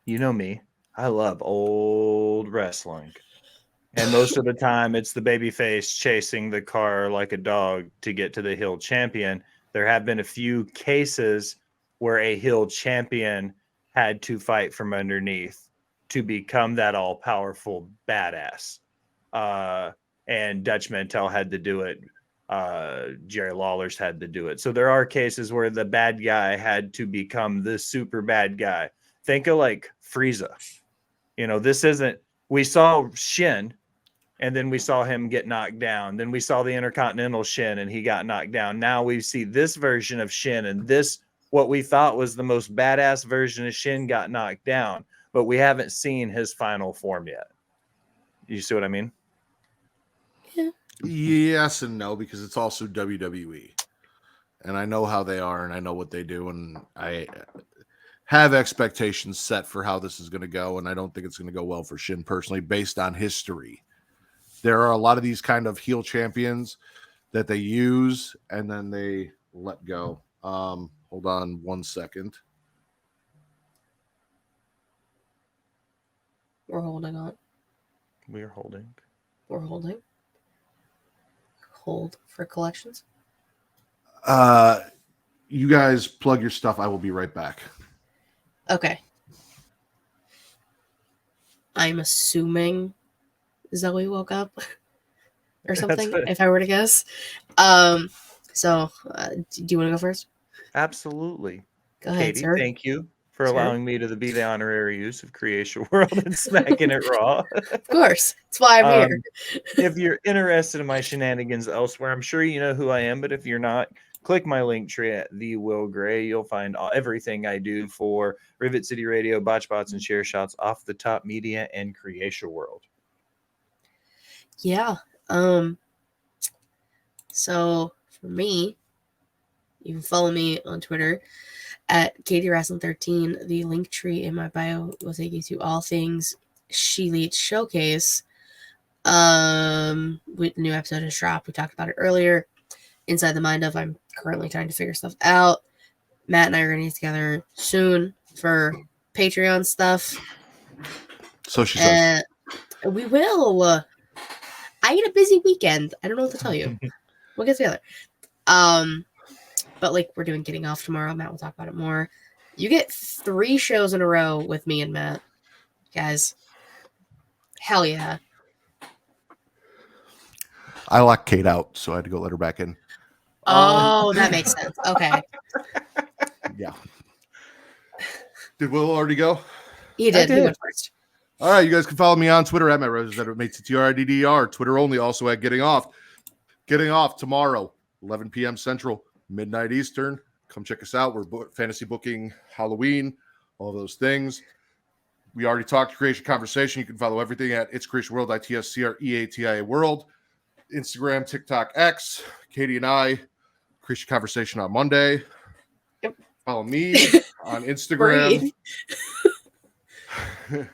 know me. I love old wrestling. And most of the time, it's the babyface chasing the car like a dog to get to the heel champion. There have been a few cases where a heel champion had to fight from underneath to become that all-powerful badass. And Dutch Mantel had to do it. Jerry Lawler's had to do it. So there are cases where the bad guy had to become the super bad guy. Think of like Frieza. You know, this isn't... We saw Shin, and then we saw him get knocked down. Then we saw the Intercontinental Shin, and he got knocked down. Now we see this version of Shin, and this, what we thought was the most badass version of Shin, got knocked down. But we haven't seen his final form yet. You see what I mean? Yeah. Yes and no, because it's also WWE. And I know how they are, and I know what they do, and I have expectations set for how this is going to go, and I don't think it's going to go well for Shin personally, based on history. There are a lot of these kind of heel champions that they use, and then they let go. Hold on 1 second. We're holding on. We're holding. We're holding. Hold for collections. You guys plug your stuff. I will be right back. Okay. I'm assuming Zoe woke up or something, if I were to guess. Do you want to go first? Absolutely. Go ahead, Katie, sir. thank you for Sure. allowing me to be the honorary use of Creation World and Smacking It Raw. Of course. That's why I'm here. If you're interested in my shenanigans elsewhere, I'm sure you know who I am, but if you're not, click my link tree at the Will Gray. You'll find everything I do for Rivet City Radio, Botch Bots, and Share Shots, Off the Top Media, and Creation World. Yeah. So for me, you can follow me on Twitter at KatieWrestling13. The link tree in my bio will take you to all things She Leads Showcase. With the new episode has dropped. We talked about it earlier. Inside the Mind of, I'm currently trying to figure stuff out. Matt and I are going to get together soon for Patreon stuff. So she says. We will. I had a busy weekend. I don't know what to tell you. We'll get together. But like, we're doing Getting Off tomorrow. Matt will talk about it more. You get 3 shows in a row with me and Matt. Guys. Hell yeah. I locked Kate out, so I had to go let her back in. Oh, that makes sense. Okay. Yeah. Did Will already go? He did. He went first. All right, you guys can follow me on Twitter at MattRose@MateTTRDDR. Twitter only, also at Getting Off. Getting Off tomorrow, 11 p.m. Central, midnight Eastern. Come check us out. We're fantasy booking Halloween, all those things. We already talked Creation Conversation. You can follow everything at It's Creation World, ITSCREATIA World. Instagram, TikTok, X. Katie and I, Creation Conversation on Monday. Yep. Follow me on Instagram. On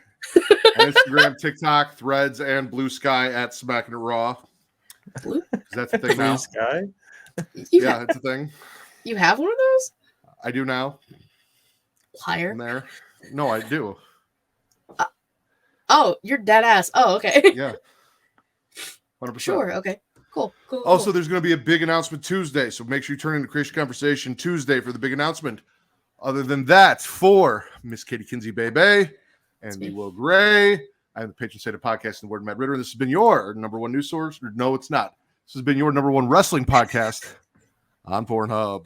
Instagram, TikTok, Threads, and Blue Sky at Smackin It Raw. Blue? Is that the thing now? Blue Sky? Yeah, it's a thing. You have one of those? I do now. Liar. In there. No, I do. Oh, you're dead ass. Oh, okay. Yeah. 100%. Sure. Okay. Cool. Also, there's going to be a big announcement Tuesday, so make sure you turn into Creation Conversation Tuesday for the big announcement. Other than that, for Miss Katie Kinzy Bebe and the Will Gray, I'm the patron saint of podcast and Warden Matt Ritter. This has been your number one news source. No, it's not. This has been your number one wrestling podcast on Pornhub.